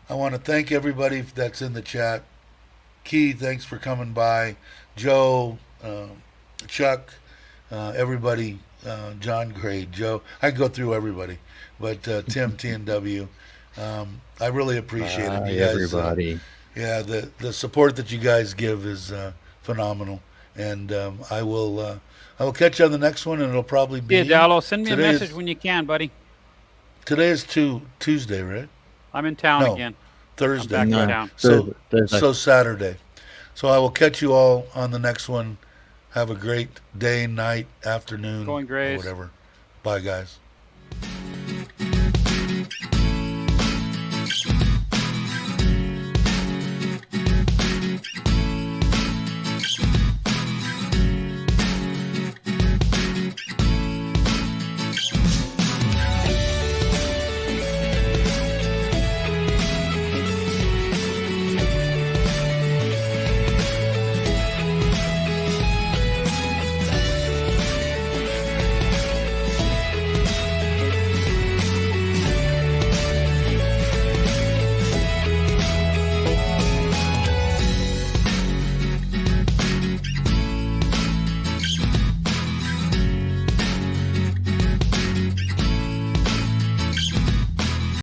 I want to thank everybody that's in the chat. Key, thanks for coming by. Joe, Chuck, everybody, John Gray, Joe. I can go through everybody, but Tim, TNW. I really appreciate it. You guys, everybody. yeah, the support that you guys give is phenomenal, and I will catch you on the next one, and it'll probably be. Yeah, Dallo, send me a today message is- when you can, buddy. Today is Tuesday, right? I'm in town No. again. Thursday. I'm back in No, town. So Thursday. so Saturday. So I will catch you all on the next one. Have a great day, night, afternoon, Going or Grays. whatever. Bye, guys.